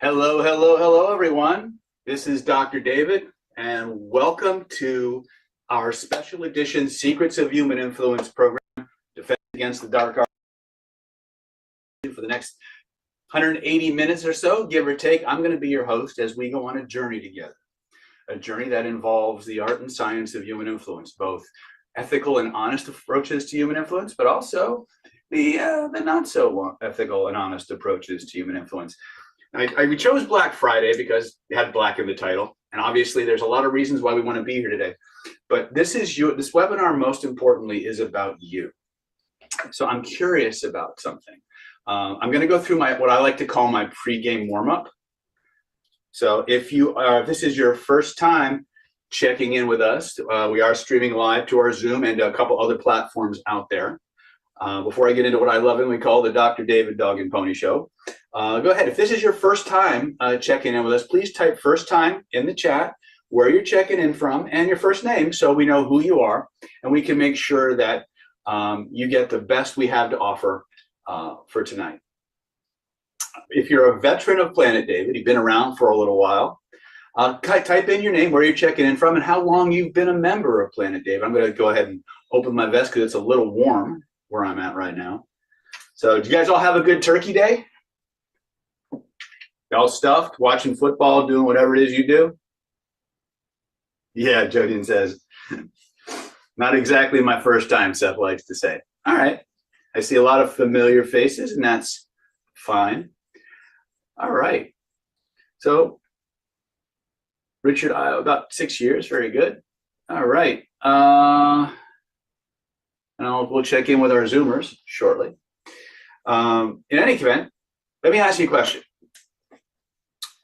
Hello, hello, hello, everyone. This is Dr. David, and welcome to our special edition Secrets of Human Influence program, Defense Against the Dark Arts. For the next 180 minutes or so, give or take, I'm going to be your host as we go on a journey together, a journey that involves the art and science of human influence, both ethical and honest approaches to human influence, but also the not so ethical and honest approaches to human influence. We chose Black Friday because it had black in the title, and obviously there's a lot of reasons why we want to be here today. But this webinar, most importantly, is about you. So I'm curious about something. I'm going to go through what I like to call my pregame warm-up. So if this is your first time checking in with us, we are streaming live to our Zoom and a couple other platforms out there. Before I get into what I lovingly call the Dr. David Dog and Pony Show, go ahead. If this is your first time checking in with us, please type first time in the chat, where you're checking in from, and your first name so we know who you are, and we can make sure that you get the best we have to offer for tonight. If you're a veteran of Planet David, you've been around for a little while, type in your name, where you're checking in from, and how long you've been a member of Planet David. I'm going to go ahead and open my vest because it's a little warm where I'm at right now. So do you guys all have a good turkey day? Y'all stuffed, watching football, doing whatever it is you do? Yeah, Jodian says, not exactly my first time, Seth likes to say. All right. I see a lot of familiar faces, and that's fine. All right. So Richard, about 6 years. Very good. All right. We'll check in with our Zoomers shortly. In any event, let me ask you a question.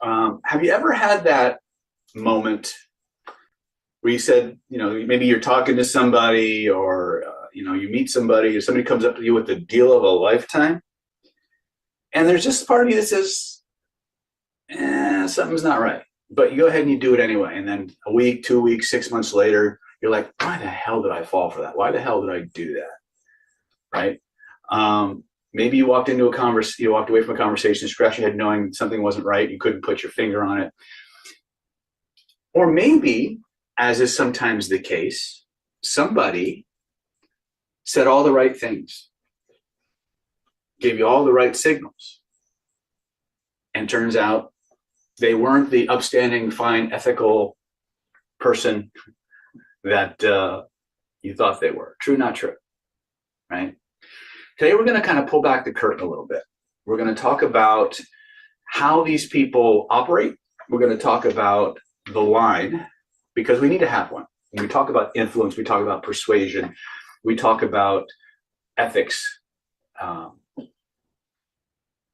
Have you ever had that moment where you said, maybe you're talking to somebody, or you meet somebody, or somebody comes up to you with the deal of a lifetime, and there's just part of you that says, something's not right, but you go ahead and you do it anyway, and then a week, 2 weeks, 6 months later, you're like, why the hell did I fall for that? Why the hell did I do that? Right? Maybe you walked into you walked away from a conversation, scratching your head knowing something wasn't right. You couldn't put your finger on it. Or maybe, as is sometimes the case, somebody said all the right things, gave you all the right signals, and turns out they weren't the upstanding, fine, ethical person that you thought they were. True, not true, right? Today, we're going to kind of pull back the curtain a little bit. We're going to talk about how these people operate. We're going to talk about the line, because we need to have one. When we talk about influence, we talk about persuasion, we talk about ethics.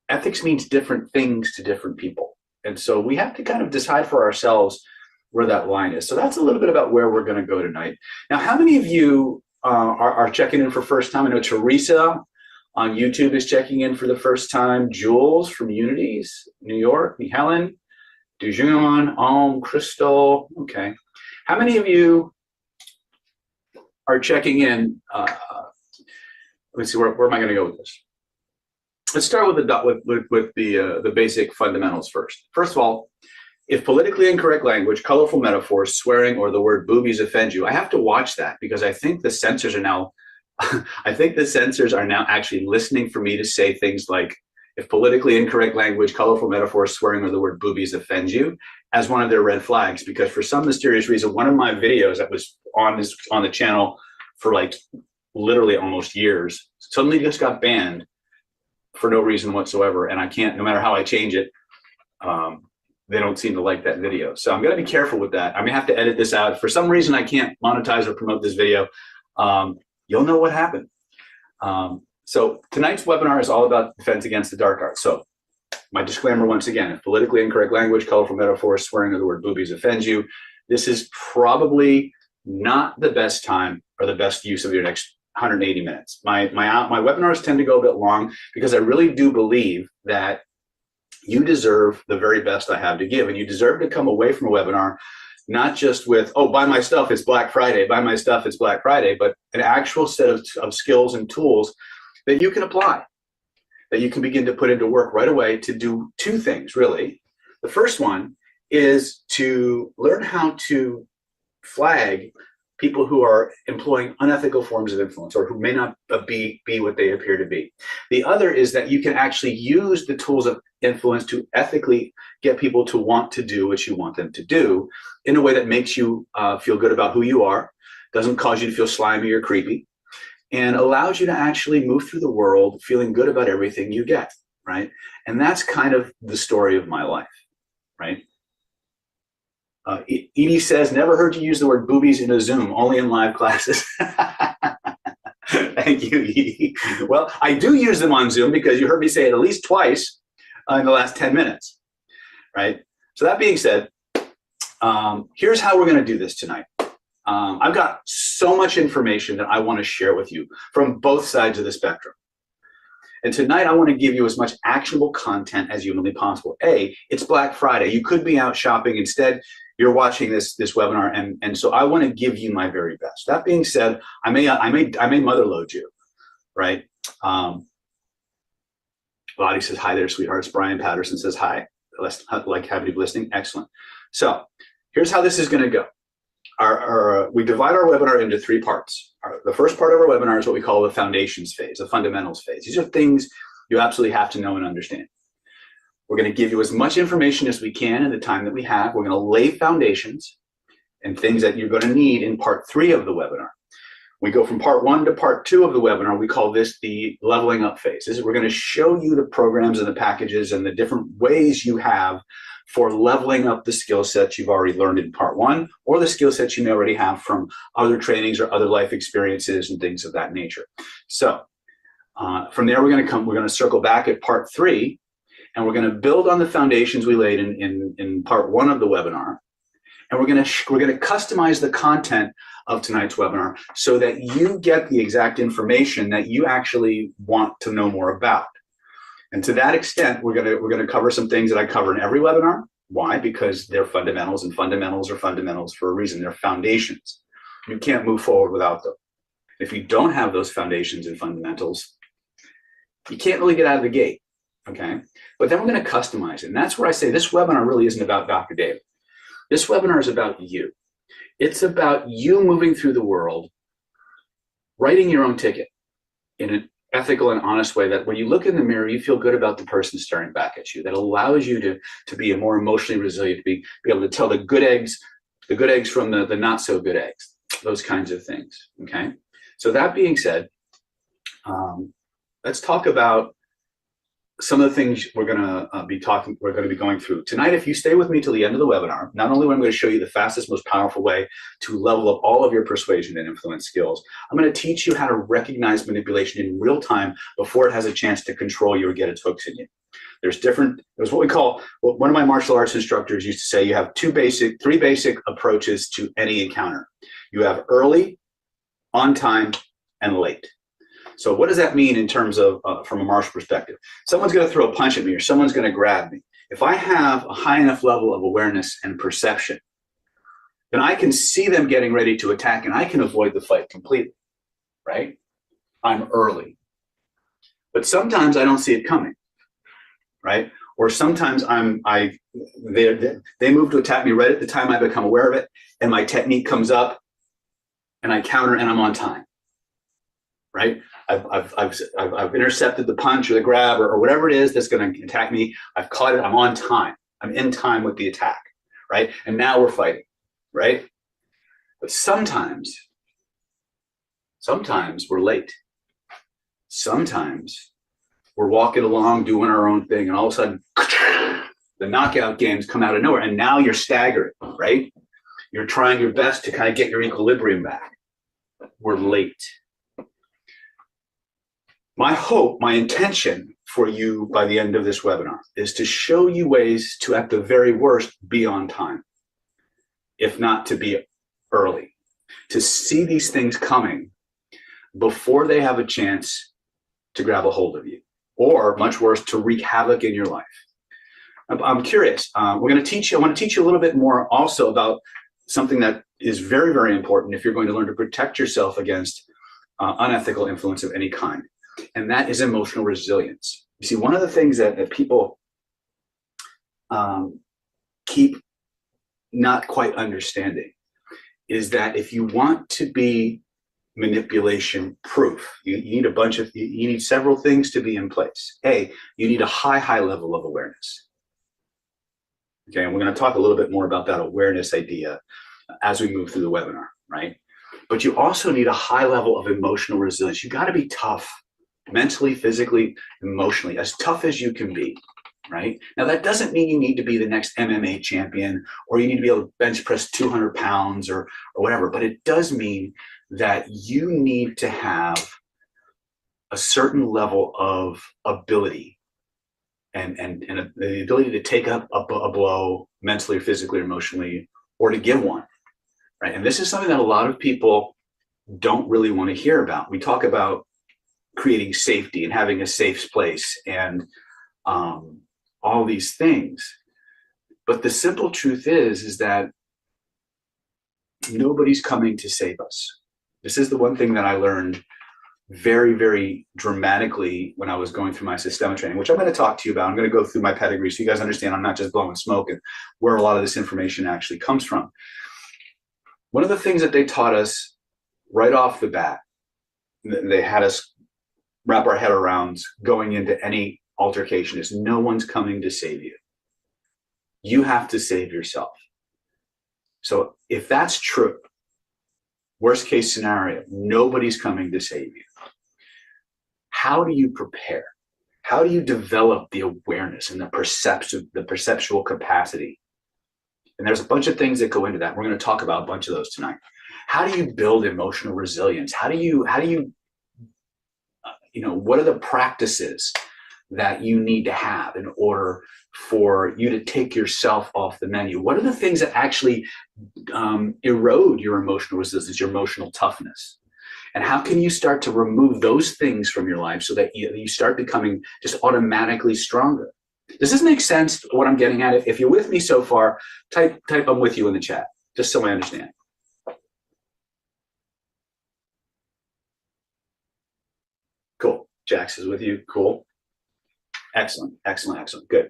Ethics means different things to different people. And so we have to kind of decide for ourselves where that line is. So that's a little bit about where we're going to go tonight. Now, how many of you are checking in for first time? I know Teresa on YouTube is checking in for the first time. Jules from Unities, New York. Helen, Dujon, Crystal. Okay. How many of you are checking in? Let me see, where am I going to go with this? Let's start with the basic fundamentals first. First of all, if politically incorrect language, colorful metaphors, swearing, or the word boobies offend you, I have to watch that, because I think the censors are now actually listening for me to say things like, if politically incorrect language, colorful metaphors, swearing, or the word boobies offend you, as one of their red flags. Because for some mysterious reason, one of my videos that was on the channel for like literally almost years suddenly just got banned for no reason whatsoever, and I can't, no matter how I change it, they don't seem to like that video. So I'm going to be careful with that. I may have to edit this out. If for some reason I can't monetize or promote this video, you'll know what happened. So tonight's webinar is all about defense against the dark arts. So my disclaimer once again, if politically incorrect language, colorful metaphors, swearing, or the word boobies offends you, this is probably not the best time or the best use of your next 180 minutes. My webinars tend to go a bit long, because I really do believe that you deserve the very best I have to give, and you deserve to come away from a webinar not just with, oh, buy my stuff, it's Black Friday, buy my stuff, it's Black Friday, but an actual set of skills and tools that you can apply, that you can begin to put into work right away to do two things, really. The first one is to learn how to flag people who are employing unethical forms of influence or who may not be what they appear to be. The other is that you can actually use the tools of influence to ethically get people to want to do what you want them to do in a way that makes you feel good about who you are, doesn't cause you to feel slimy or creepy, and allows you to actually move through the world feeling good about everything you get, right? And that's kind of the story of my life, right? Edie says, never heard you use the word boobies in a Zoom, only in live classes. Thank you, Edie. Well, I do use them on Zoom because you heard me say it at least twice in the last 10 minutes, right? So that being said, here's how we're going to do this tonight. I've got so much information that I want to share with you from both sides of the spectrum. And tonight I want to give you as much actionable content as humanly possible. It's Black Friday. You could be out shopping. Instead, you're watching this webinar, and so I want to give you my very best. That being said, I may mother load you, right? Lottie says hi there, sweethearts. Brian Patterson says hi. Like having you listening. Excellent. So here's how this is going to go. We divide our webinar into 3 parts. The first part of our webinar is what we call the foundations phase, the fundamentals phase. These are things you absolutely have to know and understand. We're going to give you as much information as we can in the time that we have. We're going to lay foundations and things that you're going to need in part 3 of the webinar. We go from part 1 to part 2 of the webinar. We call this the leveling up phase. We're going to show you the programs and the packages and the different ways you have for leveling up the skill sets you've already learned in part 1, or the skill sets you may already have from other trainings or other life experiences and things of that nature. So from there, we're going to circle back at part 3, and we're going to build on the foundations we laid in part 1 of the webinar. And we're going to customize the content of tonight's webinar so that you get the exact information that you actually want to know more about. And to that extent, we're going to cover some things that I cover in every webinar. Why? Because they're fundamentals, and fundamentals are fundamentals for a reason. They're foundations. You can't move forward without them. If you don't have those foundations and fundamentals, you can't really get out of the gate, okay? But then we're going to customize it. And that's where I say this webinar really isn't about Dr. David. This webinar is about you. It's about you moving through the world, writing your own ticket in an ethical and honest way that when you look in the mirror, you feel good about the person staring back at you. That allows you to be a more emotionally resilient, to be able to tell the good eggs from the not so good eggs, those kinds of things, okay? So that being said, let's talk about some of the things we're going to be going through tonight. If you stay with me till the end of the webinar, not only am I going to show you the fastest, most powerful way to level up all of your persuasion and influence skills, I'm going to teach you how to recognize manipulation in real time before it has a chance to control you or get its hooks in you. There's what we call, one of my martial arts instructors used to say, you have three basic approaches to any encounter. You have early, on time, and late. So what does that mean in terms of, from a martial perspective? Someone's going to throw a punch at me, or someone's going to grab me. If I have a high enough level of awareness and perception, then I can see them getting ready to attack, and I can avoid the fight completely, right? I'm early. But sometimes I don't see it coming, right? Or sometimes they move to attack me right at the time I become aware of it, and my technique comes up, and I counter, and I'm on time, right? I've intercepted the punch or the grab or whatever it is that's going to attack me. I've caught it. I'm on time. I'm in time with the attack, right? And now we're fighting, right? But sometimes we're late. Sometimes we're walking along doing our own thing, and all of a sudden the knockout games come out of nowhere, and now you're staggered, right? You're trying your best to kind of get your equilibrium back. We're late. My hope, my intention for you by the end of this webinar is to show you ways to, at the very worst, be on time, if not to be early, to see these things coming before they have a chance to grab a hold of you, or much worse, to wreak havoc in your life. I'm curious. I want to teach you a little bit more also about something that is very, very important if you're going to learn to protect yourself against unethical influence of any kind. And that is emotional resilience. You see, one of the things that people keep not quite understanding is that if you want to be manipulation proof, you need you need several things to be in place. A, you need a high level of awareness. Okay, and we're going to talk a little bit more about that awareness idea as we move through the webinar, right? But you also need a high level of emotional resilience. You got to be tough, mentally, physically, emotionally, as tough as you can be, right? Now, that doesn't mean you need to be the next MMA champion or you need to be able to bench press 200 pounds or whatever, but it does mean that you need to have a certain level of ability and the ability to take up a blow mentally, physically, or emotionally, or to give one, right? And this is something that a lot of people don't really want to hear about. We talk about creating safety and having a safe place and all these things. But the simple truth is that nobody's coming to save us. This is the one thing that I learned very dramatically when I was going through my systemic training, which I'm going to talk to you about. I'm going to go through my pedigree so you guys understand I'm not just blowing smoke and where a lot of this information actually comes from. One of the things that they taught us right off the bat, they had us wrap our head around going into any altercation, is no one's coming to save you. You have to save yourself. So if that's true, worst case scenario, nobody's coming to save you. How do you prepare? How do you develop the awareness and the perceptual capacity? And there's a bunch of things that go into that. We're going to talk about a bunch of those tonight. How do you build emotional resilience? How do you what are the practices that you need to have in order for you to take yourself off the menu? What are the things that actually erode your emotional resilience, your emotional toughness? And how can you start to remove those things from your life so that you start becoming just automatically stronger? Does this make sense, what I'm getting at? If you're with me so far, type I'm with you in the chat, just so I understand. Cool. Jax is with you. Cool. Excellent. Good.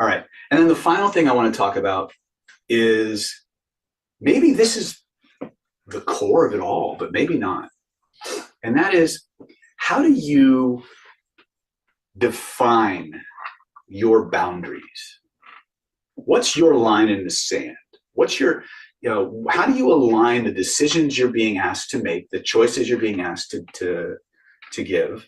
All right. And then the final thing I want to talk about is maybe this is the core of it all, but maybe not. And that is, how do you define your boundaries? What's your line in the sand? What's your, how do you align the decisions you're being asked to make, the choices you're being asked to give,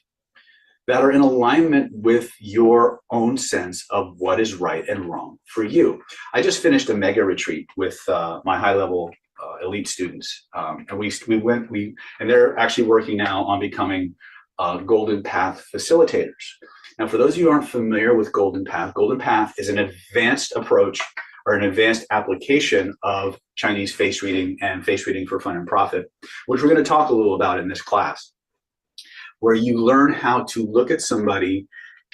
that are in alignment with your own sense of what is right and wrong for you? I just finished a mega retreat with my high-level elite students, and and they're actually working now on becoming Golden Path facilitators. Now, for those of you who aren't familiar with Golden Path is an advanced approach or an advanced application of Chinese face reading and face reading for fun and profit, which we're going to talk a little about in this class, where you learn how to look at somebody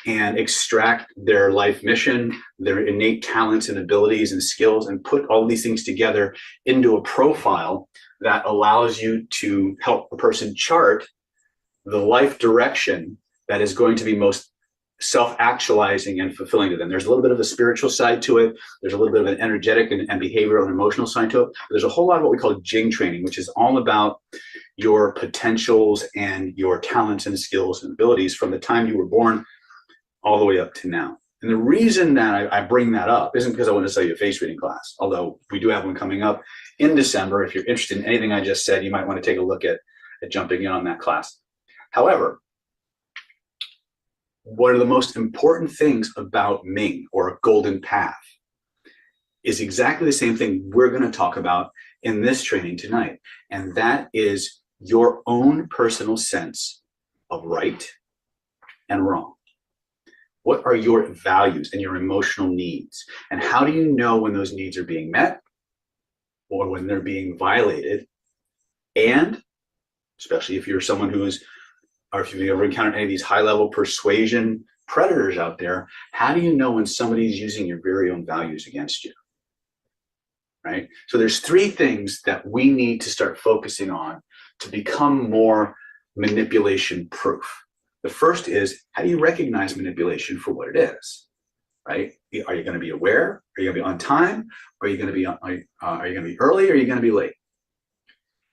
and extract their life mission, their innate talents and abilities and skills, and put all these things together into a profile that allows you to help a person chart the life direction that is going to be most self-actualizing and fulfilling to them. There's a little bit of a spiritual side to it. There's a little bit of an energetic and behavioral and emotional side to it. But there's a whole lot of what we call Jing training, which is all about your potentials and your talents and skills and abilities from the time you were born all the way up to now. And the reason that I bring that up isn't because I want to sell you a face reading class, although we do have one coming up in December. If you're interested in anything I just said, you might want to take a look at jumping in on that class. However, one of the most important things about Ming, or a Golden Path, is exactly the same thing we're going to talk about in this training tonight. And that is your own personal sense of right and wrong. What are your values and your emotional needs? And how do you know when those needs are being met or when they're being violated? And especially if you're someone who's, or if you've ever encountered any of these high-level persuasion predators out there, how do you know when somebody's using your very own values against you? Right? So there's three things that we need to start focusing on to become more manipulation proof. The first is, how do you recognize manipulation for what it is? right? Are you going to be aware? Are you going to be on time? Are you going to be are you going to be early? Or are you going to be late?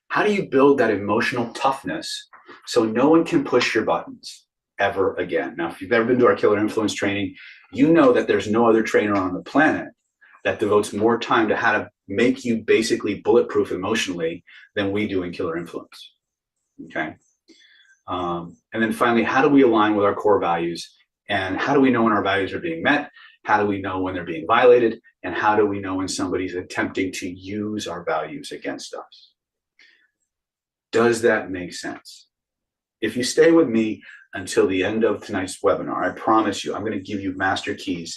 How do you build that emotional toughness so no one can push your buttons ever again? Now, if you've ever been to our Killer Influence training, you know that there's no other trainer on the planet that devotes more time to how to make you basically bulletproof emotionally than we do in Killer Influence. Okay. And then finally, how do we align with our core values? And how do we know when our values are being met? How do we know when they're being violated? And how do we know when somebody's attempting to use our values against us? Does that make sense? If you stay with me until the end of tonight's webinar, I promise you, I'm going to give you master keys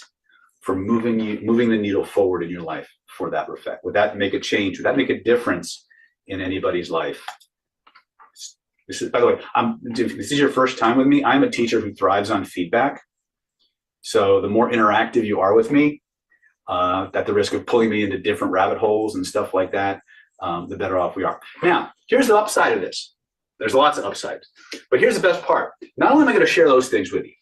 for moving the needle forward in your life for that effect. Would that make a change? Would that make a difference in anybody's life? This is, by the way, if this is your first time with me, I'm a teacher who thrives on feedback. So the more interactive you are with me, at the risk of pulling me into different rabbit holes and stuff like that, the better off we are. Now, here's the upside of this. There's lots of upsides, but here's the best part. Not only am I going to share those things with you,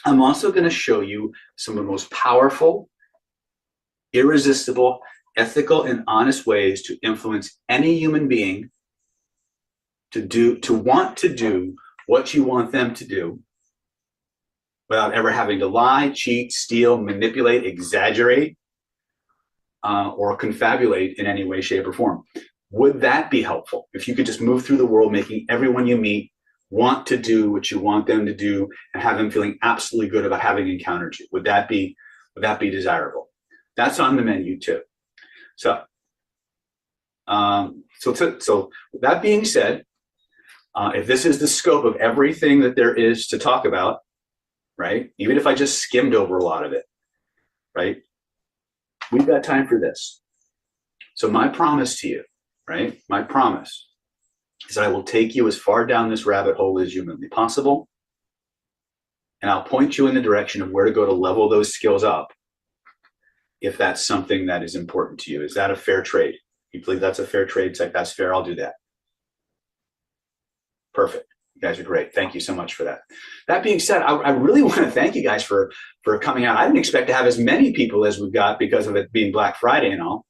I'm also going to show you some of the most powerful, irresistible, ethical, and honest ways to influence any human being to want to do what you want them to do without ever having to lie, cheat, steal, manipulate, exaggerate, or confabulate in any way, shape, or form. Would that be helpful? If you could just move through the world making everyone you meet want to do what you want them to do and have them feeling absolutely good about having encountered you. Would that be desirable? That's on the menu too. So, so that being said, if this is the scope of everything that there is to talk about, right? Even if I just skimmed over a lot of it, right? We've got time for this. So my promise to you, right? My promise is that I will take you as far down this rabbit hole as humanly possible. And I'll point you in the direction of where to go to level those skills up if that's something that is important to you. Is that a fair trade? You believe that's a fair trade? It's like, that's fair, I'll do that. Perfect. You guys are great. Thank you so much for that. That being said, I really want to thank you guys for coming out. I didn't expect to have as many people as we've got because of it being Black Friday and all.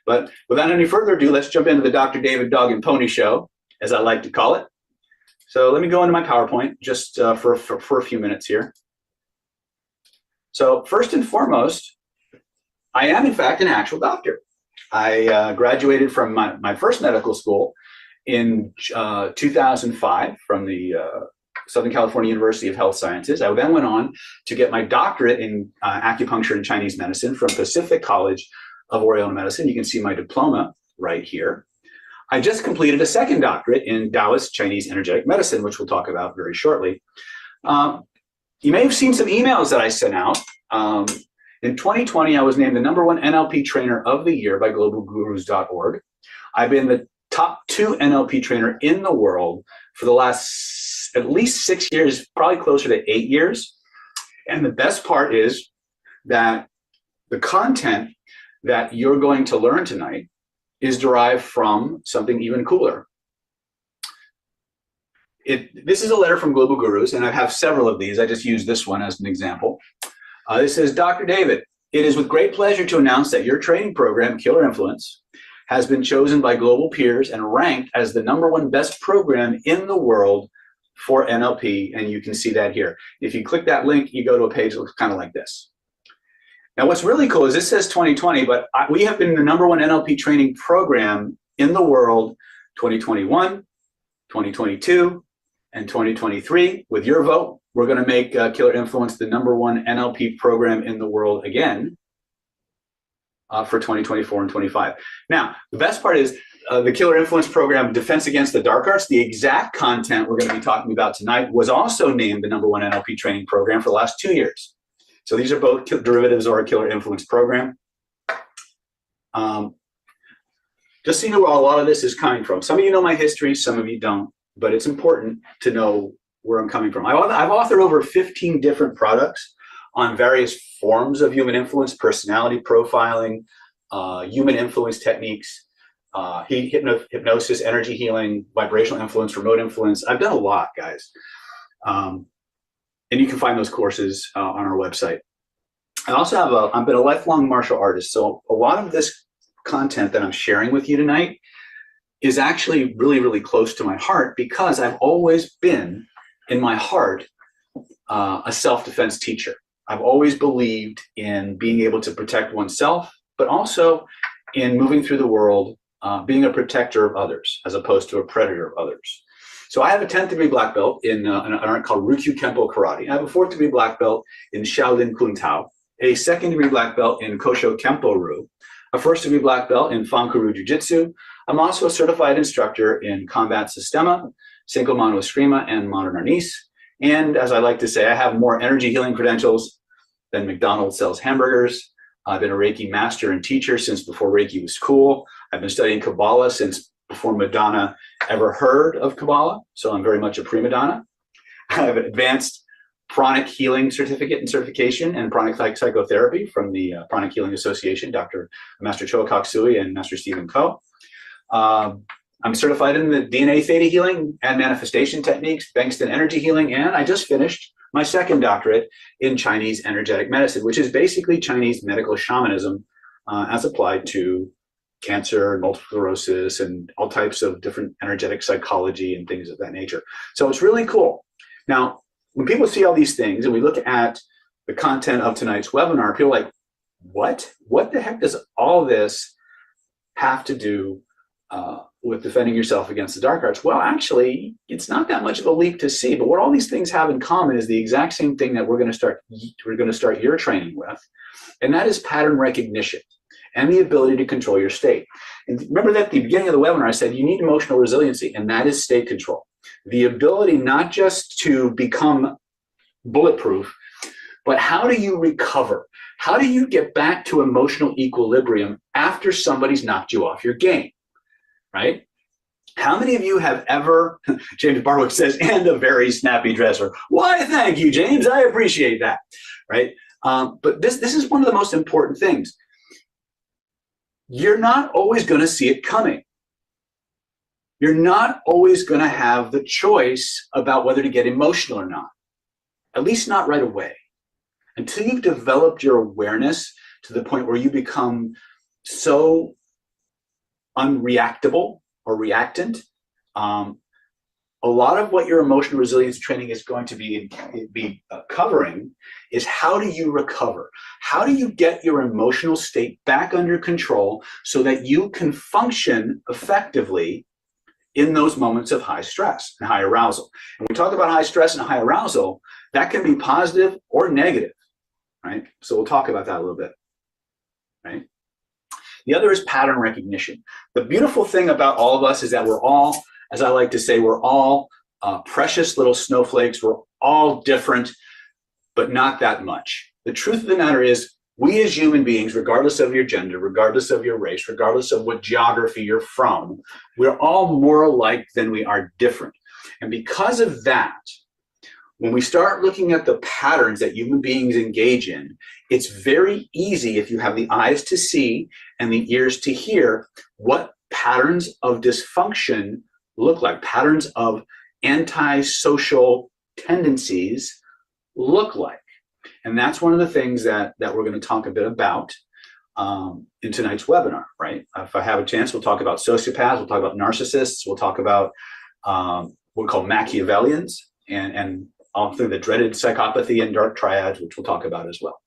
But without any further ado, let's jump into the Dr. David Dog and Pony Show, as I like to call it. So let me go into my PowerPoint just for a few minutes here. So first and foremost, I am in fact an actual doctor. I graduated from my first medical school in 2005 from the Southern California University of Health Sciences. I then went on to get my doctorate in acupuncture and Chinese medicine from Pacific College of Oriental Medicine. You can see my diploma right here. I just completed a second doctorate in Taoist Chinese energetic medicine, which we'll talk about very shortly. You may have seen some emails that I sent out. In 2020, I was named the #1 NLP trainer of the year by globalgurus.org. I've been the top 2 NLP trainer in the world for the last at least 6 years, probably closer to 8 years. And the best part is that the content that you're going to learn tonight is derived from something even cooler. This is a letter from Global Gurus, and I have several of these. I just use this one as an example. This says, Dr. David, it is with great pleasure to announce that your training program, Killer Influence, has been chosen by global peers and ranked as the #1 best program in the world for NLP, and you can see that here. If you click that link, you go to a page that looks kind of like this. Now, what's really cool is this says 2020, but we have been the #1 NLP training program in the world 2021, 2022, and 2023. With your vote, we're going to make Killer Influence the #1 NLP program in the world again for 2024 and 25. Now, the best part is the Killer Influence program, Defense Against the Dark Arts, the exact content we're going to be talking about tonight, was also named the #1 NLP training program for the last 2 years. So these are both derivatives of our Killer Influence program. Just so you know where a lot of this is coming from. Some of you know my history, some of you don't, but it's important to know where I'm coming from. I've authored over 15 different products on various forms of human influence, personality profiling, human influence techniques, hypnosis, energy healing, vibrational influence, remote influence. I've done a lot, guys. And you can find those courses on our website. I also have I've been a lifelong martial artist. So a lot of this content that I'm sharing with you tonight is actually really, really close to my heart because I've always been, in my heart, a self-defense teacher. I've always believed in being able to protect oneself, but also in moving through the world, being a protector of others as opposed to a predator of others. So I have a 10th degree black belt in an art called Ryukyu Kempo Karate. I have a 4th degree black belt in Shaolin Kung Tao, a 2nd degree black belt in Kosho Kempo Ryu, a 1st degree black belt in Fankuru Jiu Jitsu. I'm also a certified instructor in Combat Sistema, Cinco Mano Eskrima, and Modern Arnis. And as I like to say, I have more energy healing credentials than McDonald's sells hamburgers. I've been a Reiki master and teacher since before Reiki was cool. I've been studying Kabbalah since before Madonna ever heard of Kabbalah. So I'm very much a prima donna. I have an advanced pranic healing certificate and certification and pranic psychotherapy from the Pranic Healing Association, Master Cho Kaksui and Master Stephen Ko. I'm certified in the DNA theta healing and manifestation techniques, Bankston energy healing, and I just finished my 2nd doctorate in Chinese energetic medicine, which is basically Chinese medical shamanism as applied to cancer, multiple sclerosis, and all types of different energetic psychology and things of that nature. So it's really cool. Now, when people see all these things and we look at the content of tonight's webinar, people are like, what? What the heck does all this have to do with defending yourself against the dark arts? Well, actually, it's not that much of a leap to see, but what all these things have in common is the exact same thing that we're going to start your training with, and that is pattern recognition and the ability to control your state. And remember that at the beginning of the webinar, I said you need emotional resiliency, and that is state control. The ability not just to become bulletproof, but how do you recover? How do you get back to emotional equilibrium after somebody's knocked you off your game? Right? How many of you have ever, James Barwick says, and a very snappy dresser. Why, thank you, James. I appreciate that. Right? But this is one of the most important things. You're not always going to see it coming. You're not always going to have the choice about whether to get emotional or not, at least not right away. Until you've developed your awareness to the point where you become so unreactable or reactant, a lot of what your emotional resilience training is going to be covering is how do you recover? How do you get your emotional state back under control so that you can function effectively in those moments of high stress and high arousal? And when we talk about high stress and high arousal, that can be positive or negative, right? So we'll talk about that a little bit, right? The other is pattern recognition. The beautiful thing about all of us is that we're all, as I like to say, we're all precious little snowflakes. We're all different, but not that much. The truth of the matter is, we as human beings, regardless of your gender, regardless of your race, regardless of what geography you're from, we're all more alike than we are different. And because of that, when we start looking at the patterns that human beings engage in, it's very easy, if you have the eyes to see and the ears to hear, what patterns of dysfunction look like, patterns of antisocial tendencies look like. And that's one of the things that we're going to talk a bit about in tonight's webinar, right? If I have a chance, we'll talk about sociopaths, we'll talk about narcissists, we'll talk about what we call Machiavellians, and often the dreaded psychopathy and dark triads, which we'll talk about as well.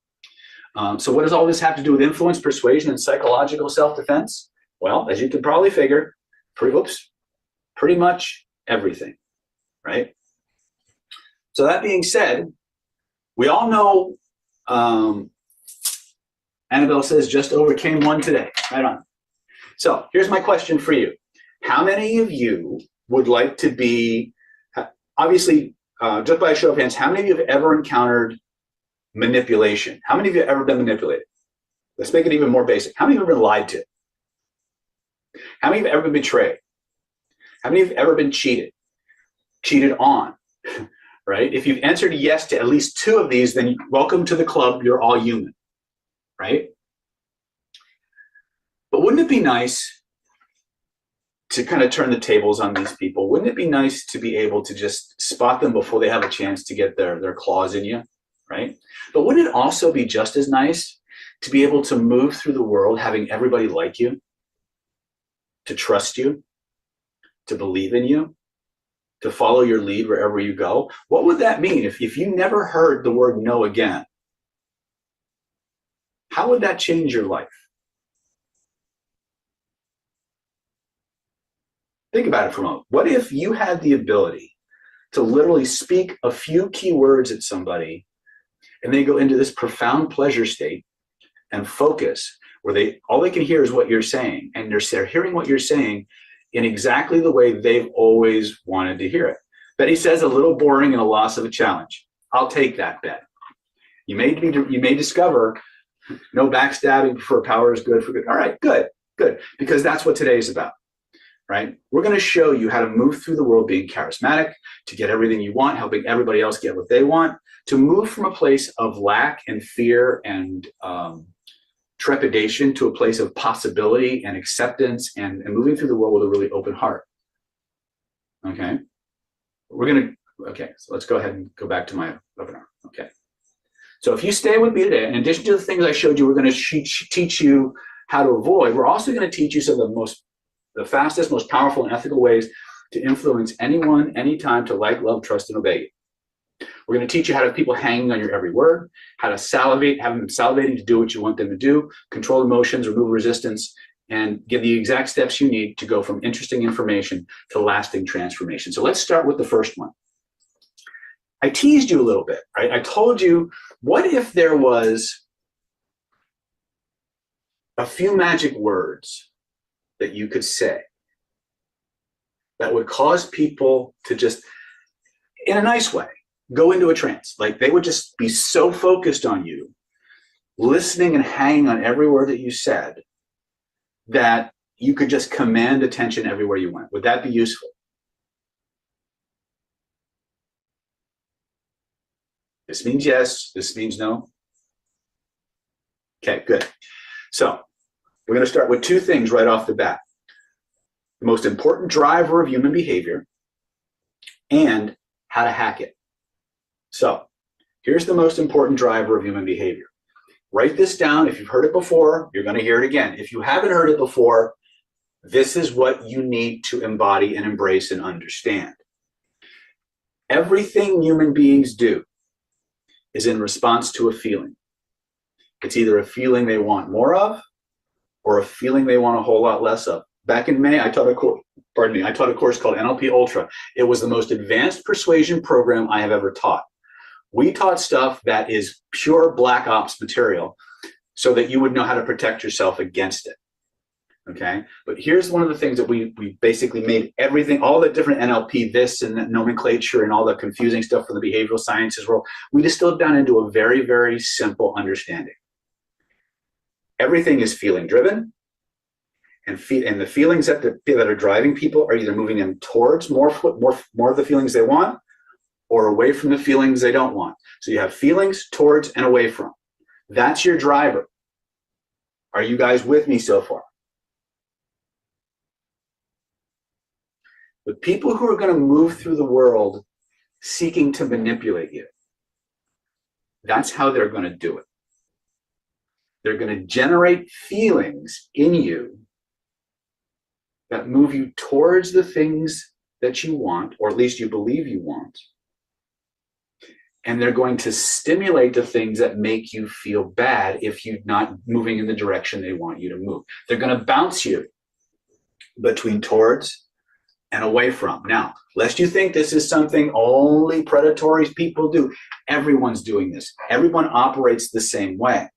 So what does all this have to do with influence, persuasion, and psychological self-defense? Well, as you can probably figure, pretty much everything, right? So that being said, we all know Annabelle says just overcame one today. Right on. So here's my question for you. How many of you would like to be, obviously, just by a show of hands, how many of you have ever encountered manipulation? How many of you have ever been manipulated? Let's make it even more basic. How many of you have been lied to? How many of you have ever been betrayed? How many of you have ever been cheated on? Right? If you've answered yes to at least 2 of these, then welcome to the club. You're all human, right? But wouldn't it be nice to kind of turn the tables on these people? Wouldn't it be nice to be able to just spot them before they have a chance to get their claws in you? right? But wouldn't it also be just as nice to be able to move through the world having everybody like you, to trust you, to believe in you, to follow your lead wherever you go? What would that mean if you never heard the word no again? How would that change your life? Think about it for a moment. What if you had the ability to literally speak a few key words at somebody and they go into this profound pleasure state and focus where all they can hear is what you're saying, and they're hearing what you're saying in exactly the way they've always wanted to hear it. Betty says a little boring and a loss of a challenge. I'll take that bet. You may discover no backstabbing for power is good for good. All right, good, because that's what today is about. Right? We're going to show you how to move through the world being charismatic, to get everything you want, helping everybody else get what they want, to move from a place of lack and fear and trepidation to a place of possibility and acceptance and moving through the world with a really open heart. Okay? So let's go ahead and go back to my webinar. Okay. So if you stay with me today, in addition to the things I showed you, we're going to teach you how to avoid. We're also going to teach you some of the fastest, most powerful, and ethical ways to influence anyone, anytime, to like, love, trust, and obey you. We're going to teach you how to have people hanging on your every word, how to salivate, have them salivating to do what you want them to do, control emotions, remove resistance, and give the exact steps you need to go from interesting information to lasting transformation. So let's start with the first one. I teased you a little bit, right? I told you, what if there was a few magic words that you could say that would cause people to just, in a nice way, go into a trance? Like they would just be so focused on you, listening and hanging on every word that you said, that you could just command attention everywhere you went. Would that be useful? This means yes. This means no. Okay, good. So we're going to start with two things right off the bat. The most important driver of human behavior and how to hack it. So here's the most important driver of human behavior. Write this down. If you've heard it before, you're going to hear it again. If you haven't heard it before, this is what you need to embody and embrace and understand. Everything human beings do is in response to a feeling. It's either a feeling they want more of or a feeling they want a whole lot less of. Back in May, I taught a course called NLP Ultra. It was the most advanced persuasion program I have ever taught. We taught stuff that is pure black ops material so that you would know how to protect yourself against it. Okay? But here's one of the things that we basically made everything, all the different NLP, this and that nomenclature and all the confusing stuff for the behavioral sciences world, we distilled down into a very, very simple understanding. Everything is feeling driven, and the feelings that are driving people are either moving them towards more of the feelings they want or away from the feelings they don't want. So you have feelings, towards, and away from. That's your driver. Are you guys with me so far? The people who are going to move through the world seeking to manipulate you, that's how they're going to do it. They're going to generate feelings in you that move you towards the things that you want, or at least you believe you want. And they're going to stimulate the things that make you feel bad if you're not moving in the direction they want you to move. They're going to bounce you between towards and away from. Now, lest you think this is something only predatory people do, everyone's doing this. Everyone operates the same way.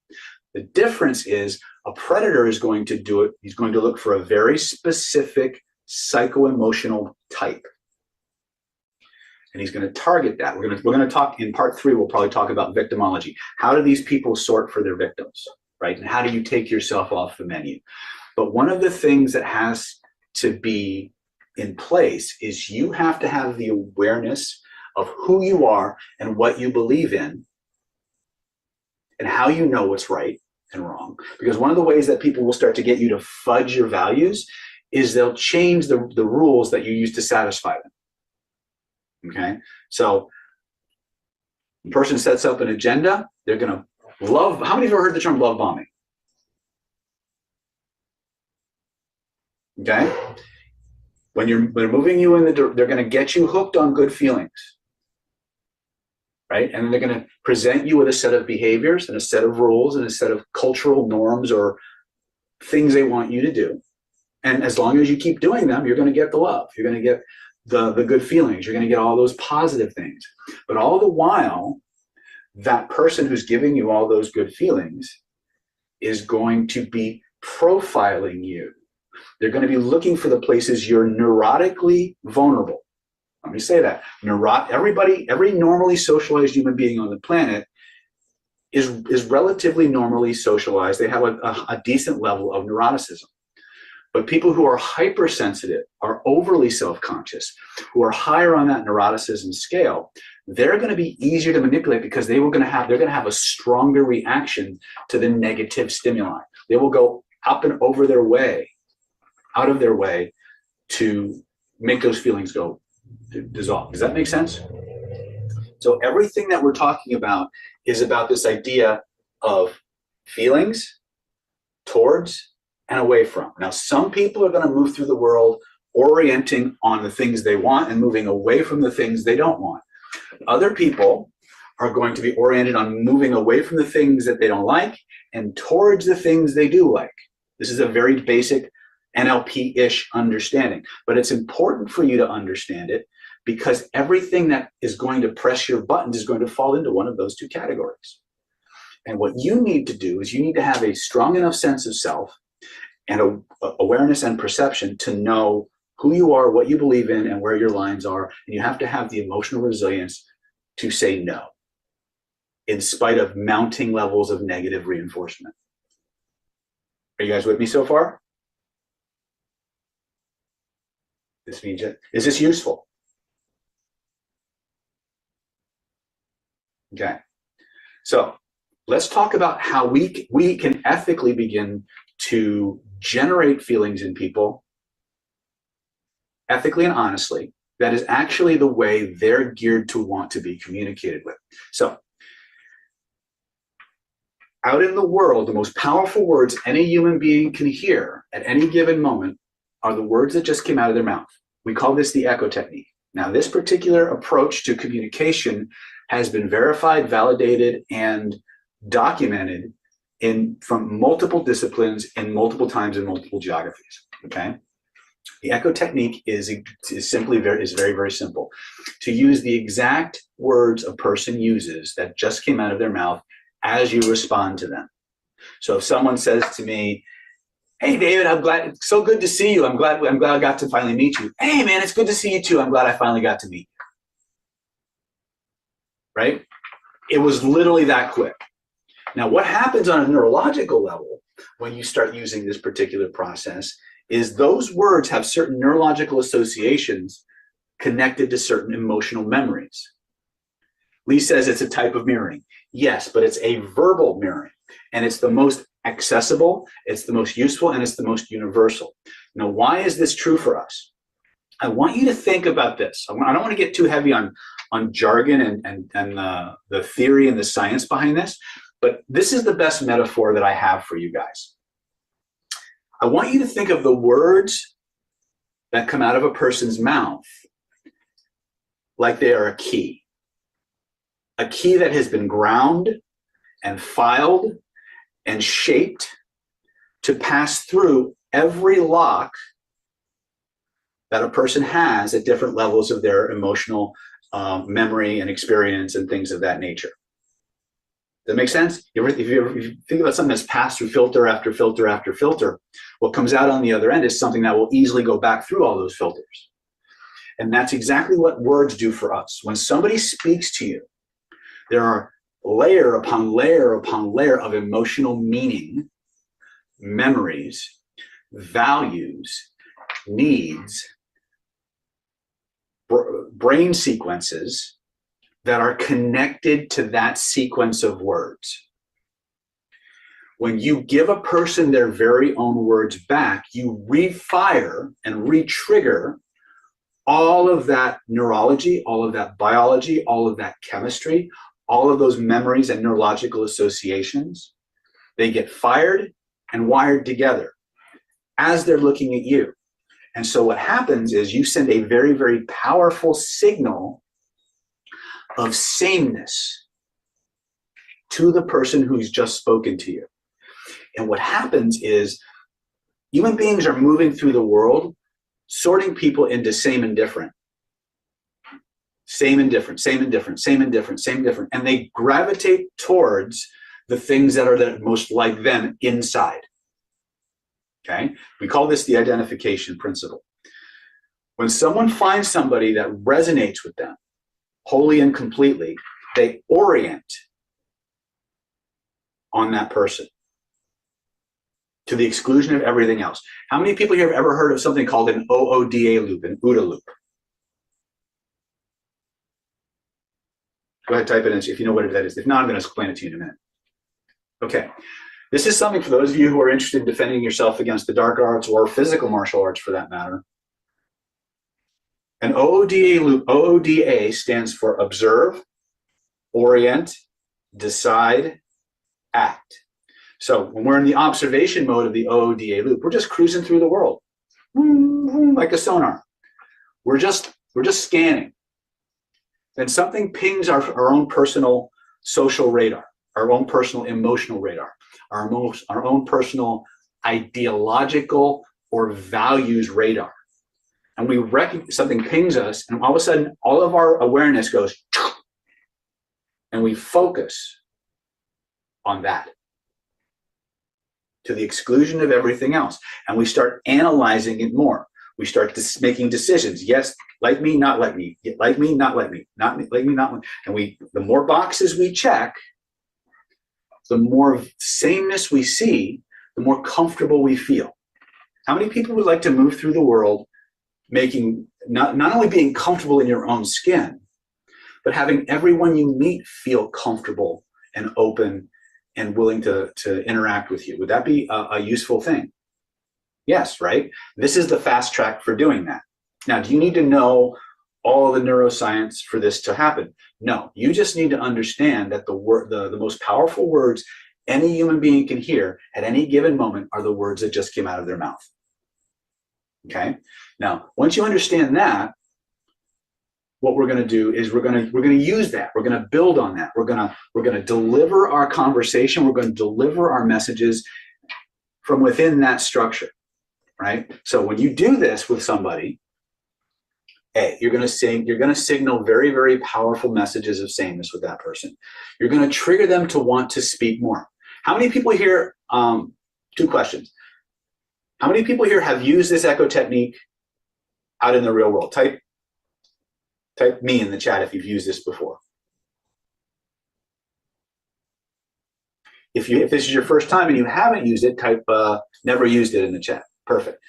The difference is a predator is going to do it. He's going to look for a very specific psycho-emotional type. And he's going to target that. We're going to talk in part 3. We'll probably talk about victimology. How do these people sort for their victims, right? And how do you take yourself off the menu? But one of the things that has to be in place is you have to have the awareness of who you are and what you believe in and how you know what's right and wrong. Because one of the ways that people will start to get you to fudge your values is they'll change the rules that you use to satisfy them. Okay? So The person sets up an agenda, they're going to love. How many of you have heard the term love bombing? Okay. When they're moving you in they're going to get you hooked on good feelings, right? And then they're going to present you with a set of behaviors and a set of rules and a set of cultural norms or things they want you to do. And as long as you keep doing them, you're going to get the love. You're going to get the good feelings. You're going to get all those positive things. But all the while, that person who's giving you all those good feelings is going to be profiling you. They're going to be looking for the places you're neurotically vulnerable. Let me say that. Every normally socialized human being on the planet is relatively normally socialized. They have a decent level of neuroticism. But people who are hypersensitive, are overly self-conscious, who are higher on that neuroticism scale, they're going to be easier to manipulate because they're going to have a stronger reaction to the negative stimuli. They will go up and out of their way to make those feelings go dissolve. Does that make sense? So everything that we're talking about is about this idea of feelings towards and away from. Now, some people are going to move through the world orienting on the things they want and moving away from the things they don't want. Other people are going to be oriented on moving away from the things that they don't like and towards the things they do like. This is a very basic NLP-ish understanding, but it's important for you to understand it because everything that is going to press your buttons is going to fall into one of those two categories. And what you need to do is you need to have a strong enough sense of self and awareness and perception to know who you are, what you believe in, and where your lines are. And you have to have the emotional resilience to say no, in spite of mounting levels of negative reinforcement. Are you guys with me so far? Is this useful? Okay. So let's talk about how we can ethically begin to generate feelings in people ethically and honestly that is actually the way they're geared to want to be communicated with. So out in the world, the most powerful words any human being can hear at any given moment are the words that just came out of their mouth. We call this the echo technique. Now, this particular approach to communication has been verified, validated, and documented from multiple disciplines in multiple times in multiple geographies. Okay, the echo technique is very, very simple. To use the exact words a person uses that just came out of their mouth as you respond to them. So if someone says to me, "Hey, David, I'm glad. It's so good to see you. I'm glad I got to finally meet you." "Hey, man, it's good to see you too. I'm glad I finally got to meet you." Right? It was literally that quick. Now, what happens on a neurological level when you start using this particular process is those words have certain neurological associations connected to certain emotional memories. Lee says it's a type of mirroring. Yes, but it's a verbal mirroring, and it's the most accessible, it's the most useful, and it's the most universal. Now, why is this true for us? I want you to think about this. I don't want to get too heavy on jargon and the theory and the science behind this, but this is the best metaphor that I have for you guys. I want you to think of the words that come out of a person's mouth like they are a key that has been ground and filed and shaped to pass through every lock that a person has at different levels of their emotional memory and experience and things of that nature. Does that make sense? If you think about something that's passed through filter after filter after filter, what comes out on the other end is something that will easily go back through all those filters. And that's exactly what words do for us. When somebody speaks to you, there are layer upon layer upon layer of emotional meaning, memories, values, needs, brain sequences that are connected to that sequence of words. When you give a person their very own words back, you refire and re-trigger all of that neurology, all of that biology, all of that chemistry, all of those memories and neurological associations, they get fired and wired together as they're looking at you. And so what happens is you send a very, very powerful signal of sameness to the person who's just spoken to you. And what happens is human beings are moving through the world, sorting people into same and different. Same and different, same and different, same and different, same and different. And they gravitate towards the things that are the most like them inside. Okay? We call this the identification principle. When someone finds somebody that resonates with them wholly and completely, they orient on that person to the exclusion of everything else. How many people here have ever heard of something called an OODA loop, an OODA loop? Go ahead, type it in if you know what that is. If not, I'm going to explain it to you in a minute. Okay. This is something for those of you who are interested in defending yourself against the dark arts or physical martial arts for that matter. An OODA loop, OODA stands for observe, orient, decide, act. So when we're in the observation mode of the OODA loop, we're just cruising through the world like a sonar. We're just scanning. Then something pings our own personal social radar, our own personal emotional radar, our own personal ideological or values radar. And we recognize something pings us, and all of a sudden, all of our awareness goes, and we focus on that to the exclusion of everything else. And we start analyzing it more. We start making decisions. Yes, like me, not like me. Like me, not like me. Not like me, not like me. And the more boxes we check, the more sameness we see, the more comfortable we feel. How many people would like to move through the world making, not only being comfortable in your own skin, but having everyone you meet feel comfortable and open and willing to interact with you? Would that be a useful thing? Yes, right? This is the fast track for doing that. Now, do you need to know all the neuroscience for this to happen? No, you just need to understand that the most powerful words any human being can hear at any given moment are the words that just came out of their mouth. Okay? Now, once you understand that, what we're going to do is we're going to use that. We're going to build on that. We're going to deliver our conversation. We're going to deliver our messages from within that structure. Right? So when you do this with somebody, you're going to signal very, very powerful messages of sameness with that person. You're going to trigger them to want to speak more. How many people here, two questions. How many people here have used this echo technique out in the real world? Type me in the chat if you've used this before. If this is your first time and you haven't used it, type never used it in the chat. Perfect.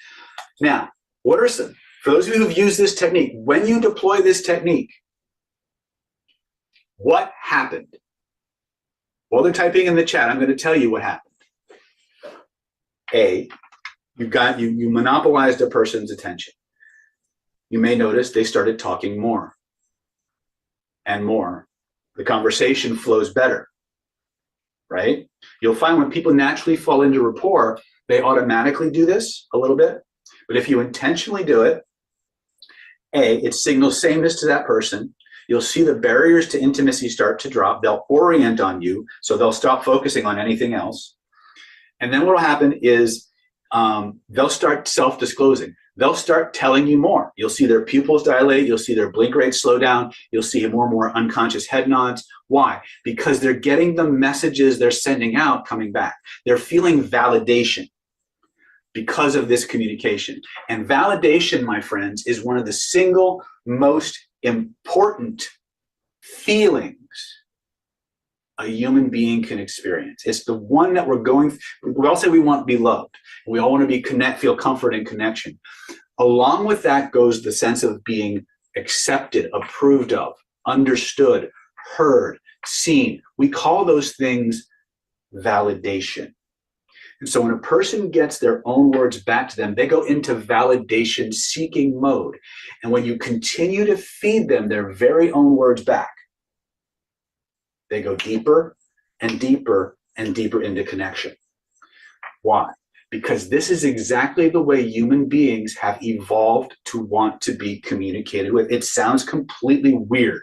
Now, what are some, for those of you who've used this technique, when you deploy this technique, what happened? While they're typing in the chat, I'm going to tell you what happened. You monopolized a person's attention. You may notice they started talking more and more. The conversation flows better, right? You'll find when people naturally fall into rapport, they automatically do this a little bit. But if you intentionally do it, it signals sameness to that person. You'll see the barriers to intimacy start to drop. They'll orient on you, so they'll stop focusing on anything else. And then what will happen is they'll start self-disclosing. They'll start telling you more. You'll see their pupils dilate. You'll see their blink rate slow down. You'll see more and more unconscious head nods. Why? Because they're getting the messages they're sending out coming back. They're feeling validation because of this communication. And validation, my friends, is one of the single most important feelings a human being can experience. It's the one that we all say we want to be loved. We all want to feel comfort and connection. Along with that goes the sense of being accepted, approved of, understood, heard, seen. We call those things validation. And so when a person gets their own words back to them, they go into validation seeking mode. And when you continue to feed them their very own words back, They go deeper and deeper and deeper into connection. Why? Because this is exactly the way human beings have evolved to want to be communicated with. It sounds completely weird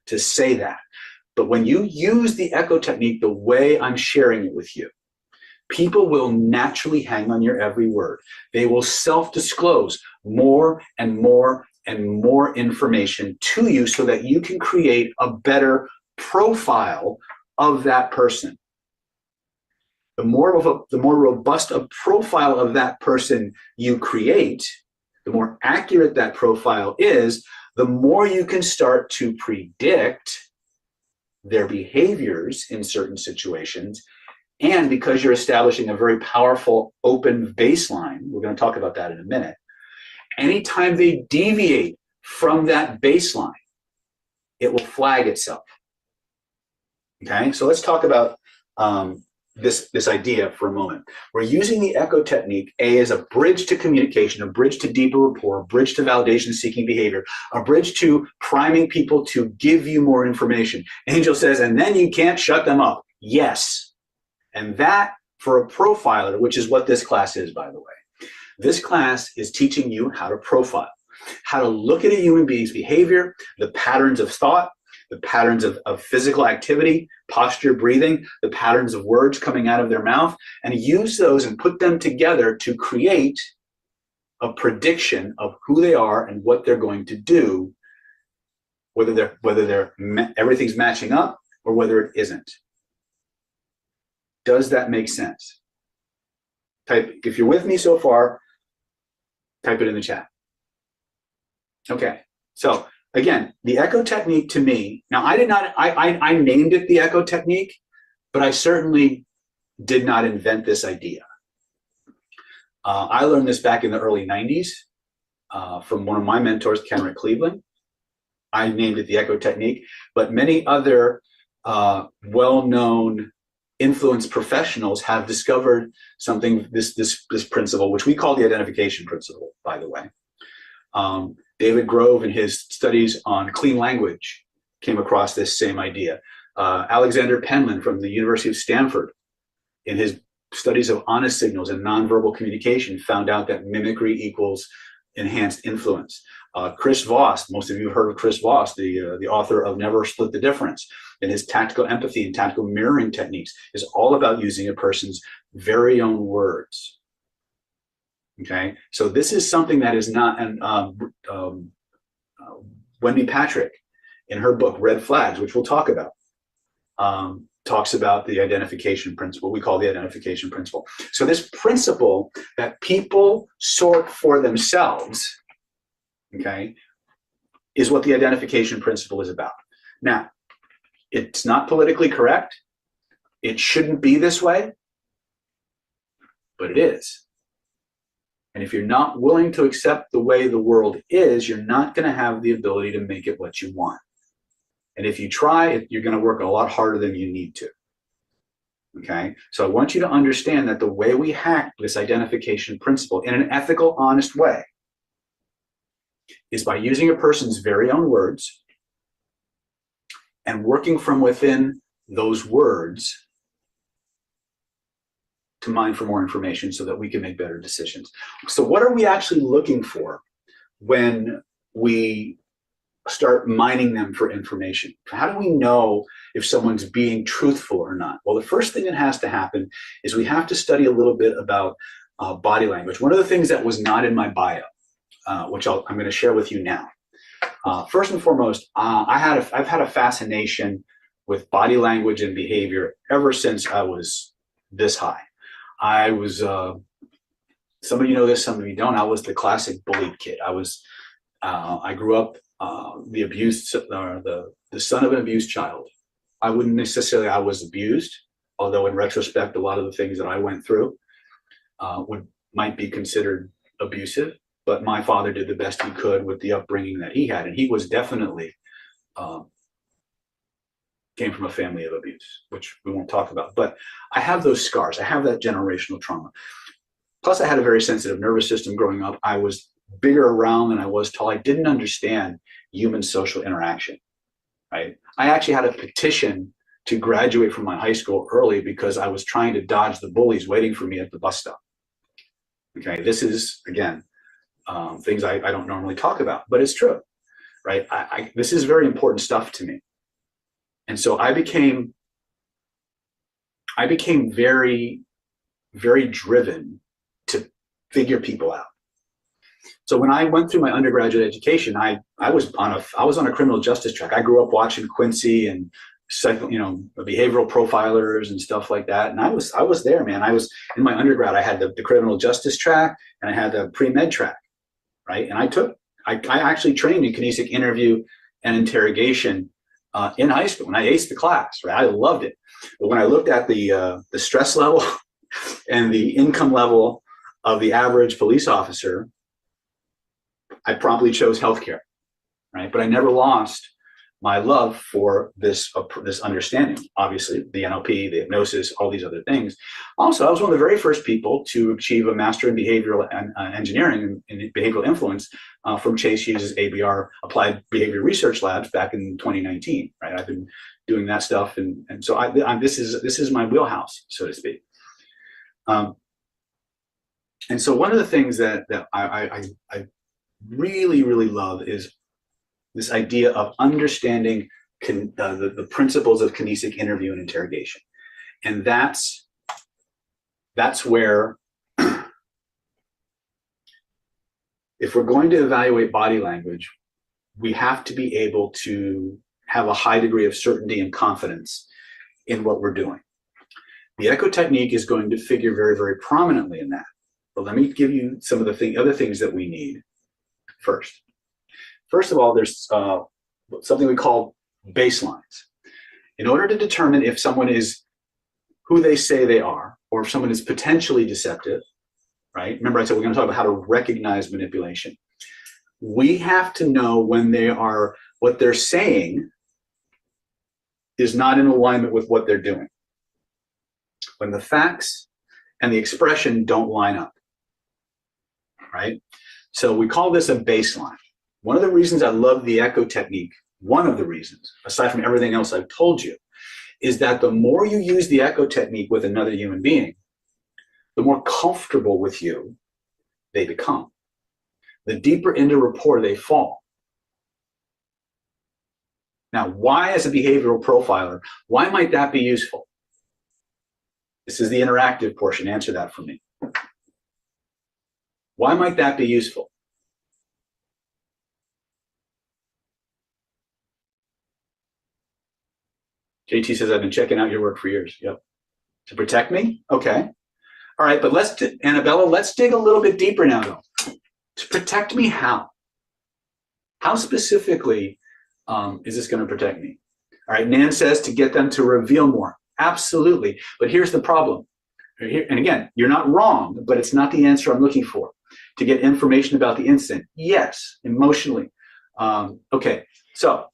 to say that, but when you use the echo technique the way I'm sharing it with you, people will naturally hang on your every word. They will self-disclose more and more and more information to you so that you can create a better profile of that person. The more robust a profile of that person you create, the more accurate that profile is, the more you can start to predict their behaviors in certain situations. And because you're establishing a very powerful open baseline, we're going to talk about that in a minute, anytime they deviate from that baseline, it will flag itself. Okay, so let's talk about this idea for a moment. We're using the echo technique, A, as a bridge to communication, a bridge to deeper rapport, a bridge to validation-seeking behavior, a bridge to priming people to give you more information. Angel says, and then you can't shut them up. Yes. And that, for a profiler, which is what this class is, by the way, this class is teaching you how to profile, how to look at a human being's behavior, the patterns of thought, the patterns of physical activity, posture, breathing, the patterns of words coming out of their mouth, and use those and put them together to create a prediction of who they are and what they're going to do, whether everything's matching up or whether it isn't. Does that make sense? If you're with me so far, type it in the chat. Okay, so again, the echo technique to me, now I named it the echo technique, but I certainly did not invent this idea. I learned this back in the early 90s from one of my mentors, Kenrick Cleveland. I named it the echo technique, but many other well-known influence professionals have discovered something, this principle, which we call the identification principle, by the way. David Grove, in his studies on clean language, came across this same idea. Alexander Penland from the University of Stanford, in his studies of honest signals and nonverbal communication, found out that mimicry equals enhanced influence. Chris Voss, most of you have heard of Chris Voss, the author of Never Split the Difference, and his tactical empathy and tactical mirroring techniques is all about using a person's very own words. Okay, so this is something that is not, and Wendy Patrick, in her book Red Flags, which we'll talk about, talks about the identification principle. We call the identification principle. So this principle that people sort for themselves, okay, is what the identification principle is about. Now, it's not politically correct. It shouldn't be this way, but it is. And if you're not willing to accept the way the world is, you're not going to have the ability to make it what you want. And if you try, you're going to work a lot harder than you need to. Okay? So I want you to understand that the way we hack this identification principle in an ethical, honest way is by using a person's very own words and working from within those words to mine for more information so that we can make better decisions. So what are we actually looking for when we start mining them for information? How do we know if someone's being truthful or not? Well, the first thing that has to happen is we have to study a little bit about body language. One of the things that was not in my bio, which I'm going to share with you now. First and foremost, I've had a fascination with body language and behavior ever since I was this high. I was, some of you know this, some of you don't. I was the classic bullied kid. I grew up the son of an abused child. I wouldn't necessarily, I was abused, although in retrospect, a lot of the things that I went through might be considered abusive. But my father did the best he could with the upbringing that he had, and he was definitely came from a family of abuse, which we won't talk about. But I have those scars. I have that generational trauma. Plus, I had a very sensitive nervous system growing up. I was bigger around than I was tall. I didn't understand human social interaction, right? I actually had a petition to graduate from my high school early because I was trying to dodge the bullies waiting for me at the bus stop. Okay, this is, again, things I don't normally talk about, but it's true, right? This is very important stuff to me. And so I became very, very driven to figure people out. So when I went through my undergraduate education, I was on a criminal justice track. I grew up watching Quincy and behavioral profilers and stuff like that. And I was there, man. I was in my undergrad. I had the criminal justice track and I had the pre-med track, right? And I actually trained in kinesic interview and interrogation in high school, and I aced the class, right? I loved it. But when I looked at the stress level and the income level of the average police officer, I promptly chose healthcare, right? But I never lost my love for this understanding. Obviously, the NLP, the hypnosis, all these other things. Also, I was one of the very first people to achieve a master in behavioral engineering and behavioral influence from Chase Hughes' ABR Applied Behavior Research Labs back in 2019. Right, I've been doing that stuff, and so this is my wheelhouse, so to speak. And so one of the things that I really, really love is this idea of understanding the principles of kinesic interview and interrogation. And that's where, if we're going to evaluate body language, we have to be able to have a high degree of certainty and confidence in what we're doing. The echo technique is going to figure very, very prominently in that. But let me give you some of the other things that we need first. First of all, there's something we call baselines. In order to determine if someone is who they say they are, or if someone is potentially deceptive, right? Remember I said we're going to talk about how to recognize manipulation. We have to know when what they're saying is not in alignment with what they're doing. When the facts and the expression don't line up, right? So we call this a baseline. One of the reasons I love the echo technique, one of the reasons, aside from everything else I've told you, is that the more you use the echo technique with another human being, the more comfortable with you they become. The deeper into rapport they fall. Now, why, as a behavioral profiler, why might that be useful? This is the interactive portion. Answer that for me. Why might that be useful? JT says, I've been checking out your work for years. Yep. To protect me? Okay. All right, but Annabella, let's dig a little bit deeper now, though. To protect me, how? How specifically is this going to protect me? All right, Nan says to get them to reveal more. Absolutely. But here's the problem. And again, you're not wrong, but it's not the answer I'm looking for. To get information about the incident. Yes, emotionally. Okay, so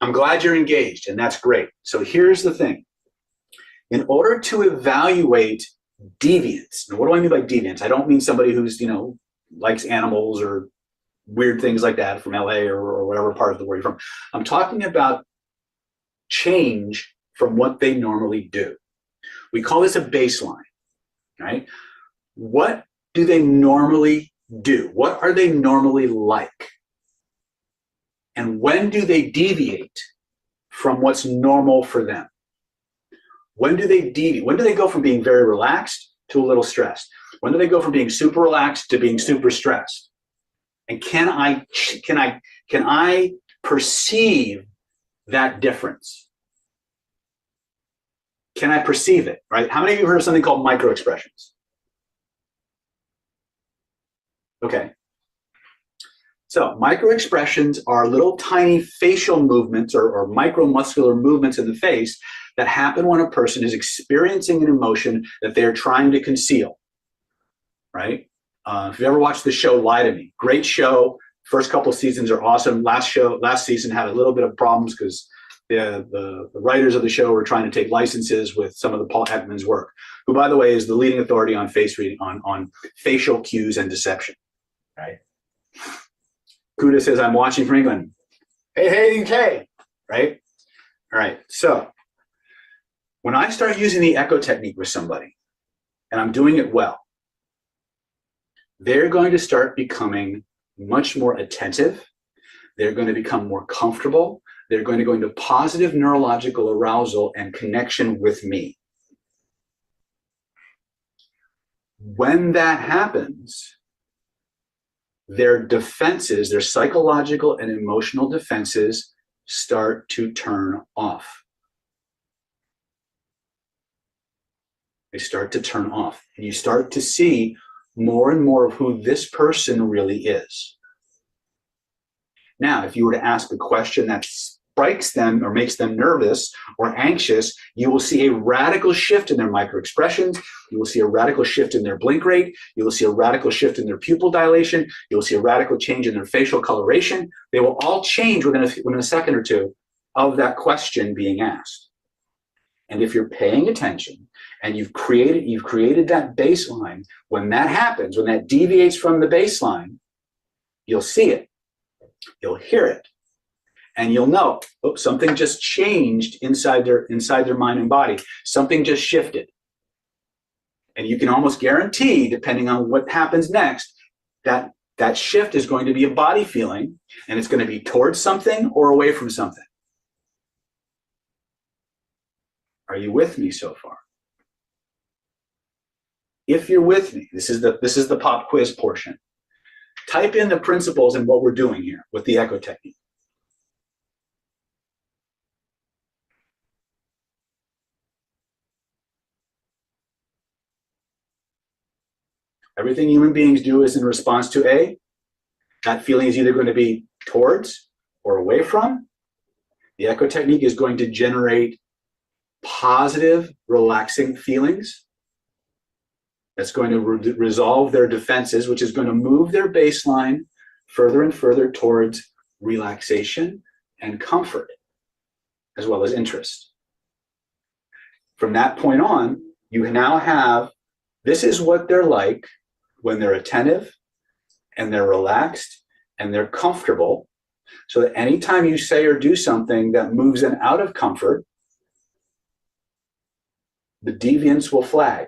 I'm glad you're engaged, and that's great. So here's the thing. In order to evaluate deviance, and what do I mean by deviance? I don't mean somebody who's, likes animals or weird things like that from LA or whatever part of the world you're from. I'm talking about change from what they normally do. We call this a baseline, right? What do they normally do? What are they normally like? And when do they deviate from what's normal for them? When do they deviate? When do they go from being very relaxed to a little stressed? When do they go from being super relaxed to being super stressed? And can I perceive that difference? Can I perceive it, right? How many of you have heard of something called micro expressions? Okay. So micro expressions are little tiny facial movements or micromuscular movements in the face that happen when a person is experiencing an emotion that they're trying to conceal, right? If you ever watched the show Lie to Me, great show. First couple of seasons are awesome. Last season had a little bit of problems because the writers of the show were trying to take licenses with some of the Paul Ekman's work, who, by the way, is the leading authority on face reading, on facial cues and deception, right? Kuda says, I'm watching from England. Hey, right? All right, so When I start using the echo technique with somebody, and I'm doing it well, they're going to start becoming much more attentive. They're going to become more comfortable. They're going to go into positive neurological arousal and connection with me. When that happens, their defenses, their psychological and emotional defenses, start to turn off. They start to turn off. And you start to see more and more of who this person really is. Now, if you were to ask a question that strikes them or makes them nervous or anxious, you will see a radical shift in their microexpressions. You will see a radical shift in their blink rate. You will see a radical shift in their pupil dilation. You will see a radical change in their facial coloration. They will all change within a second or two of that question being asked. And if you're paying attention and you've created that baseline, when that happens, when that deviates from the baseline, you'll see it. You'll hear it, and you'll know, oh, something just changed inside their mind and body. Something just shifted. And you can almost guarantee, depending on what happens next, that that shift is going to be a body feeling, and it's going to be towards something or away from something. Are you with me so far? If you're with me, this is the pop quiz portion. Type in the principles and what we're doing here with the echo technique. Everything human beings do is in response to A. That feeling is either going to be towards or away from. The echo technique is going to generate positive, relaxing feelings. That's going to resolve their defenses, which is going to move their baseline further and further towards relaxation and comfort, as well as interest. From that point on, you now have, this is what they're like when they're attentive and they're relaxed and they're comfortable, so that anytime you say or do something that moves them out of comfort, the deviance will flag.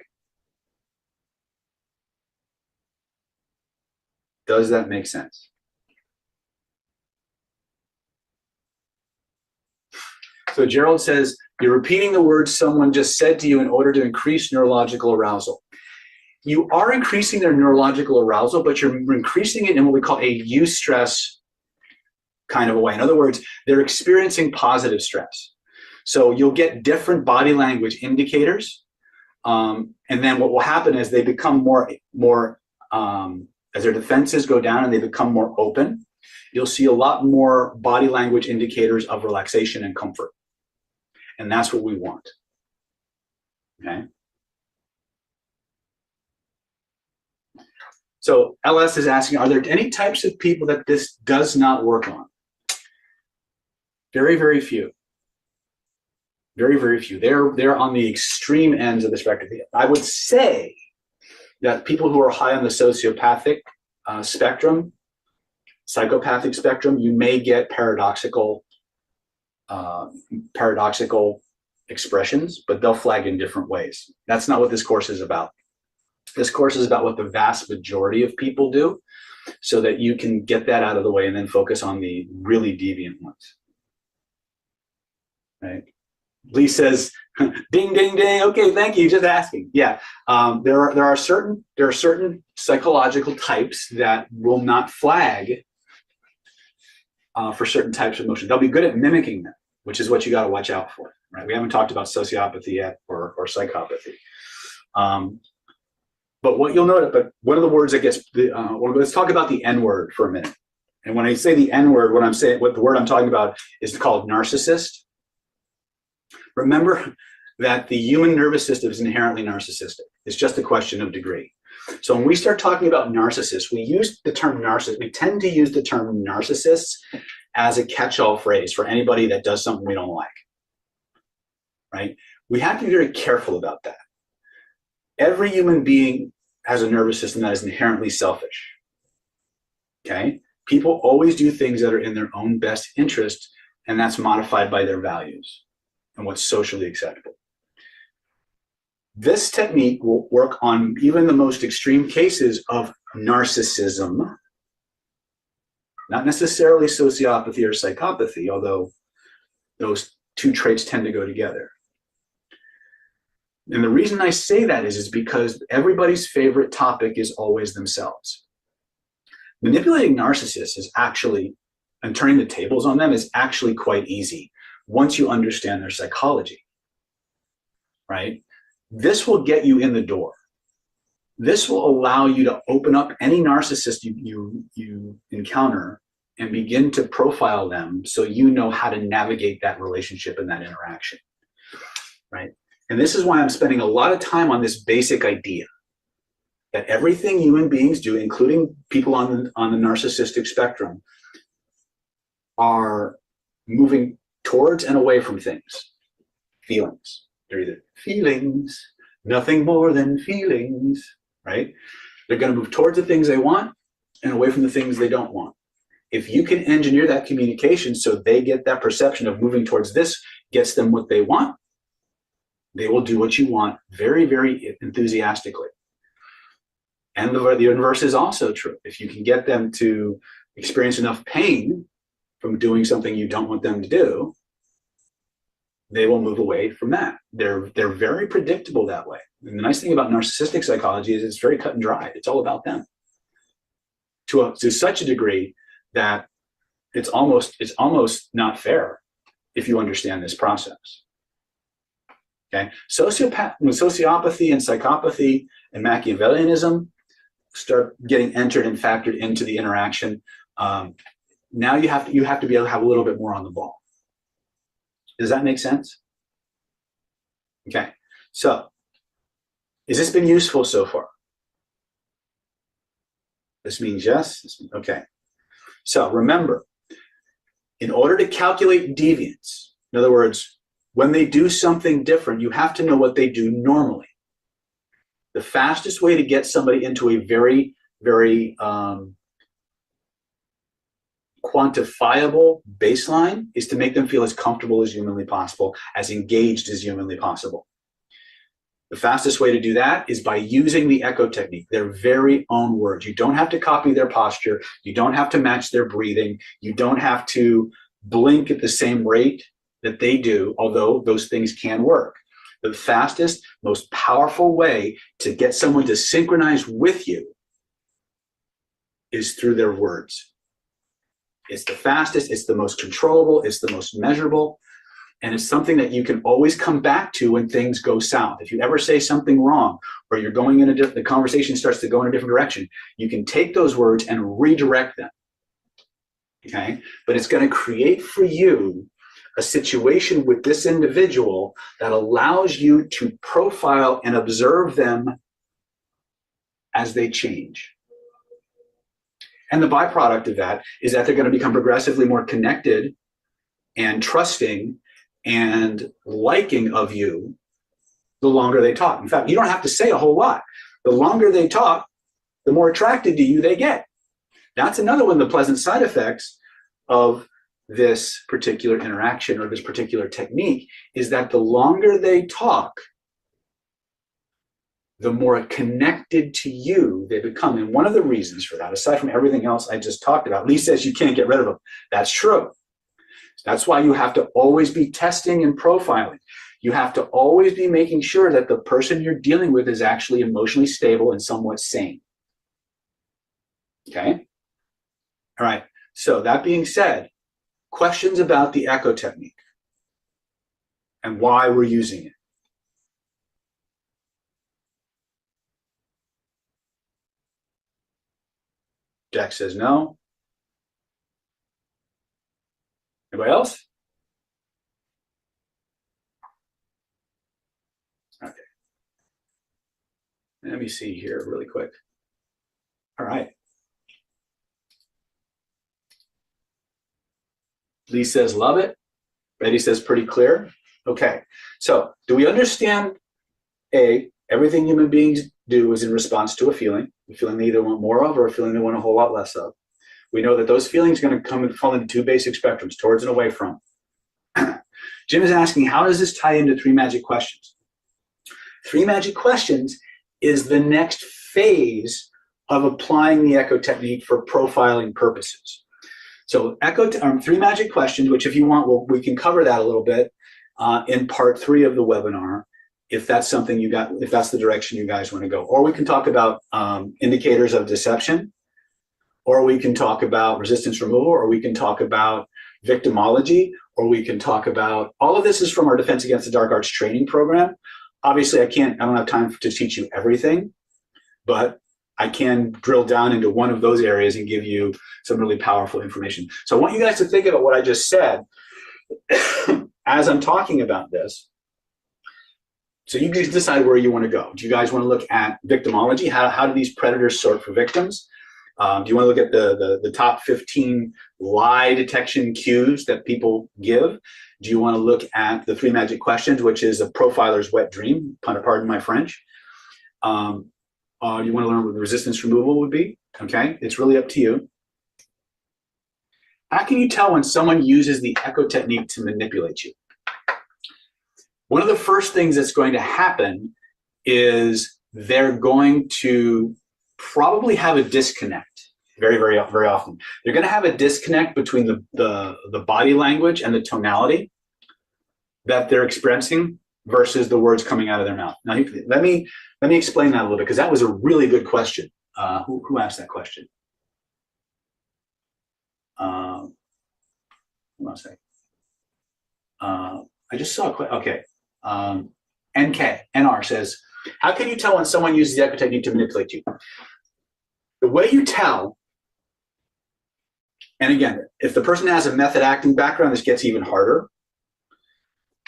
Does that make sense? So Gerald says, you're repeating the words someone just said to you in order to increase neurological arousal. You are increasing their neurological arousal, but you're increasing it in what we call a eustress kind of a way. In other words, they're experiencing positive stress. So you'll get different body language indicators. And then what will happen is they become more as their defenses go down and they become more open, you'll see a lot more body language indicators of relaxation and comfort. And that's what we want. Okay. So LS is asking, are there any types of people that this does not work on? Very, very few. Very, very few. They're on the extreme ends of the spectrum. I would say that people who are high on the sociopathic spectrum, psychopathic spectrum, you may get paradoxical expressions, but they'll flag in different ways. That's not what this course is about. This course is about what the vast majority of people do, so that you can get that out of the way and then focus on the really deviant ones. Right? Lee says, "Ding, ding, ding." Okay, thank you. Just asking. Yeah, there are certain psychological types that will not flag for certain types of emotion. They'll be good at mimicking them, which is what you got to watch out for. Right? We haven't talked about sociopathy yet or psychopathy. But what you'll notice, but one of the words that gets let's talk about the N word for a minute. And when I say the N word, what the word I'm talking about is called narcissist. Remember that the human nervous system is inherently narcissistic. It's just a question of degree. So when we start talking about narcissists, we use the term narcissist. We tend to use the term narcissists as a catch-all phrase for anybody that does something we don't like. Right? We have to be very careful about that. Every human being has a nervous system that is inherently selfish. Okay? People always do things that are in their own best interest, and that's modified by their values and what's socially acceptable. This technique will work on even the most extreme cases of narcissism, not necessarily sociopathy or psychopathy, although those two traits tend to go together. And the reason I say that is because everybody's favorite topic is always themselves. Manipulating narcissists is actually, and turning the tables on them is actually quite easy once you understand their psychology, right? This will get you in the door. This will allow you to open up any narcissist you encounter and begin to profile them so you know how to navigate that relationship and that interaction, right? And this is why I'm spending a lot of time on this basic idea that everything human beings do, including people on the narcissistic spectrum, are moving towards and away from things, feelings. They're either feelings, nothing more than feelings, right? They're going to move towards the things they want and away from the things they don't want. If you can engineer that communication so they get that perception of moving towards this gets them what they want, they will do what you want very, very enthusiastically. And the inverse is also true. If you can get them to experience enough pain from doing something you don't want them to do, they will move away from that. They're very predictable that way. And the nice thing about narcissistic psychology is it's very cut and dry. It's all about them to such a degree that it's almost not fair if you understand this process. Okay, when sociopathy and psychopathy and Machiavellianism start getting entered and factored into the interaction, now you have to be able to have a little bit more on the ball. Does that make sense? Okay, so has this been useful so far? This means yes. Okay, so remember, in order to calculate deviance, in other words, when they do something different, you have to know what they do normally. The fastest way to get somebody into a very, very quantifiable baseline is to make them feel as comfortable as humanly possible, as engaged as humanly possible. The fastest way to do that is by using the echo technique, their very own words. You don't have to copy their posture. You don't have to match their breathing. You don't have to blink at the same rate that they do, although those things can work. The fastest, most powerful way to get someone to synchronize with you is through their words. It's the fastest, it's the most controllable, it's the most measurable, and it's something that you can always come back to when things go south. If you ever say something wrong, or you're going in the conversation starts to go in a different direction, you can take those words and redirect them, okay? But it's gonna create for you a situation with this individual that allows you to profile and observe them as they change. And the byproduct of that is that they're going to become progressively more connected and trusting and liking of you the longer they talk. In fact, you don't have to say a whole lot. The longer they talk, the more attracted to you they get. That's another one of the pleasant side effects of this particular interaction or this particular technique, is that the longer they talk, the more connected to you they become. And one of the reasons for that, aside from everything else I just talked about, Lee says you can't get rid of them. That's true. That's why you have to always be testing and profiling. You have to always be making sure that the person you're dealing with is actually emotionally stable and somewhat sane. Okay? All right. So that being said, questions about the echo technique and why we're using it. Jack says no. Anybody else? Okay. Let me see here really quick. All right. Lee says love it. Betty says pretty clear. Okay. So do we understand everything human beings do is in response to a feeling they either want more of or a feeling they want a whole lot less of. We know that those feelings are going to come and fall into two basic spectrums, towards and away from. Jim is asking, how does this tie into three magic questions? 3 magic questions is the next phase of applying the echo technique for profiling purposes. So 3 magic questions, which if you want, we can cover that a little bit in part 3 of the webinar, if that's something if that's the direction you guys want to go. Or we can talk about indicators of deception, or we can talk about resistance removal, or we can talk about victimology, or we can talk about, all of this is from our Defense Against the Dark Arts training program. Obviously, I don't have time to teach you everything, but I can drill down into one of those areas and give you some really powerful information. So I want you guys to think about what I just said as I'm talking about this. So you guys decide where you want to go. Do you guys want to look at victimology? How do these predators sort for victims? Do you want to look at the top 15 lie detection cues that people give? Do you want to look at the 3 magic questions, which is a profiler's wet dream, pardon my French? You want to learn what resistance removal would be? Okay, it's really up to you. How can you tell when someone uses the echo technique to manipulate you? One of the first things that's going to happen is they're going to probably have a disconnect very, very, very often. They're going to have a disconnect between the body language and the tonality that they're expressing versus the words coming out of their mouth. Now, let me explain that a little bit, because that was a really good question. Who asked that question? Hold on a second. I just saw a question. Okay. NR says, how can you tell when someone uses the echo technique to manipulate you? The way you tell, and again, if the person has a method acting background, this gets even harder.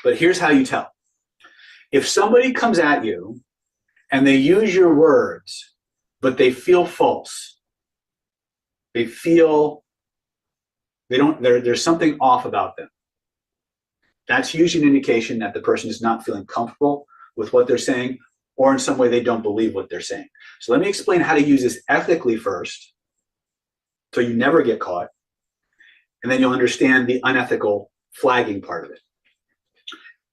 But here's how you tell. If somebody comes at you and they use your words, but they feel false, there's something off about them. That's usually an indication that the person is not feeling comfortable with what they're saying, or in some way they don't believe what they're saying. So let me explain how to use this ethically first, so you never get caught, and then you'll understand the unethical flagging part of it.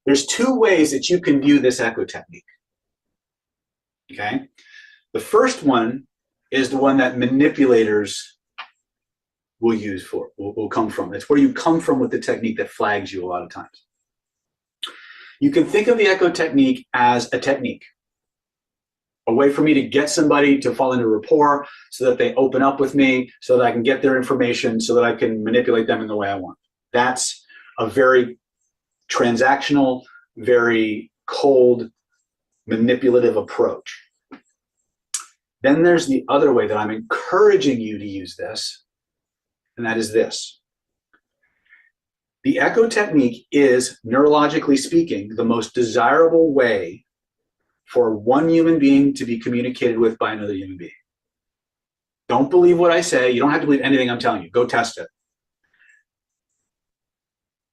There's 2 ways that you can view this echo technique. Okay? The first one is the one that manipulators will come from. It's where you come from with the technique that flags you a lot of times. You can think of the echo technique as a technique, a way for me to get somebody to fall into rapport so that they open up with me, so that I can get their information, so that I can manipulate them in the way I want. That's a very transactional, very cold, manipulative approach. Then there's the other way that I'm encouraging you to use this, and that is this. The echo technique is, neurologically speaking, the most desirable way for one human being to be communicated with by another human being. Don't believe what I say. You don't have to believe anything I'm telling you. Go test it.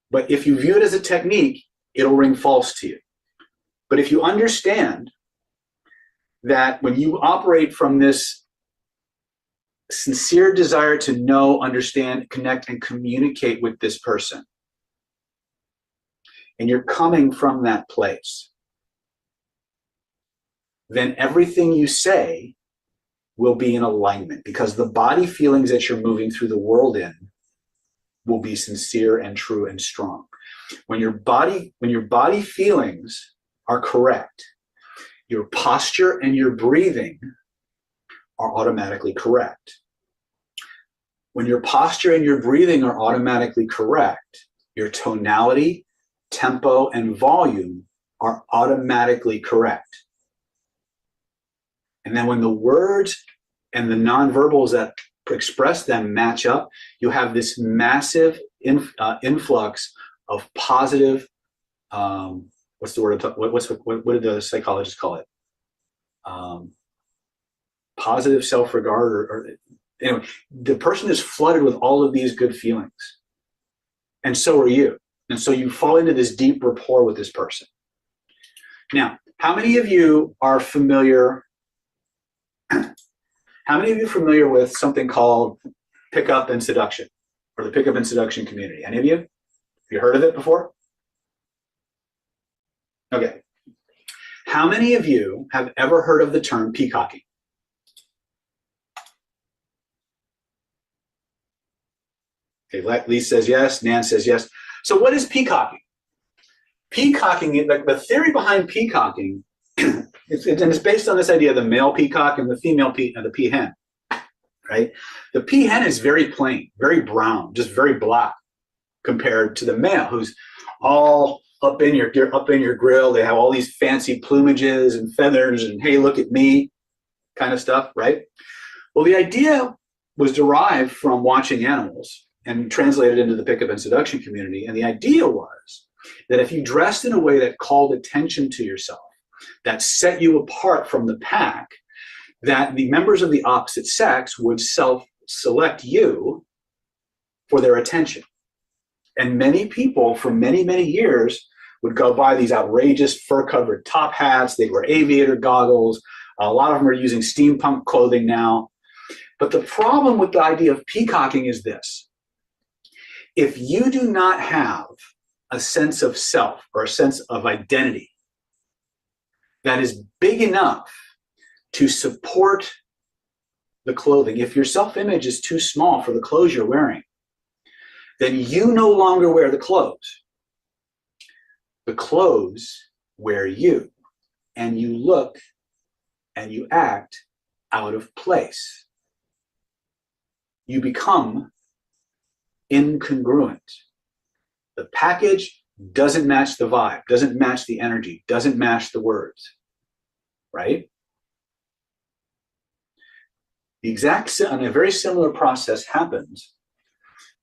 But if you view it as a technique, it'll ring false to you. But if you understand that when you operate from this sincere desire to know, understand, connect, and communicate with this person, and you're coming from that place, then everything you say will be in alignment, because the body feelings that you're moving through the world in will be sincere and true and strong. When your body feelings are correct, your posture and your breathing are automatically correct. When your posture and your breathing are automatically correct, your tonality, tempo, and volume are automatically correct. And then when the words and the nonverbals that express them match up, you have this massive influx of positive, what's the word? What did the psychologists call it? Positive self-regard, or anyway, the person is flooded with all of these good feelings. And so are you. And so you fall into this deep rapport with this person. Now, how many of you are familiar with something called pickup and seduction, or the pickup and seduction community? Any of you? Have you heard of it before? Okay. How many of you have ever heard of the term peacocking? Okay, Lee says yes, Nan says yes. So what is peacocking? Peacocking, the theory behind peacocking, and it's based on this idea of the male peacock and the female the peahen, right? The peahen is very plain, very brown, just very black compared to the male, who's all up in your grill. They have all these fancy plumages and feathers and hey, look at me kind of stuff, right? Well, the idea was derived from watching animals and translated into the pickup and seduction community. And the idea was that if you dressed in a way that called attention to yourself, that set you apart from the pack, that the members of the opposite sex would self-select you for their attention. And many people for many, many years would go buy these outrageous fur-covered top hats. They wear aviator goggles. A lot of them are using steampunk clothing now. But the problem with the idea of peacocking is this. If you do not have a sense of self or a sense of identity that is big enough to support the clothing, if your self-image is too small for the clothes you're wearing, then you no longer wear the clothes. The clothes wear you, and you look and you act out of place. You become incongruent. The package doesn't match the vibe, doesn't match the energy, doesn't match the words, right? And a very similar process happens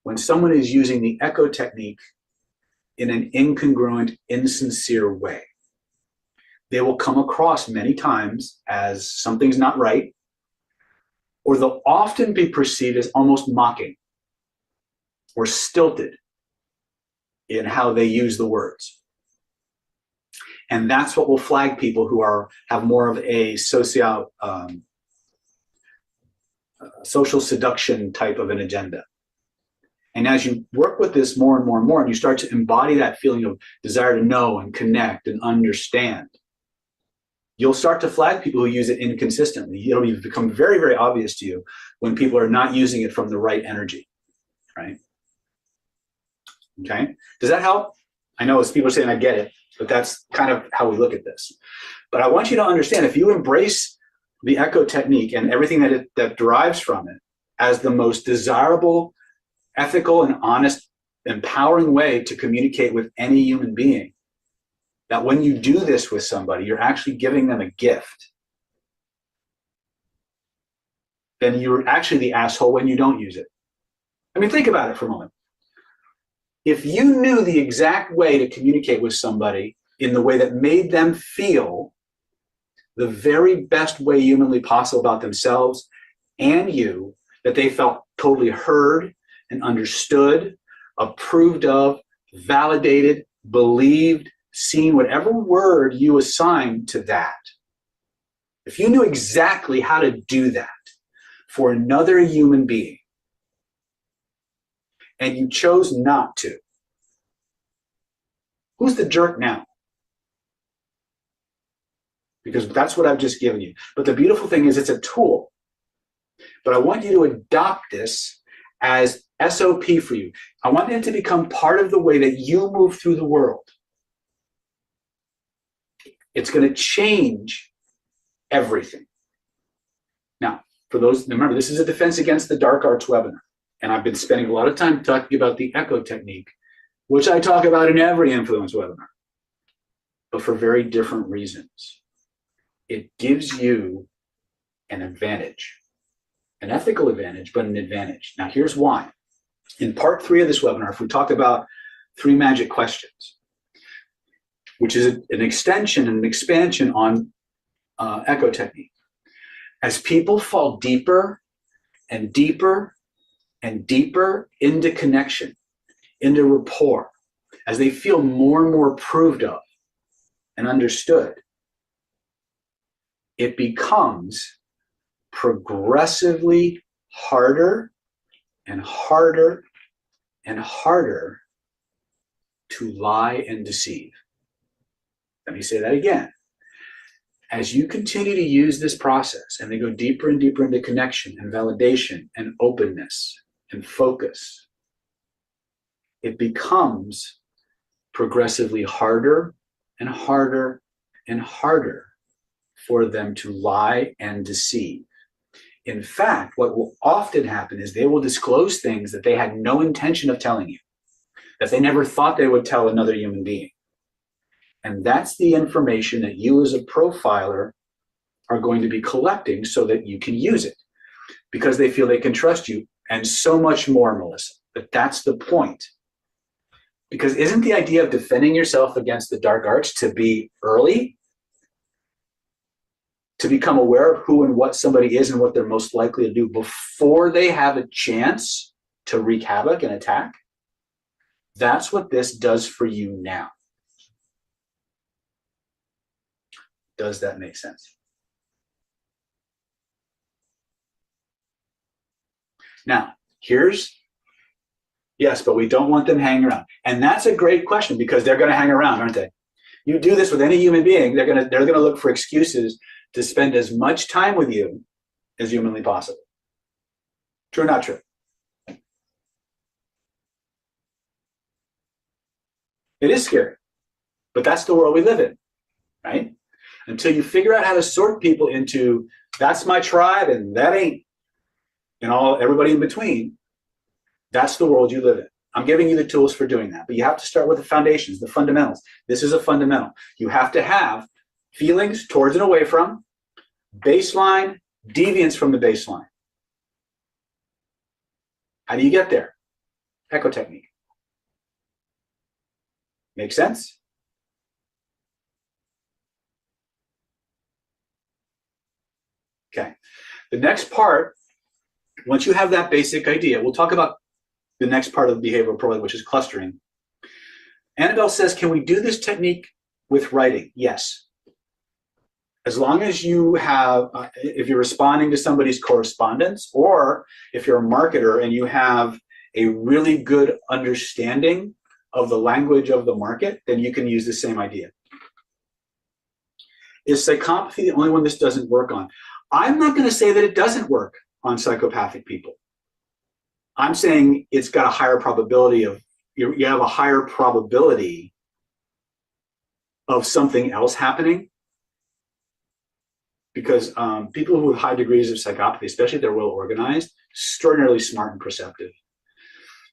when someone is using the echo technique in an incongruent, insincere way. They will come across many times as something's not right, or they'll often be perceived as almost mocking or stilted in how they use the words. And that's what will flag people who have more of a social seduction type of an agenda. And as you work with this more and more and more, and you start to embody that feeling of desire to know and connect and understand, you'll start to flag people who use it inconsistently. It'll become very, very obvious to you when people are not using it from the right energy, right? Okay, does that help? I know as people are saying, I get it, but that's kind of how we look at this. But I want you to understand, if you embrace the echo technique and everything that derives from it as the most desirable, ethical, and honest, empowering way to communicate with any human being, that when you do this with somebody, you're actually giving them a gift, then you're actually the asshole when you don't use it. I mean, think about it for a moment. If you knew the exact way to communicate with somebody in the way that made them feel the very best way humanly possible about themselves and you, that they felt totally heard and understood, approved of, validated, believed, seen, whatever word you assign to that. If you knew exactly how to do that for another human being, and you chose not to, who's the jerk now? Because that's what I've just given you. But the beautiful thing is it's a tool. But I want you to adopt this as SOP for you. I want it to become part of the way that you move through the world. It's going to change everything. Now, for those, remember, this is a Defense Against the Dark Arts webinar. And I've been spending a lot of time talking about the echo technique, which I talk about in every influence webinar, but for very different reasons. It gives you an advantage, an ethical advantage, but an advantage. Now, here's why. In part 3 of this webinar, if we talk about 3 magic questions, which is an extension and an expansion on echo technique. As people fall deeper and deeper and deeper into connection, into rapport, as they feel more and more approved of and understood, it becomes progressively harder and harder and harder to lie and deceive. Let me say that again. as you continue to use this process and they go deeper and deeper into connection and validation and openness and focus, it becomes progressively harder and harder and harder for them to lie and deceive. In fact, what will often happen is they will disclose things that they had no intention of telling you, that they never thought they would tell another human being. And that's the information that you as a profiler are going to be collecting so that you can use it, because they feel they can trust you, and so much more, Melissa. But that's the point. Because isn't the idea of defending yourself against the dark arts to be early? To become aware of who and what somebody is and what they're most likely to do before they have a chance to wreak havoc and attack? That's what this does for you now. Does that make sense? Now, yes, but we don't want them hanging around. And that's a great question, because they're going to hang around, aren't they? You do this with any human being, they're going to look for excuses to spend as much time with you as humanly possible. True or not true? It is scary, but that's the world we live in, right? Until you figure out how to sort people into, that's my tribe and that ain't, and everybody in between, that's the world you live in. I'm giving you the tools for doing that, but you have to start with the foundations, the fundamentals. This is a fundamental. You have to have feelings towards and away from, baseline, deviance from the baseline. How do you get there? Echo technique. Make sense? Okay. The next part, once you have that basic idea, we'll talk about the next part of the behavioral profiling, which is clustering. Annabelle says, can we do this technique with writing? Yes. As long as you have, if you're responding to somebody's correspondence, or if you're a marketer and you have a really good understanding of the language of the market, then you can use the same idea. Is psychopathy the only one this doesn't work on? I'm not going to say that it doesn't work on psychopathic people. I'm saying it's got a higher probability of, you have a higher probability of something else happening, because people with high degrees of psychopathy, especially if they're well organized, extraordinarily smart and perceptive.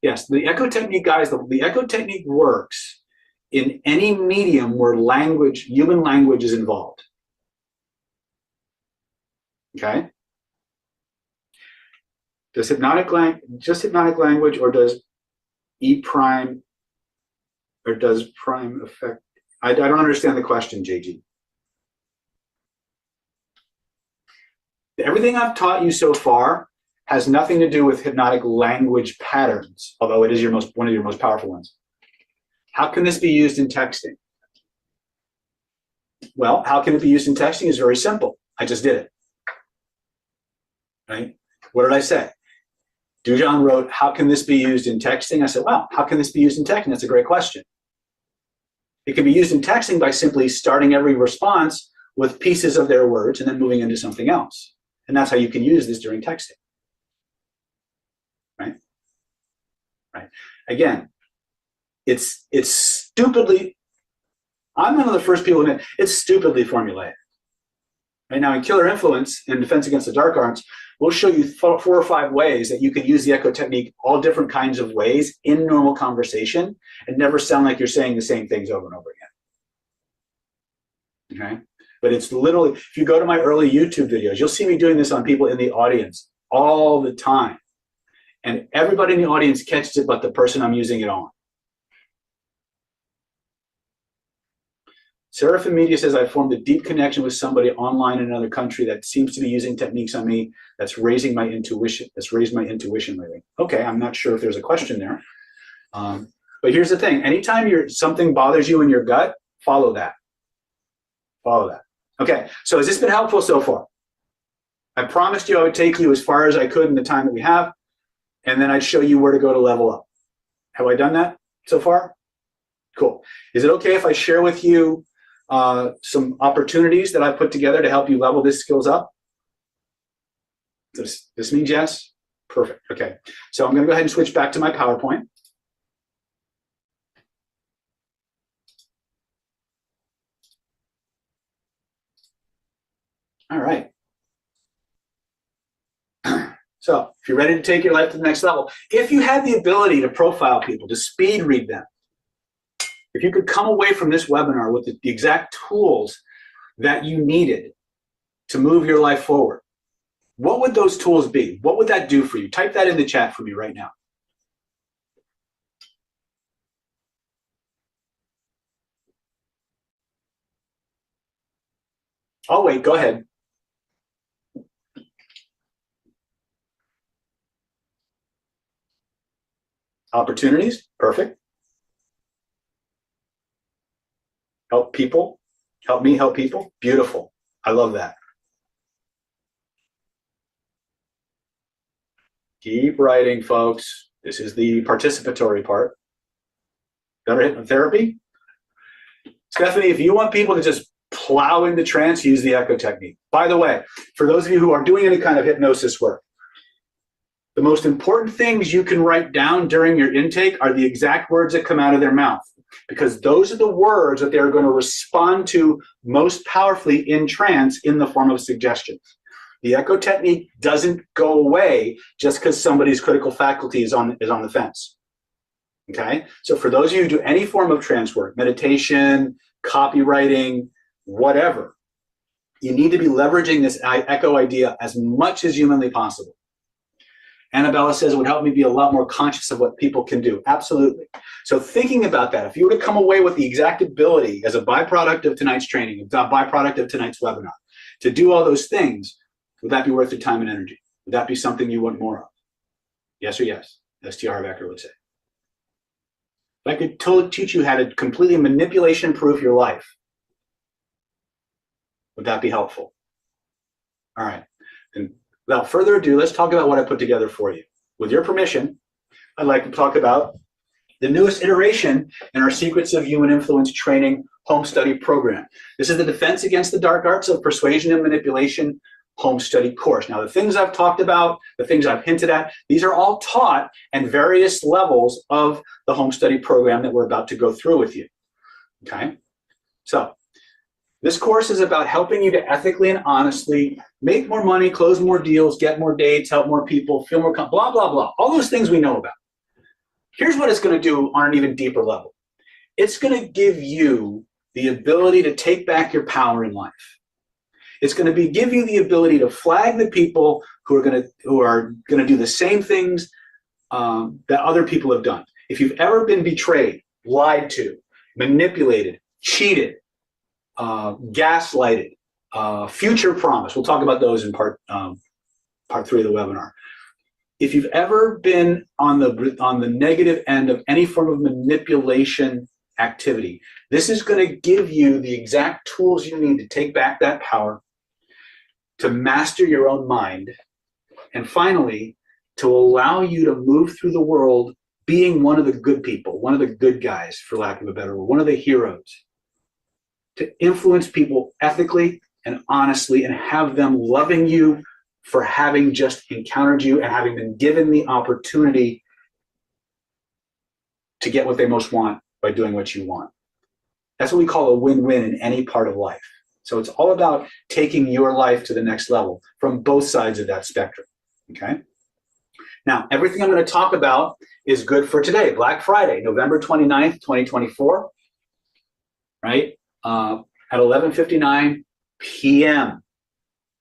Yes, the echo technique, guys, the echo technique works in any medium where language, human language is involved. Okay? Does just hypnotic language, or does E prime, or does prime affect? I don't understand the question, JG. Everything I've taught you so far has nothing to do with hypnotic language patterns, although it is one of your most powerful ones. How can this be used in texting? Well, how can it be used in texting is very simple. I just did it. Right? What did I say? Dujan wrote, how can this be used in texting? I said, wow, how can this be used in texting? That's a great question. It can be used in texting by simply starting every response with pieces of their words and then moving into something else. And that's how you can use this during texting. Right? Right. Again, it's stupidly, I'm one of the first people to admit, it's stupidly formulaic. Right now in Killer Influence and Defense Against the Dark Arts, we'll show you 4 or 5 ways that you can use the echo technique all different kinds of ways in normal conversation and never sound like you're saying the same things over and over again. Okay? But it's literally, if you go to my early YouTube videos, you'll see me doing this on people in the audience all the time. And everybody in the audience catches it but the person I'm using it on. Seraphim Media says, I formed a deep connection with somebody online in another country that seems to be using techniques on me that's raising my intuition, that's raised my intuition lately. Okay, I'm not sure if there's a question there. But here's the thing. Anytime something bothers you in your gut, follow that. Follow that. Okay, so has this been helpful so far? I promised you I would take you as far as I could in the time that we have, and then I'd show you where to go to level up. Have I done that so far? Cool. Is it okay if I share with you some opportunities that I've put together to help you level these skills up? This means yes? Perfect. Okay. So I'm going to go ahead and switch back to my PowerPoint. All right. So if you're ready to take your life to the next level, if you had the ability to profile people, to speed read them, if you could come away from this webinar with the exact tools that you needed to move your life forward, what would those tools be? What would that do for you? Type that in the chat for me right now. Oh, wait, go ahead. Opportunities, perfect. Help people, help me help people, beautiful. I love that. Keep writing, folks. This is the participatory part. Better hypnotherapy? Stephanie, if you want people to just plow into trance, use the echo technique. By the way, for those of you who are doing any kind of hypnosis work, the most important things you can write down during your intake are the exact words that come out of their mouth, because those are the words that they're going to respond to most powerfully in trance in the form of suggestions. The echo technique doesn't go away just because somebody's critical faculty is on the fence. Okay? So for those of you who do any form of trance work, meditation, copywriting, whatever, you need to be leveraging this echo idea as much as humanly possible. Annabella says it would help me be a lot more conscious of what people can do. Absolutely. So thinking about that, if you were to come away with the exact ability as a byproduct of tonight's training, a byproduct of tonight's webinar, to do all those things, would that be worth your time and energy? Would that be something you want more of? Yes or yes, as T. Harv Eker would say. If I could teach you how to completely manipulation-proof your life, would that be helpful? All right. And without further ado, let's talk about what I put together for you. With your permission, I'd like to talk about the newest iteration in our Secrets of Human Influence training home study program. This is the Defense Against the Dark Arts of Persuasion and Manipulation home study course. Now, the things I've talked about, the things I've hinted at, these are all taught at various levels of the home study program that we're about to go through with you. Okay? So, this course is about helping you to ethically and honestly make more money, close more deals, get more dates, help more people, feel more, blah, blah, blah. All those things we know about. Here's what it's going to do on an even deeper level. It's going to give you the ability to take back your power in life. It's going to give you the ability to flag the people who are going to do the same things that other people have done. If you've ever been betrayed, lied to, manipulated, cheated, gaslighted, future promise. We'll talk about those in part 3 of the webinar. If you've ever been on the negative end of any form of manipulation activity, this is going to give you the exact tools you need to take back that power, to master your own mind, and finally, to allow you to move through the world being one of the good people, one of the good guys, for lack of a better word, one of the heroes. To influence people ethically and honestly and have them loving you for having just encountered you and having been given the opportunity to get what they most want by doing what you want. That's what we call a win-win in any part of life. So it's all about taking your life to the next level from both sides of that spectrum, okay? Now, everything I'm going to talk about is good for today, Black Friday, November 29th, 2024, right? At 11:59 p.m.,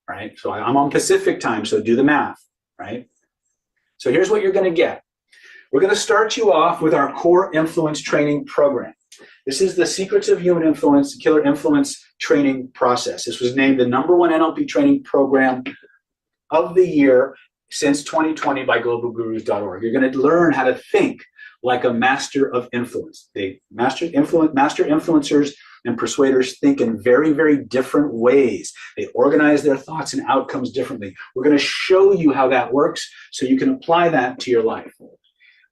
right? So I'm on Pacific time, so do the math, right? So here's what you're going to get. We're going to start you off with our core influence training program. This is the Secrets of Human Influence, Killer Influence training process. This was named the #1 NLP training program of the year since 2020 by globalgurus.org. You're going to learn how to think like a master of influence. Master influencers and persuaders think in very, very different ways. They organize their thoughts and outcomes differently. We're going to show you how that works so you can apply that to your life.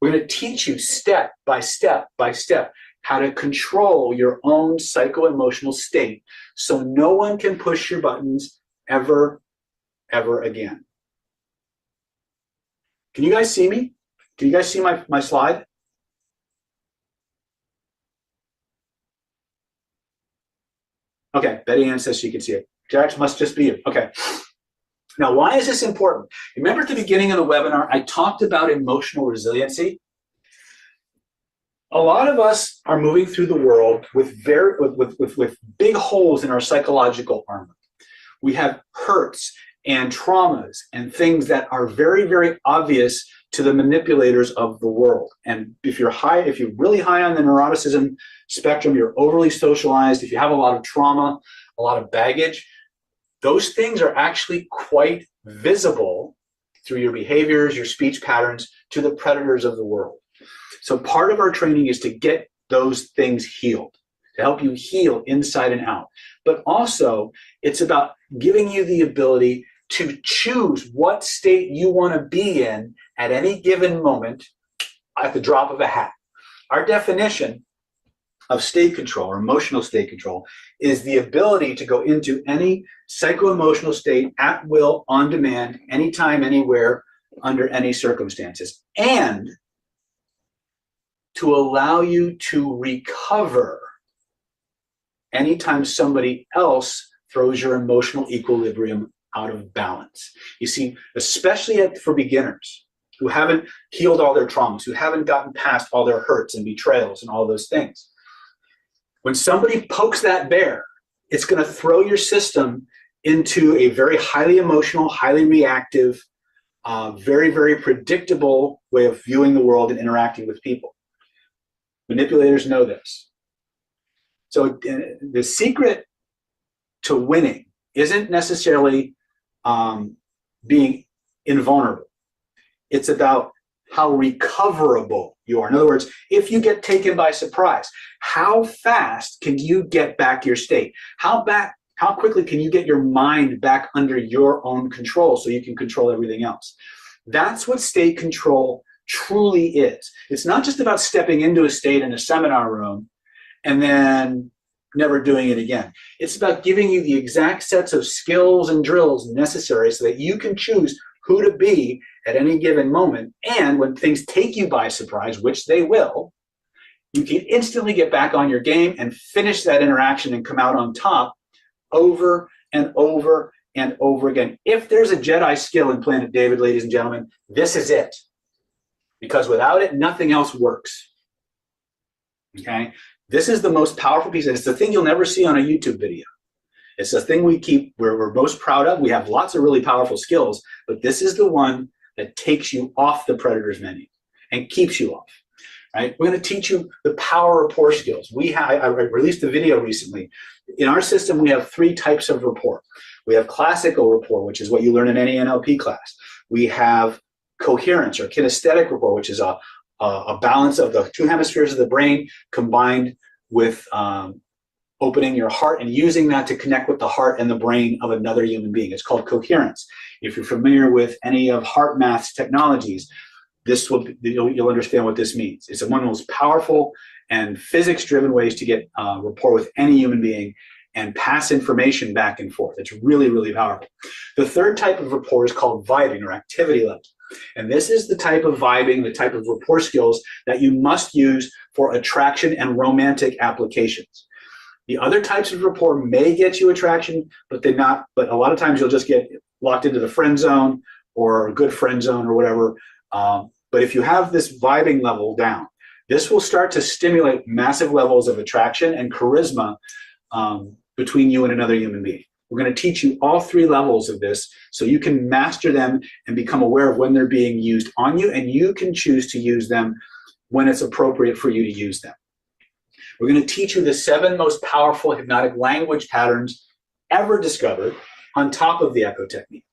We're going to teach you step by step by step how to control your own psycho-emotional state so no one can push your buttons ever again. Can you guys see me? Can you guys see my slide? Okay, Betty Ann says she can see it. Jax, must just be you. Okay. Now, why is this important? Remember at the beginning of the webinar, I talked about emotional resiliency. A lot of us are moving through the world with big holes in our psychological armor. We have hurts and traumas and things that are very obvious to the manipulators of the world. And if you're really high on the neuroticism spectrum, you're overly socialized, if you have a lot of trauma, a lot of baggage, those things are actually quite visible through your behaviors, your speech patterns to the predators of the world. So part of our training is to get those things healed, to help you heal inside and out. But also, it's about giving you the ability to choose what state you want to be in at any given moment at the drop of a hat. Our definition of state control or emotional state control is the ability to go into any psycho-emotional state at will, on demand, anytime, anywhere, under any circumstances, and to allow you to recover anytime somebody else throws your emotional equilibrium out of balance. You see, especially for beginners who haven't healed all their traumas, who haven't gotten past all their hurts and betrayals and all those things. When somebody pokes that bear, it's going to throw your system into a very highly emotional, highly reactive, very predictable way of viewing the world and interacting with people. Manipulators know this. So the secret to winning isn't necessarily being invulnerable. It's about how recoverable you are. In other words, if you get taken by surprise, how fast can you get back your state? How quickly can you get your mind back under your own control so you can control everything else? That's what state control truly is. It's not just about stepping into a state in a seminar room and then never doing it again. It's about giving you the exact sets of skills and drills necessary so that you can choose who to be at any given moment. And when things take you by surprise, which they will, you can instantly get back on your game and finish that interaction and come out on top over and over and over again. If there's a Jedi skill in Planet David, ladies and gentlemen, this is it. Because without it, nothing else works. Okay? This is the most powerful piece, and it's the thing you'll never see on a YouTube video. It's the thing we're most proud of. We have lots of really powerful skills, but this is the one that takes you off the predator's menu and keeps you off. Right? We're going to teach you the power rapport skills. I released a video recently. In our system, we have 3 types of rapport. We have classical rapport, which is what you learn in any NLP class. We have coherence or kinesthetic rapport, which is a balance of the 2 hemispheres of the brain combined with opening your heart and using that to connect with the heart and the brain of another human being. It's called coherence. If you're familiar with any of heart math's technologies, you'll understand what this means. It's one of the most powerful and physics-driven ways to get rapport with any human being and pass information back and forth. It's really powerful. The 3rd type of rapport is called vibing or activity level. And this is the type of vibing, the type of rapport skills that you must use for attraction and romantic applications. The other types of rapport may get you attraction, but a lot of times you'll just get locked into the friend zone or a good friend zone or whatever. But if you have this vibing level down, this will start to stimulate massive levels of attraction and charisma between you and another human being. We're going to teach you all 3 levels of this so you can master them and become aware of when they're being used on you, and you can choose to use them when it's appropriate for you to use them. We're going to teach you the 7 most powerful hypnotic language patterns ever discovered on top of the echo technique.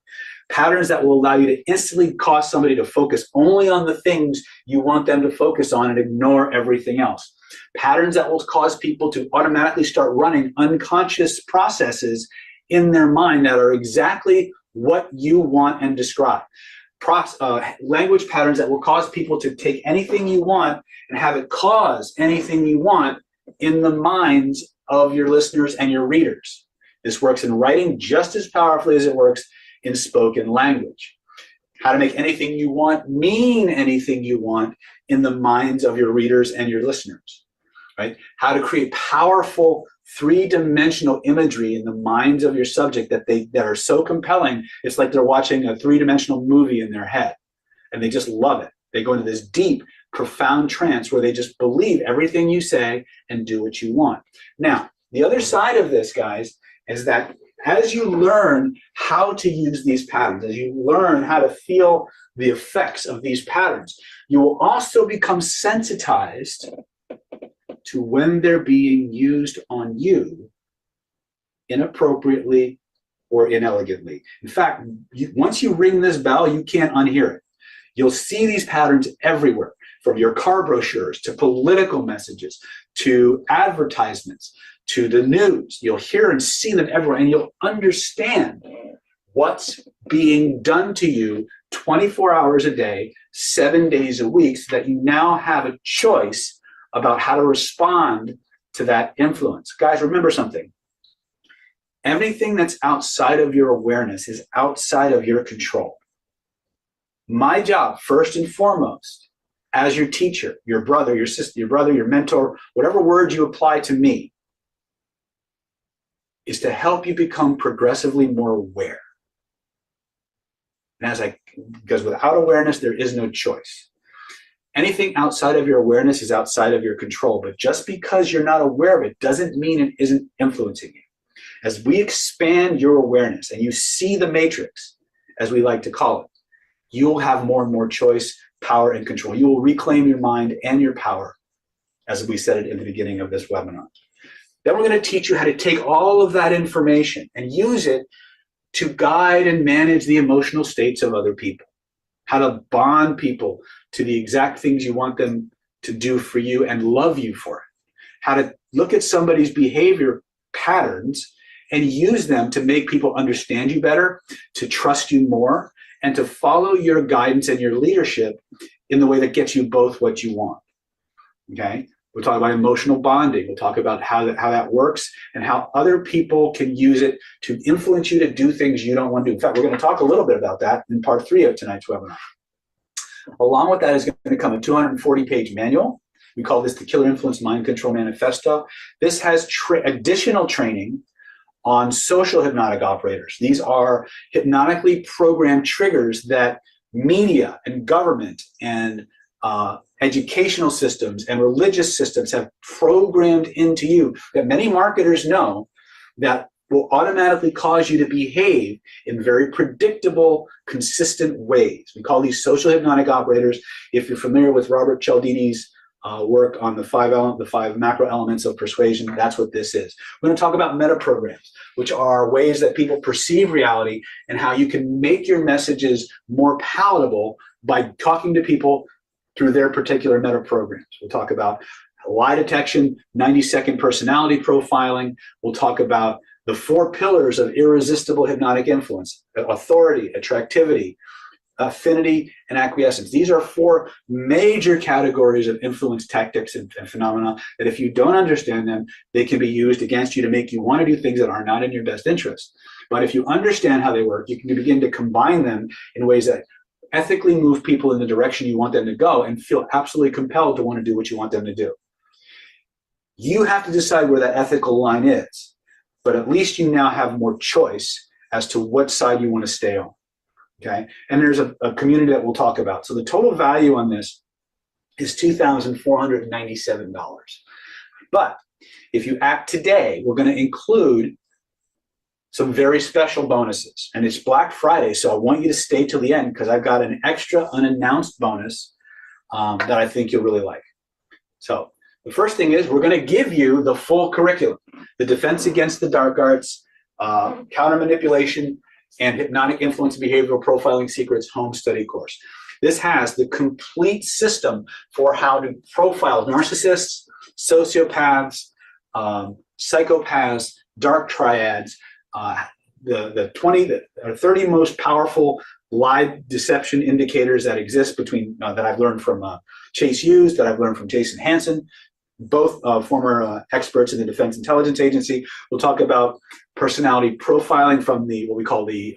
Patterns that will allow you to instantly cause somebody to focus only on the things you want them to focus on and ignore everything else. Patterns that will cause people to automatically start running unconscious processes in their mind that are exactly what you want and describe. Language patterns that will cause people to take anything you want and have it cause anything you want in the minds of your listeners and your readers. This works in writing just as powerfully as it works in spoken language. How to make anything you want mean anything you want in the minds of your readers and your listeners, right? How to create powerful three-dimensional imagery in the minds of your subject that are so compelling, it's like they're watching a three-dimensional movie in their head, and they just love it. They go into this deep, profound trance where they just believe everything you say and do what you want. Now, the other side of this, guys, is that as you learn how to use these patterns, as you learn how to feel the effects of these patterns, you will also become sensitized to when they're being used on you inappropriately or inelegantly. In fact, once you ring this bell, you can't unhear it. You'll see these patterns everywhere, from your car brochures to political messages to advertisements to the news. You'll hear and see them everywhere, and you'll understand what's being done to you 24 hours a day, 7 days a week, so that you now have a choice about how to respond to that influence. Guys, remember something. Everything that's outside of your awareness is outside of your control. My job, first and foremost, as your teacher, your brother, your sister, your mentor, whatever word you apply to me, is to help you become progressively more aware. And because without awareness, there is no choice. Anything outside of your awareness is outside of your control, but just because you're not aware of it doesn't mean it isn't influencing you. As we expand your awareness and you see the matrix, as we like to call it, you will have more and more choice, power, and control. You will reclaim your mind and your power, as we said it in the beginning of this webinar. Then we're going to teach you how to take all of that information and use it to guide and manage the emotional states of other people, how to bond people to the exact things you want them to do for you and love you for it, how to look at somebody's behavior patterns and use them to make people understand you better, to trust you more, and to follow your guidance and your leadership in the way that gets you both what you want, okay? We'll talk about emotional bonding. We'll talk about how that works and how other people can use it to influence you to do things you don't want to do. In fact, we're going to talk a little bit about that in part 3 of tonight's webinar. Along with that is going to come a 240-page manual. We call this the Killer Influence Mind Control Manifesto. This has additional training on social hypnotic operators. These are hypnotically programmed triggers that media and government and educational systems and religious systems have programmed into you that many marketers know that will automatically cause you to behave in very predictable, consistent ways. We call these social hypnotic operators. If you're familiar with Robert Cialdini's work on the five macro elements of persuasion, that's what this is. We're going to talk about meta programs, which are ways that people perceive reality and how you can make your messages more palatable by talking to people through their particular meta programs. We'll talk about lie detection, 90-second personality profiling. We'll talk about the 4 pillars of irresistible hypnotic influence: authority, attractivity, affinity, and acquiescence. These are 4 major categories of influence tactics and phenomena that if you don't understand them, they can be used against you to make you want to do things that are not in your best interest. But if you understand how they work, you can begin to combine them in ways that ethically move people in the direction you want them to go and feel absolutely compelled to want to do what you want them to do. You have to decide where that ethical line is, but at least you now have more choice as to what side you want to stay on. Okay, and there's a community that we'll talk about. So the total value on this is $2,497. But if you act today, we're going to include some very special bonuses. And it's Black Friday, so I want you to stay till the end because I've got an extra unannounced bonus that I think you'll really like. So the first thing is we're going to give you the full curriculum: the Defense Against the Dark Arts, Counter Manipulation, and Hypnotic Influence Behavioral Profiling Secrets home study course. This has the complete system for how to profile narcissists, sociopaths, psychopaths, dark triads, the 20 or 30 most powerful lie deception indicators that exist between that I've learned from Chase Hughes, that I've learned from Jason Hansen, both former experts in the Defense Intelligence Agency. We'll talk about personality profiling from what we call the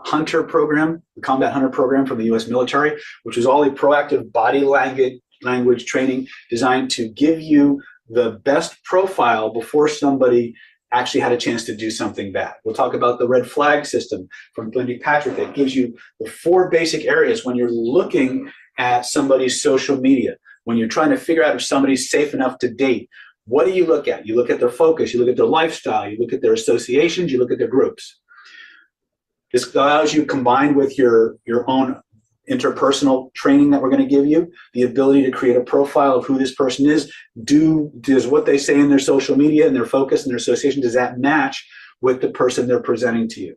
Hunter program, the Combat Hunter program from the U.S. military, which is all a proactive body language training designed to give you the best profile before somebody actually had a chance to do something bad. We'll talk about the red flag system from Lindy Patrick that gives you the 4 basic areas when you're looking at somebody's social media, when you're trying to figure out if somebody's safe enough to date. What do you look at? You look at their focus, you look at their lifestyle, you look at their associations, you look at their groups. This allows you, combined with your own interpersonal training that we're going to give you, the ability to create a profile of who this person is. Does what they say in their social media and their focus and their association, does that match with the person they're presenting to you?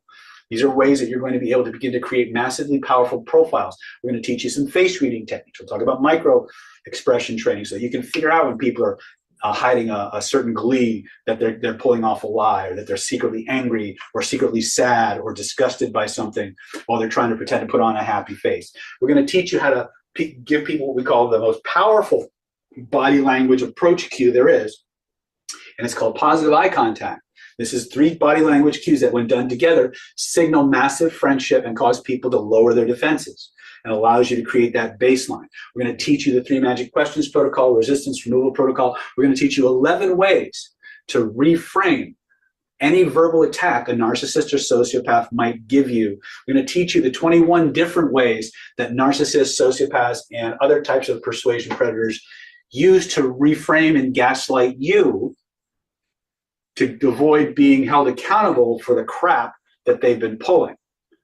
These are ways that you're going to be able to begin to create massively powerful profiles. We're going to teach you some face reading techniques. We'll talk about micro expression training so you can figure out when people are hiding a certain glee, that they're pulling off a lie, or that they're secretly angry or secretly sad or disgusted by something while they're trying to pretend to put on a happy face. We're going to teach you how to give people what we call the most powerful body language approach cue there is, and it's called positive eye contact. This is 3 body language cues that, when done together, signal massive friendship and cause people to lower their defenses, and allows you to create that baseline. We're going to teach you the 3 magic questions protocol, resistance removal protocol. We're going to teach you 11 ways to reframe any verbal attack a narcissist or sociopath might give you. We're going to teach you the 21 different ways that narcissists, sociopaths, and other types of persuasion predators use to reframe and gaslight you to avoid being held accountable for the crap that they've been pulling.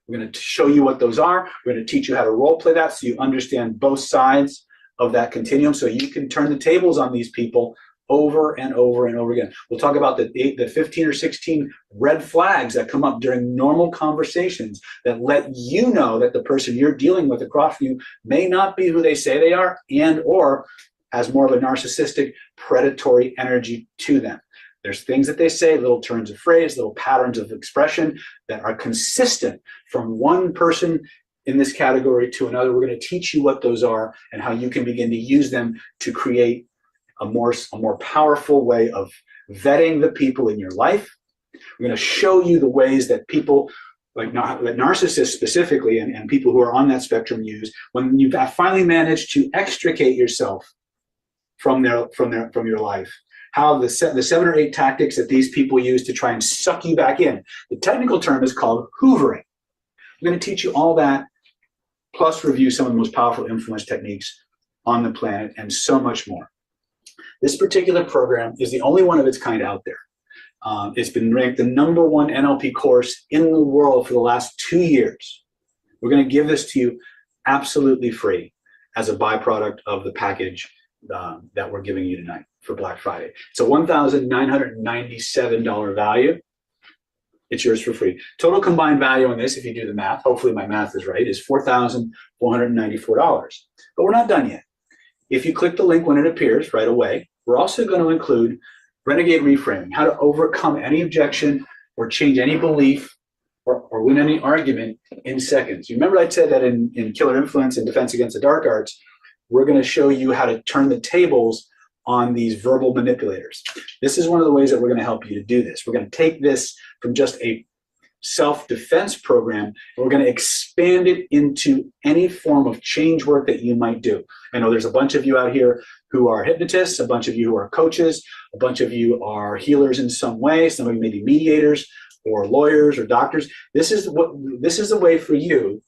We're going to show you what those are. We're going to teach you how to role play that so you understand both sides of that continuum, so you can turn the tables on these people over and over and over again. We'll talk about the 15 or 16 red flags that come up during normal conversations that let you know that the person you're dealing with across from you may not be who they say they are, and or has more of a narcissistic, predatory energy to them. There's things that they say, little turns of phrase, little patterns of expression that are consistent from one person in this category to another. We're going to teach you what those are and how you can begin to use them to create a more powerful way of vetting the people in your life. We're going to show you the ways that people, that narcissists specifically, and people who are on that spectrum use, when you've finally managed to extricate yourself from your life. How the 7 or 8 tactics that these people use to try and suck you back in. The technical term is called hoovering. I'm going to teach you all that, plus review some of the most powerful influence techniques on the planet, and so much more. This particular program is the only one of its kind out there. It's been ranked the #1 NLP course in the world for the last 2 years. We're going to give this to you absolutely free as a byproduct of the package that we're giving you tonight for Black Friday. It's a $1,997 value. It's yours for free. Total combined value on this, if you do the math, hopefully my math is right, is $4,494. But we're not done yet. If you click the link when it appears right away, we're also going to include Renegade Reframing, how to overcome any objection or change any belief or win any argument in seconds. You remember I said that in Killer Influence and Defense Against the Dark Arts, we're going to show you how to turn the tables on these verbal manipulators. This is one of the ways that we're going to help you to do this. We're going to take this from just a self-defense program, and we're going to expand it into any form of change work that you might do. I know there's a bunch of you out here who are hypnotists, a bunch of you who are coaches, a bunch of you are healers in some way, some of you may be mediators or lawyers or doctors. This is a way for you,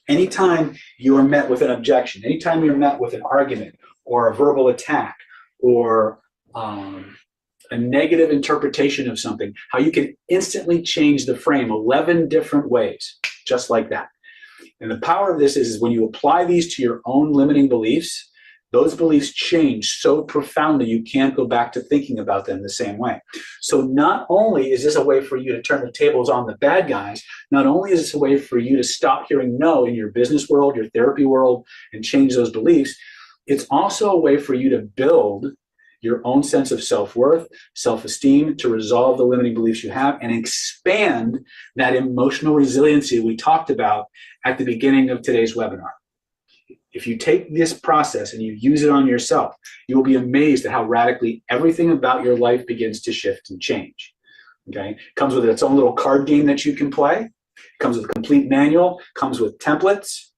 anytime you are met with an objection, anytime you're met with an argument or a verbal attack or a negative interpretation of something, how you can instantly change the frame 11 different ways, just like that. And the power of this is when you apply these to your own limiting beliefs, those beliefs change so profoundly you can't go back to thinking about them the same way. So not only is this a way for you to turn the tables on the bad guys, not only is this a way for you to stop hearing no in your business world, your therapy world, and change those beliefs, it's also a way for you to build your own sense of self-worth, self-esteem, to resolve the limiting beliefs you have and expand that emotional resiliency we talked about at the beginning of today's webinar. If you take this process and you use it on yourself, you will be amazed at how radically everything about your life begins to shift and change. Okay? It comes with its own little card game that you can play. It comes with a complete manual, comes with templates,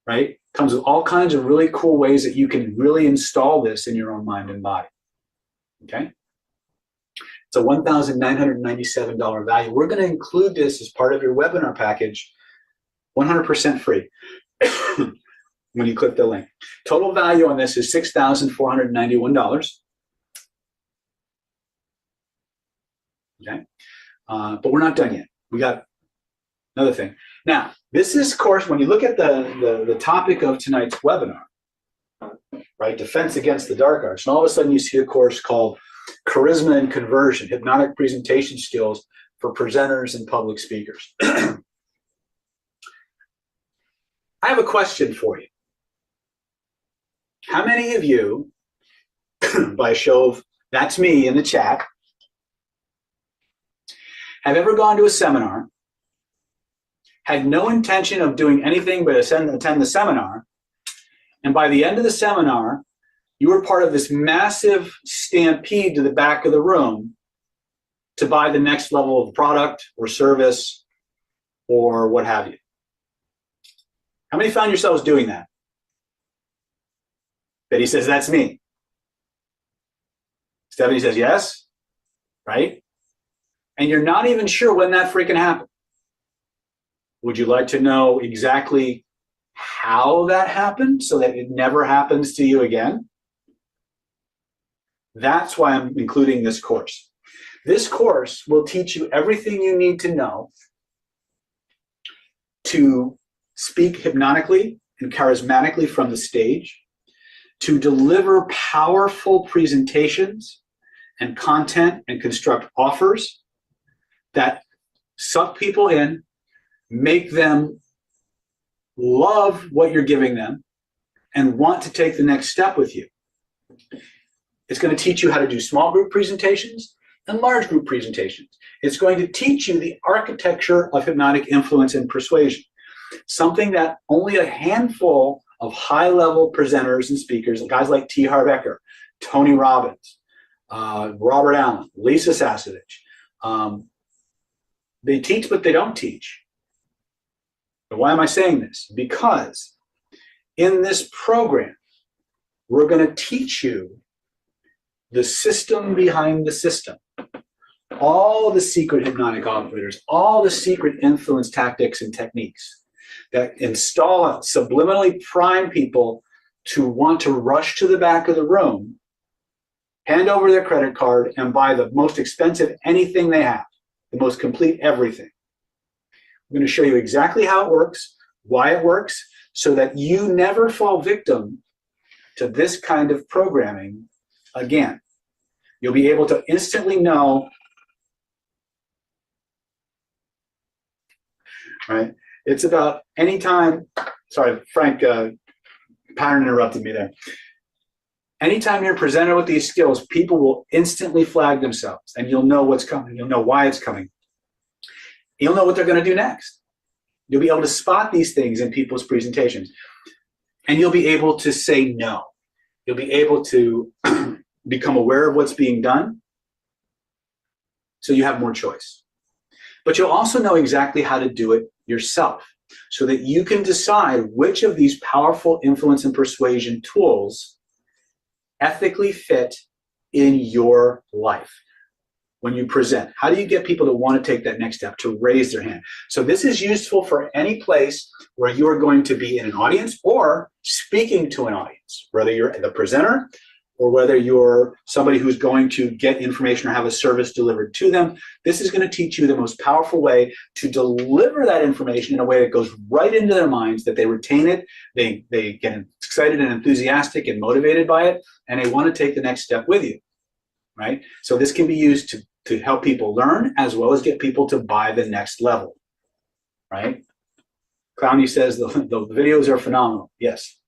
right? Comes with all kinds of really cool ways that you can really install this in your own mind and body. Okay? It's a $1,997 value. We're going to include this as part of your webinar package, 100% free when you click the link. Total value on this is $6,491. Okay? But we're not done yet. We got another thing. Now, this is, of course, when you look at the topic of tonight's webinar, right, defense against the dark arts, and all of a sudden you see a course called Charisma and Conversion, Hypnotic Presentation Skills for Presenters and Public Speakers. I have a question for you. How many of you, by a show of that's me in the chat, have ever gone to a seminar, had no intention of doing anything but attend the seminar, and by the end of the seminar, you were part of this massive stampede to the back of the room to buy the next level of product or service or what have you? How many found yourselves doing that? Betty says, that's me. Stephanie says, yes, right? And you're not even sure when that freaking happened. Would you like to know exactly how that happened so that it never happens to you again? That's why I'm including this course. This course will teach you everything you need to know to speak hypnotically and charismatically from the stage, to deliver powerful presentations and content and construct offers that suck people in, make them love what you're giving them, and want to take the next step with you. It's going to teach you how to do small group presentations and large group presentations. It's going to teach you the architecture of hypnotic influence and persuasion, something that only a handful of high-level presenters and speakers, guys like T. Harv Eker, Tony Robbins, Robert Allen, Lisa Sasevich, they teach, but they don't teach. But why am I saying this? Because in this program, we're going to teach you the system behind the system, all the secret hypnotic operators, all the secret influence tactics and techniques that subliminally prime people to want to rush to the back of the room, hand over their credit card, and buy the most expensive anything they have, the most complete everything. I'm going to show you exactly how it works, why it works, so that you never fall victim to this kind of programming again. You'll be able to instantly know, right? It's about anytime, sorry, Frank, pattern interrupted me there. Anytime you're presented with these skills, people will instantly flag themselves, and you'll know what's coming. You'll know why it's coming. You'll know what they're going to do next. You'll be able to spot these things in people's presentations, and you'll be able to say no. You'll be able to become aware of what's being done, so you have more choice. But you'll also know exactly how to do it yourself, so that you can decide which of these powerful influence and persuasion tools ethically fit in your life. When you present, how do you get people to want to take that next step, to raise their hand? So this is useful for any place where you are going to be in an audience or speaking to an audience, whether you're the presenter or whether you're somebody who's going to get information or have a service delivered to them. This is going to teach you the most powerful way to deliver that information in a way that goes right into their minds, that they retain it, they get excited and enthusiastic and motivated by it, and they want to take the next step with you, right? So this can be used to help people learn as well as get people to buy the next level, right? Clowny says the videos are phenomenal. Yes.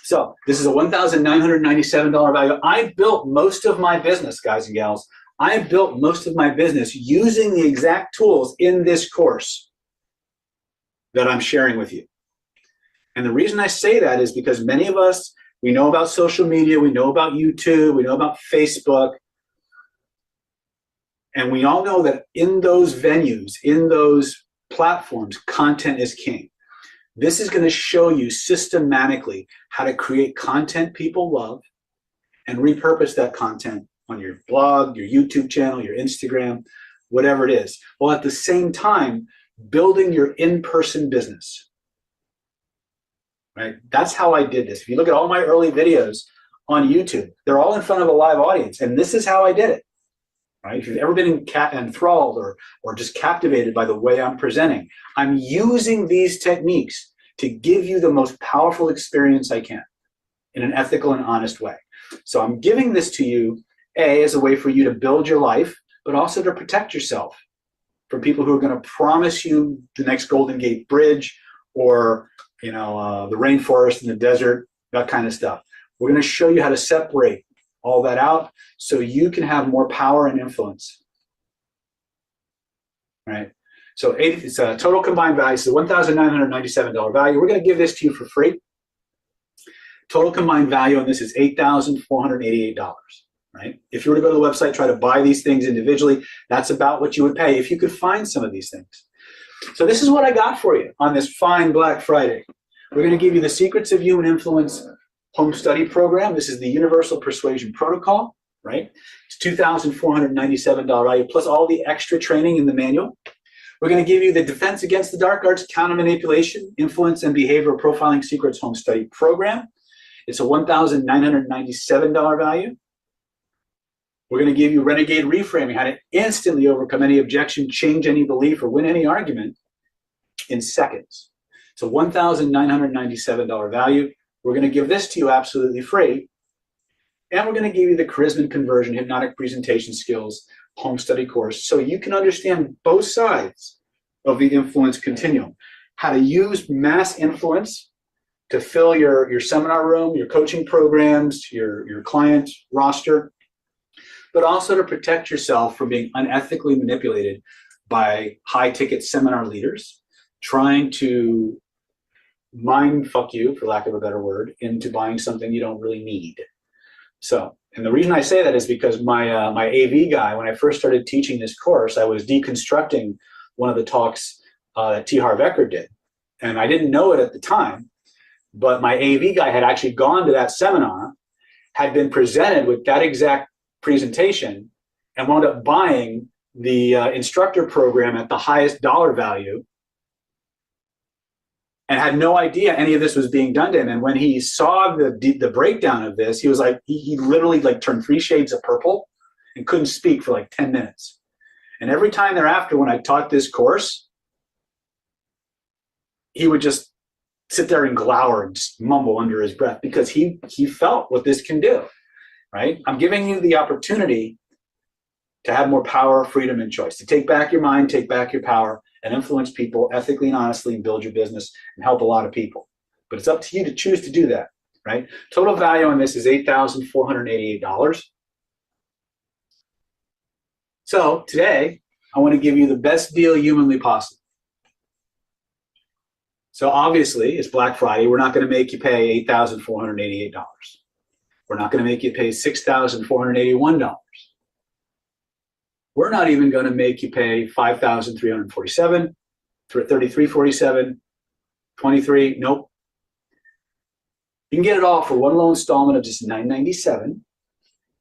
So this is a $1,997 value. I built most of my business, guys and gals. I built most of my business using the exact tools in this course. that I'm sharing with you. And the reason I say that is because many of us, we know about social media, we know about YouTube, we know about Facebook, and we all know that in those venues, in those platforms, content is king. This is going to show you systematically how to create content people love and repurpose that content on your blog, your YouTube channel, your Instagram, whatever it is, while at the same time building your in-person business. Right? That's how I did this. If you look at all my early videos on YouTube, they're all in front of a live audience, and this is how I did it. Right? If you've ever been enthralled or just captivated by the way I'm presenting, I'm using these techniques to give you the most powerful experience I can in an ethical and honest way. So I'm giving this to you, A, as a way for you to build your life, but also to protect yourself from people who are going to promise you the next Golden Gate Bridge or the rainforest and the desert, that kind of stuff. We're going to show you how to separate all that out so you can have more power and influence. Right? So it's a total combined value. So $1,997 value. We're going to give this to you for free. Total combined value on this is $8,488. Right? If you were to go to the website, try to buy these things individually, that's about what you would pay if you could find some of these things. So this is what I got for you on this fine Black Friday. We're going to give you the Secrets of Human Influence home study program. This is the Universal Persuasion Protocol, right? It's $2,497 value plus all the extra training in the manual. We're going to give you the Defense Against the Dark Arts, Counter Manipulation, Influence and Behavioral Profiling Secrets home study program. It's a $1,997 value. We're going to give you Renegade Reframing, how to instantly overcome any objection, change any belief, or win any argument in seconds. It's a $1,997 value. We're going to give this to you absolutely free. And we're going to give you the Charisma and Conversion Hypnotic Presentation Skills home study course so you can understand both sides of the influence continuum. How to use mass influence to fill your seminar room, your coaching programs, your client roster, but also to protect yourself from being unethically manipulated by high-ticket seminar leaders trying to mind fuck you, for lack of a better word, into buying something you don't really need. So, and the reason I say that is because my AV guy, when I first started teaching this course, I was deconstructing one of the talks that T. Harv Eker did. And I didn't know it at the time, but my AV guy had actually gone to that seminar, had been presented with that exact presentation, and wound up buying the instructor program at the highest dollar value, and had no idea any of this was being done to him. And when he saw the breakdown of this, he was like, he literally like turned 3 shades of purple and couldn't speak for like 10 minutes. And every time thereafter, when I taught this course, he would just sit there and glower and just mumble under his breath because he felt what this can do, right? I'm giving you the opportunity to have more power, freedom, and choice, to take back your mind, take back your power, and influence people ethically and honestly and build your business and help a lot of people. But it's up to you to choose to do that, right? Total value on this is $8,488. So today, I want to give you the best deal humanly possible. So obviously, it's Black Friday. We're not going to make you pay $8,488. We're not going to make you pay $6,481. We're not even going to make you pay $5,347, $3,347, $23. Nope. You can get it all for one low installment of just $997,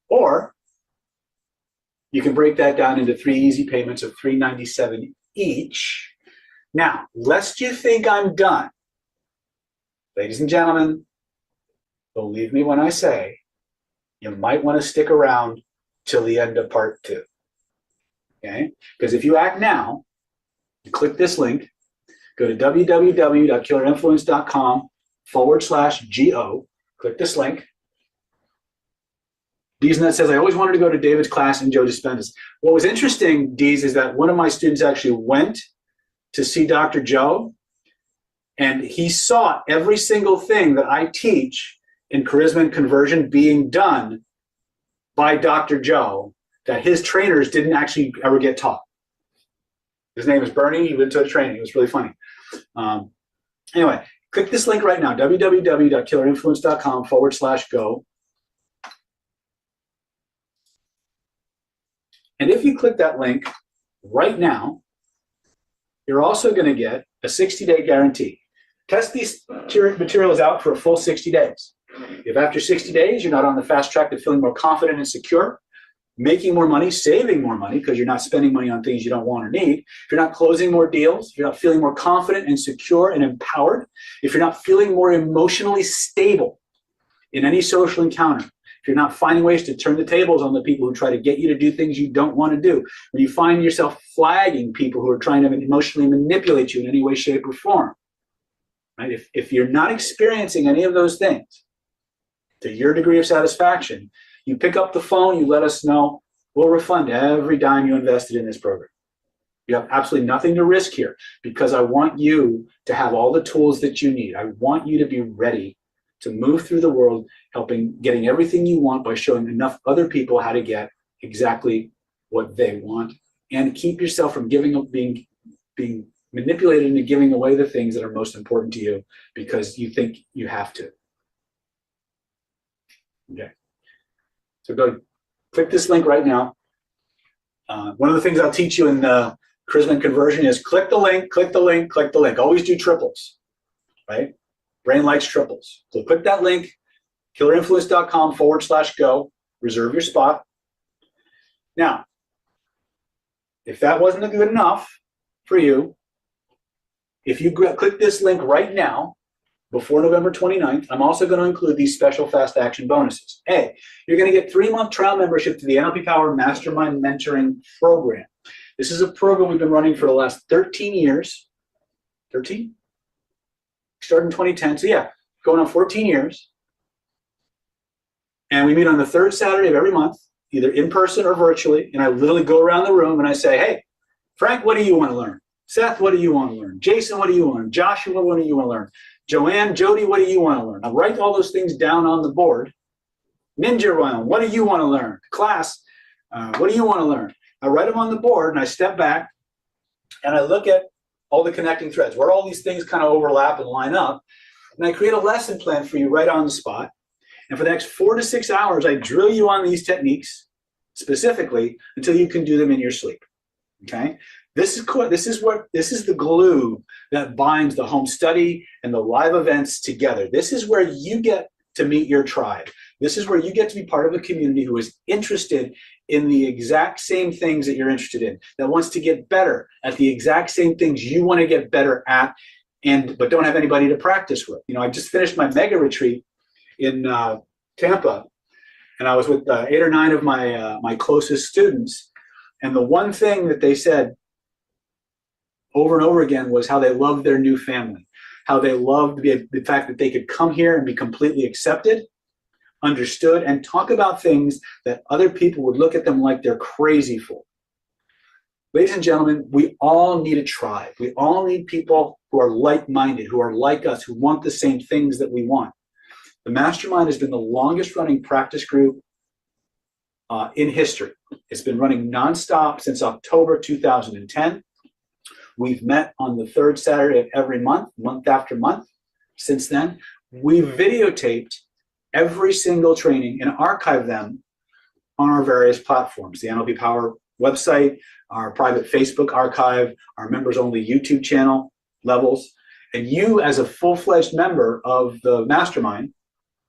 or you can break that down into 3 easy payments of $397 each. Now, lest you think I'm done, ladies and gentlemen, believe me when I say you might want to stick around till the end of part 2. Okay? Because if you act now, you click this link, go to www.killerinfluence.com/GO, click this link. Deesnet says, I always wanted to go to David's class and Joe Dispenza's. What was interesting, Dees, is that one of my students actually went to see Dr. Joe, and he saw every single thing that I teach in charisma and conversion being done by Dr. Joe that his trainers didn't actually ever get taught. His name is Bernie. He went to a training. It was really funny. Anyway, click this link right now, www.killerinfluence.com/go. And if you click that link right now, you're also going to get a 60-day guarantee. Test these materials out for a full 60 days. If after 60 days you're not on the fast track to feeling more confident and secure, making more money, saving more money because you're not spending money on things you don't want or need, if you're not closing more deals, if you're not feeling more confident and secure and empowered, if you're not feeling more emotionally stable in any social encounter, if you're not finding ways to turn the tables on the people who try to get you to do things you don't want to do, when you find yourself flagging people who are trying to emotionally manipulate you in any way, shape, or form, right? If you're not experiencing any of those things to your degree of satisfaction, you pick up the phone, you let us know, we'll refund every dime you invested in this program. You have absolutely nothing to risk here because I want you to have all the tools that you need. I want you to be ready to move through the world, getting everything you want by showing enough other people how to get exactly what they want, and keep yourself from being manipulated into giving away the things that are most important to you because you think you have to. Okay. So go click this link right now. One of the things I'll teach you in the Charisma and Conversion is click the link, click the link, click the link. Always do triples, right? Brain likes triples. So click that link, killerinfluence.com/go, reserve your spot. Now, if that wasn't good enough for you, if you click this link right now, before November 29th, I'm also going to include these special fast action bonuses. A, you're going to get 3-month trial membership to the NLP Power Mastermind Mentoring Program. This is a program we've been running for the last 13 years. 13? Started in 2010, so yeah, going on 14 years. And we meet on the third Saturday of every month, either in person or virtually, and I literally go around the room and I say, hey, Frank, what do you want to learn? Seth, what do you want to learn? Jason, what do you want to learn? Joshua, what do you want to learn? Joanne, Jody, what do you want to learn? I write all those things down on the board. Ninja Realm, what do you want to learn? Class, what do you want to learn? I write them on the board and I step back and I look at all the connecting threads, where all these things kind of overlap and line up. And I create a lesson plan for you right on the spot. And for the next 4 to 6 hours, I drill you on these techniques specifically until you can do them in your sleep. Okay? This is the glue that binds the home study and the live events together. This is where you get to meet your tribe. This is where you get to be part of a community who is interested in the exact same things that you're interested in, that wants to get better at the exact same things you want to get better at, but don't have anybody to practice with. You know, I just finished my mega retreat in Tampa, and I was with 8 or 9 of my closest students, and the one thing that they said over and over again was how they loved their new family, how they loved the fact that they could come here and be completely accepted, understood, and talk about things that other people would look at them like they're crazy for. Ladies and gentlemen, we all need a tribe. We all need people who are like-minded, who are like us, who want the same things that we want. The Mastermind has been the longest running practice group in history. It's been running nonstop since October 2010. We've met on the third Saturday of every month, month after month. Since then, we've videotaped every single training and archived them on our various platforms, the NLP Power website, our private Facebook archive, our members-only YouTube channel levels. And you, as a full-fledged member of the Mastermind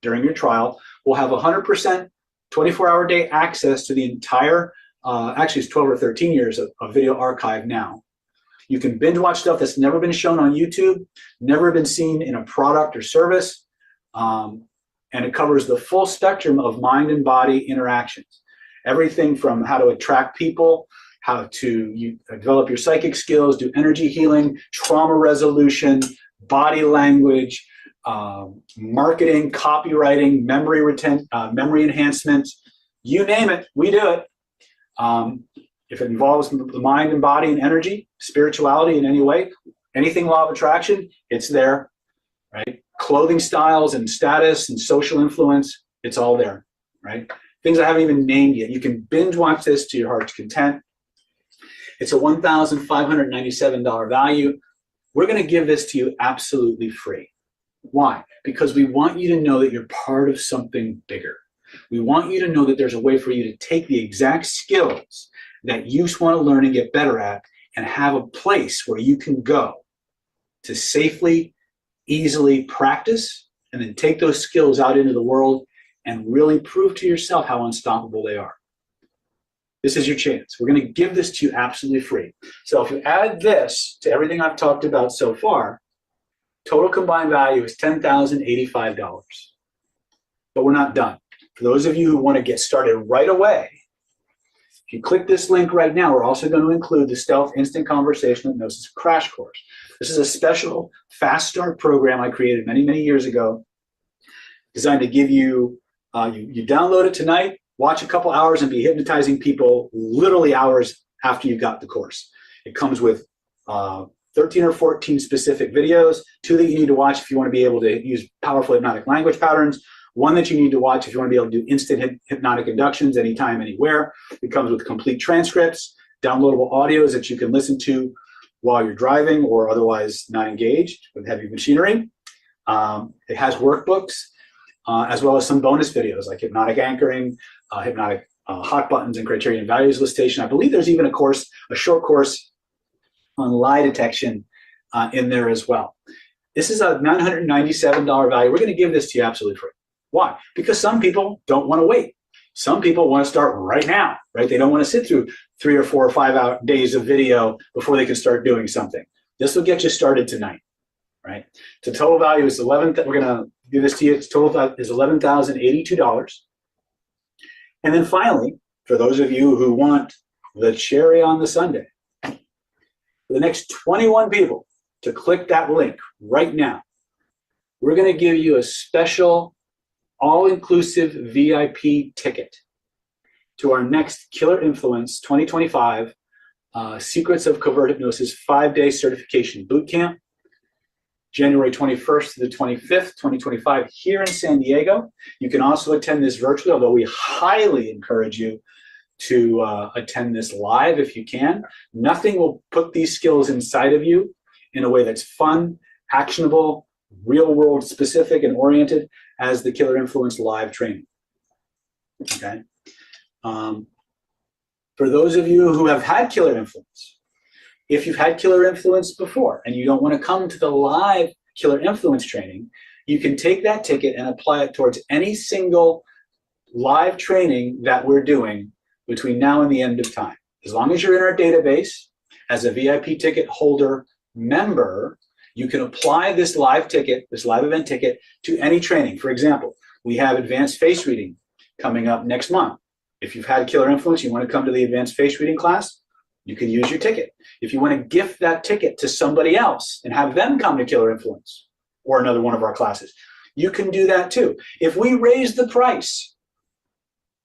during your trial, will have 100% 24-hour day access to the entire, actually it's 12 or 13 years of video archive now. You can binge watch stuff that's never been shown on YouTube, never been seen in a product or service, and it covers the full spectrum of mind and body interactions. Everything from how to attract people, how to develop your psychic skills, do energy healing, trauma resolution, body language, marketing, copywriting, memory enhancement, you name it, we do it. If it involves the mind and body and energy, spirituality in any way, anything law of attraction, it's there, right? Clothing styles and status and social influence, it's all there, right? Things I haven't even named yet. You can binge watch this to your heart's content. It's a $1,597 value. We're going to give this to you absolutely free. Why? Because we want you to know that you're part of something bigger. We want you to know that there's a way for you to take the exact skills that you want to learn and get better at and have a place where you can go to safely, easily practice and then take those skills out into the world and really prove to yourself how unstoppable they are. This is your chance. We're going to give this to you absolutely free. So if you add this to everything I've talked about so far, total combined value is $10,085. But we're not done. For those of you who want to get started right away, if you click this link right now, we're also going to include the Stealth Instant Conversational Hypnosis Crash Course. This is a special fast start program I created many, many years ago, designed to give you, you download it tonight, watch a couple hours and be hypnotizing people literally hours after you got the course. It comes with 13 or 14 specific videos, 2 that you need to watch if you want to be able to use powerful hypnotic language patterns, 1 that you need to watch if you want to be able to do instant hypnotic inductions anytime, anywhere. It comes with complete transcripts, downloadable audios that you can listen to while you're driving or otherwise not engaged with heavy machinery. It has workbooks, as well as some bonus videos like hypnotic anchoring, hypnotic hot buttons and criterion values listation. I believe there's even a short course on lie detection in there as well. This is a $997 value. We're going to give this to you absolutely free. Why? Because some people don't want to wait. Some people want to start right now, right? They don't want to sit through 3 or 4 or 5 days of video before they can start doing something. This will get you started tonight, right? The total value is we're going to give this to you. Its total value is $11,082. And then finally, for those of you who want the cherry on the sundae, for the next 21 people to click that link right now, we're going to give you a special all-inclusive VIP ticket to our next Killer Influence 2025 Secrets of Covert Hypnosis 5-day certification boot camp, January 21st to the 25th, 2025 here in San Diego. You can also attend this virtually, although we highly encourage you to attend this live if you can. Nothing will put these skills inside of you in a way that's fun, actionable, real-world specific and oriented as the Killer Influence live training. Okay. For those of you who have had Killer Influence, if you've had Killer Influence before and you don't want to come to the live Killer Influence training, you can take that ticket and apply it towards any single live training that we're doing between now and the end of time. As long as you're in our database as a VIP ticket holder member, you can apply this live ticket, this live event ticket, to any training. For example, we have advanced face reading coming up next month. If you've had Killer Influence, you want to come to the advanced face reading class, you can use your ticket. If you want to gift that ticket to somebody else and have them come to Killer Influence or another one of our classes, you can do that too. If we raise the price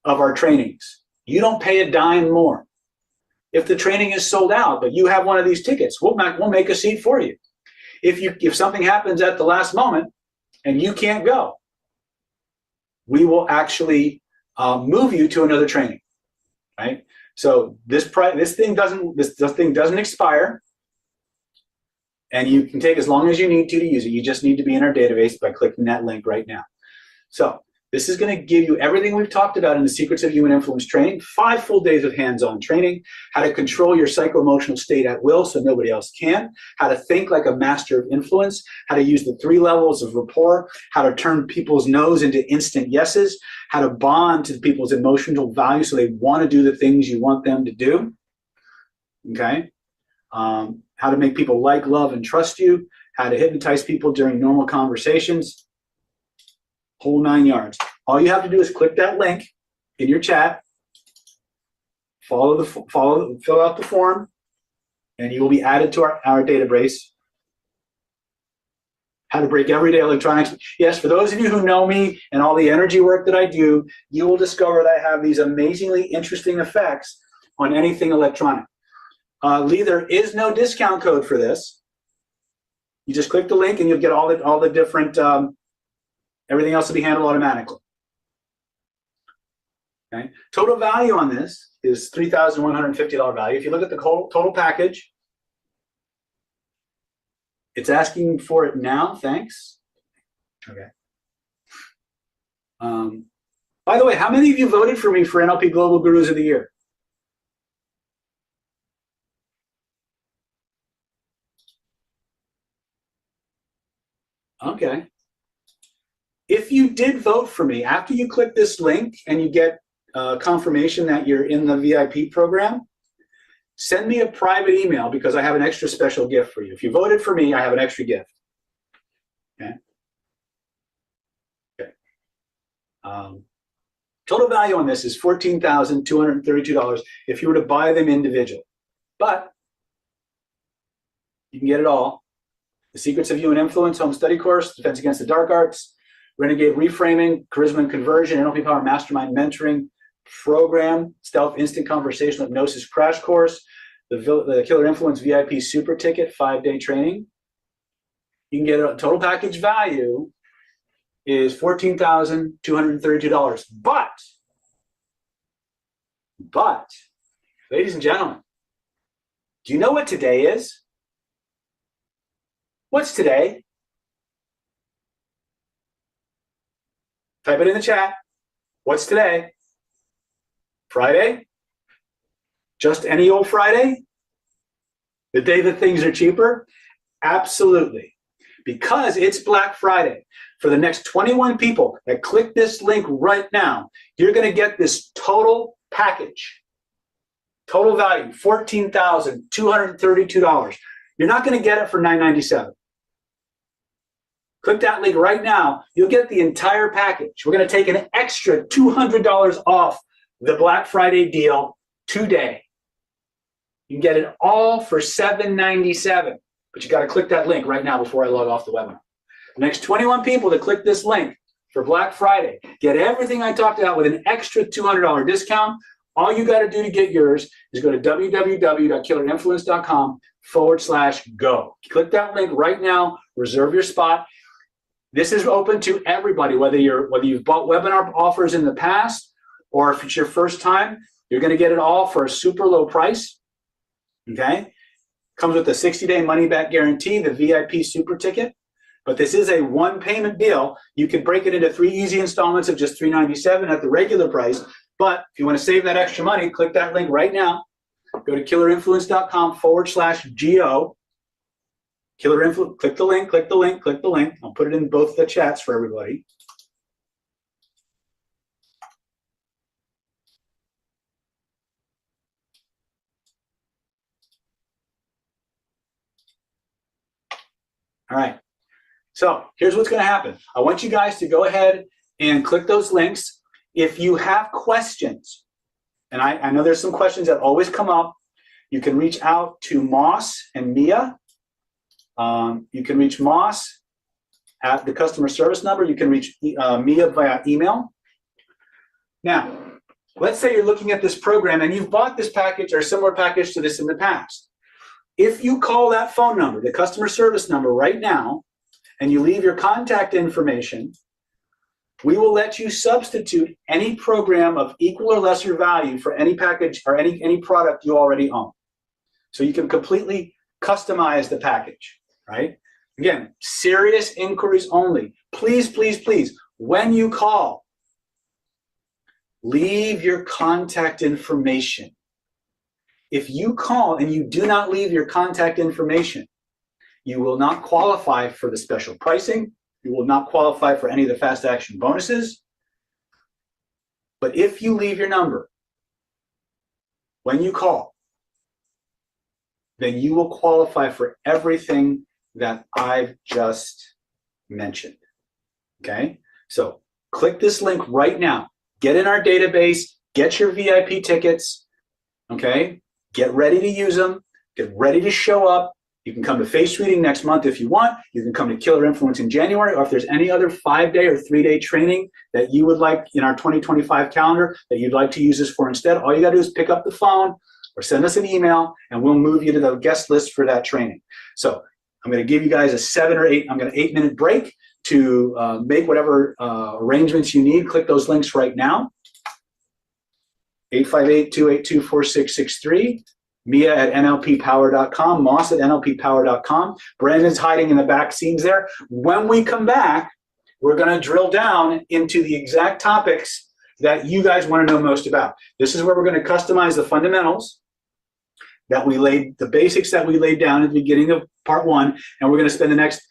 of our trainings, you don't pay a dime more. If the training is sold out, but you have one of these tickets, we'll make a seat for you. If something happens at the last moment and you can't go, we will actually move you to another training, right? So this thing doesn't expire, and you can take as long as you need to use it. You just need to be in our database by clicking that link right now. So this is going to give you everything we've talked about in the Secrets of Human Influence training, 5 full days of hands-on training, how to control your psycho-emotional state at will so nobody else can, how to think like a master of influence, how to use the 3 levels of rapport, how to turn people's no's into instant yeses, how to bond to people's emotional value so they want to do the things you want them to do, okay? How to make people like, love, and trust you, how to hypnotize people during normal conversations, whole 9 yards. All you have to do is click that link in your chat, fill out the form, and you will be added to our database. How to break everyday electronics. Yes, for those of you who know me and all the energy work that I do, you will discover that I have these amazingly interesting effects on anything electronic. Lee, there is no discount code for this. You just click the link and you'll get all the different everything else will be handled automatically. Okay. Total value on this is $3,150 value. If you look at the total package, It's asking for it now. Thanks. Okay. By the way, how many of you voted for me for NLP Global Gurus of the Year? Okay. If you did vote for me, after you click this link and you get confirmation that you're in the VIP program, send me a private email because I have an extra special gift for you. If you voted for me, I have an extra gift. Okay. Okay. Total value on this is $14,232 if you were to buy them individually. But you can get it all. The Secrets of Human Influence Home Study Course, Defense Against the Dark Arts, Renegade Reframing, Charisma and Conversion, NLP Power Mastermind Mentoring Program, Stealth Instant Conversational Hypnosis Crash Course, the Killer Influence VIP Super Ticket 5-day training. You can get a total package value is $14,232. But, ladies and gentlemen, do you know what today is? What's today? Type it in the chat. What's today? Friday? Just any old Friday? The day that things are cheaper? Absolutely. Because it's Black Friday. For the next 21 people that click this link right now, you're going to get this total package. Total value, $14,232. You're not going to get it for $997. Click that link right now. You'll get the entire package. We're going to take an extra $200 off the Black Friday deal today. You can get it all for $797. But you got to click that link right now before I log off the webinar. The next 21 people to click this link for Black Friday get everything I talked about with an extra $200 discount. All you got to do to get yours is go to www.killerinfluence.com/go. Click that link right now. Reserve your spot. This is open to everybody, whether you've bought webinar offers in the past or if it's your first time. You're going to get it all for a super low price. Okay. Comes with a 60-day money-back guarantee, the VIP super ticket. But this is a one-payment deal. You can break it into 3 easy installments of just $397 at the regular price. But if you want to save that extra money, click that link right now. Go to killerinfluence.com/go. Killer Influence, click the link, click the link, click the link. I'll put it in both the chats for everybody. All right. So here's what's going to happen. I want you guys to go ahead and click those links. If you have questions, and I know there's some questions that always come up, you can reach out to Moss and Mia. You can reach Moss at the customer service number. You can reach Mia via email. Now, let's say you're looking at this program and you've bought this package or a similar package to this in the past. If you call that phone number, the customer service number right now, and you leave your contact information, we will let you substitute any program of equal or lesser value for any package or any product you already own. So you can completely customize the package, right? Again, serious inquiries only. Please, please, please, when you call, leave your contact information. If you call and you do not leave your contact information, you will not qualify for the special pricing. You will not qualify for any of the fast action bonuses. But if you leave your number when you call, then you will qualify for everything that I've just mentioned. Okay? So click this link right now. Get in our database. Get your VIP tickets. Okay? Get ready to use them. Get ready to show up. You can come to Face Reading next month if you want. You can come to Killer Influence in January, or if there's any other 5-day or 3-day training that you would like in our 2025 calendar that you'd like to use this for instead, all you got to do is pick up the phone or send us an email, and we'll move you to the guest list for that training. So I'm going to give you guys a 8-minute break to make whatever arrangements you need. Click those links right now. 858-282-4663. Mia at nlppower.com, Moss at nlppower.com. Brandon's hiding in the back scenes there. When we come back, we're going to drill down into the exact topics that you guys want to know most about. This is where we're going to customize the fundamentals that we laid, the basics that we laid down at the beginning of part one, and we're going to spend the next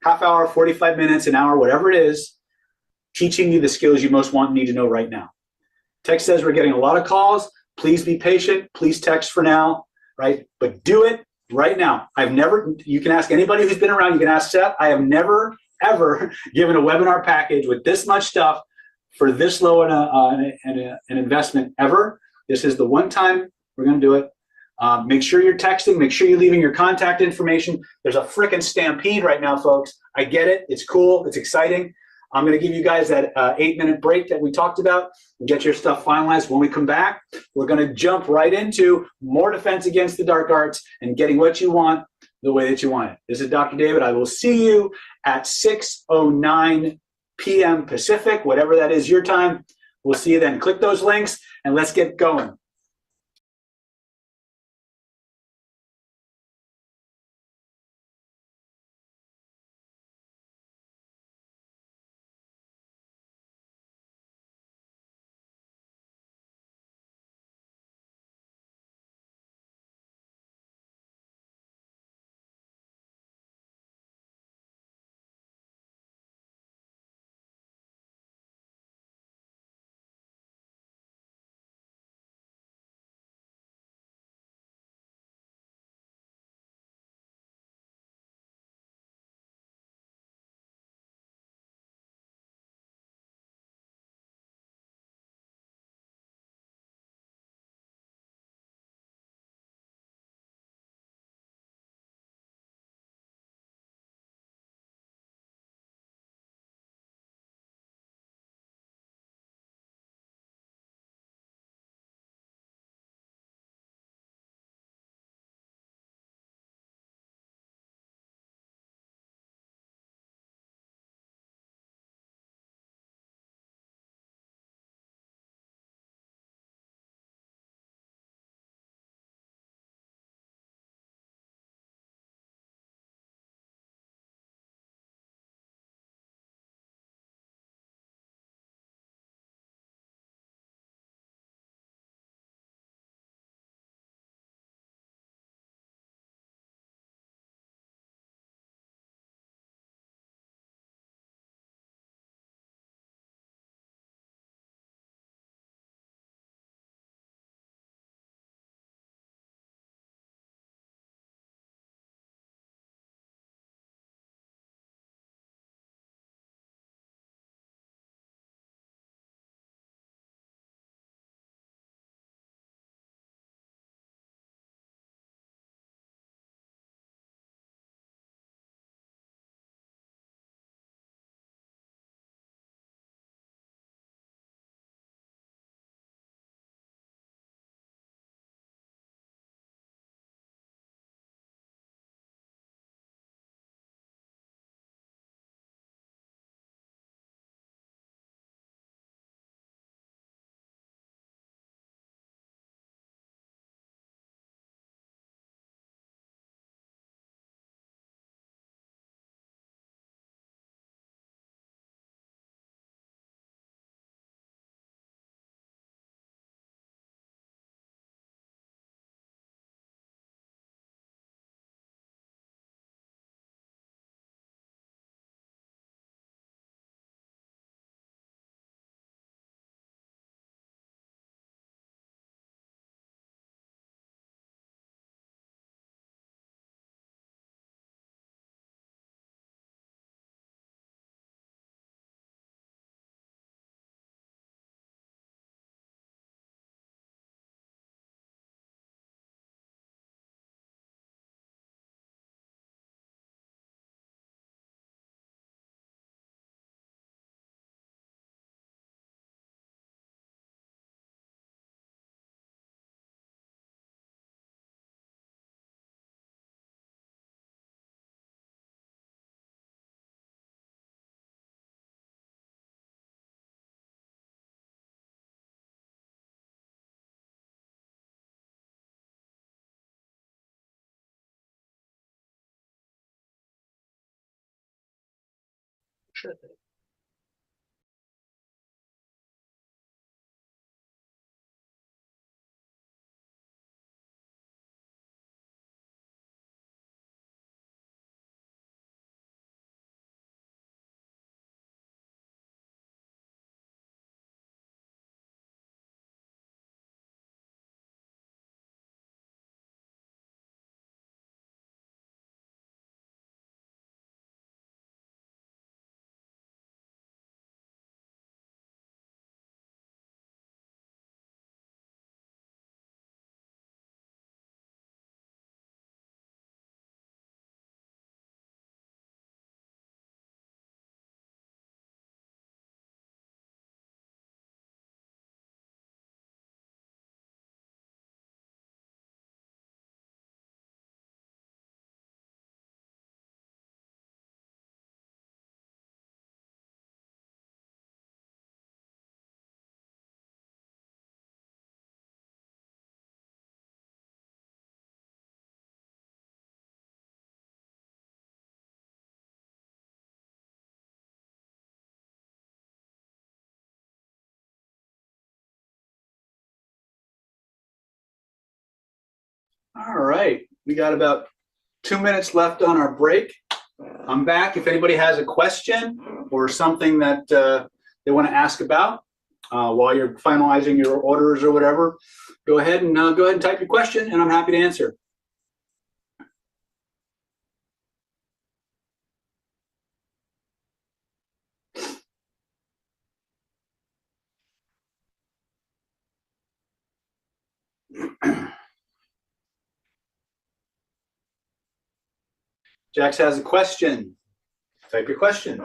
half hour, 45 minutes, an hour, whatever it is, teaching you the skills you most want and need to know right now. Text says we're getting a lot of calls. Please be patient. Please text for now, right? But do it right now. You can ask anybody who's been around, you can ask Seth. I have never, ever given a webinar package with this much stuff for this low an investment ever. This is the one time we're going to do it. Make sure you're texting. Make sure you're leaving your contact information. There's a frickin' stampede right now, folks. I get it. It's cool. It's exciting. I'm going to give you guys that 8-minute break that we talked about and get your stuff finalized. When we come back, we're going to jump right into more defense against the dark arts and getting what you want the way that you want it. This is Dr. David. I will see you at 6:09 p.m. Pacific, whatever that is your time. We'll see you then. Click those links and let's get going. All right, we got about 2 minutes left on our break. I'm back. If anybody has a question or something that they want to ask about while you're finalizing your orders or whatever, go ahead and type your question, and I'm happy to answer. Jax has a question. Type your question.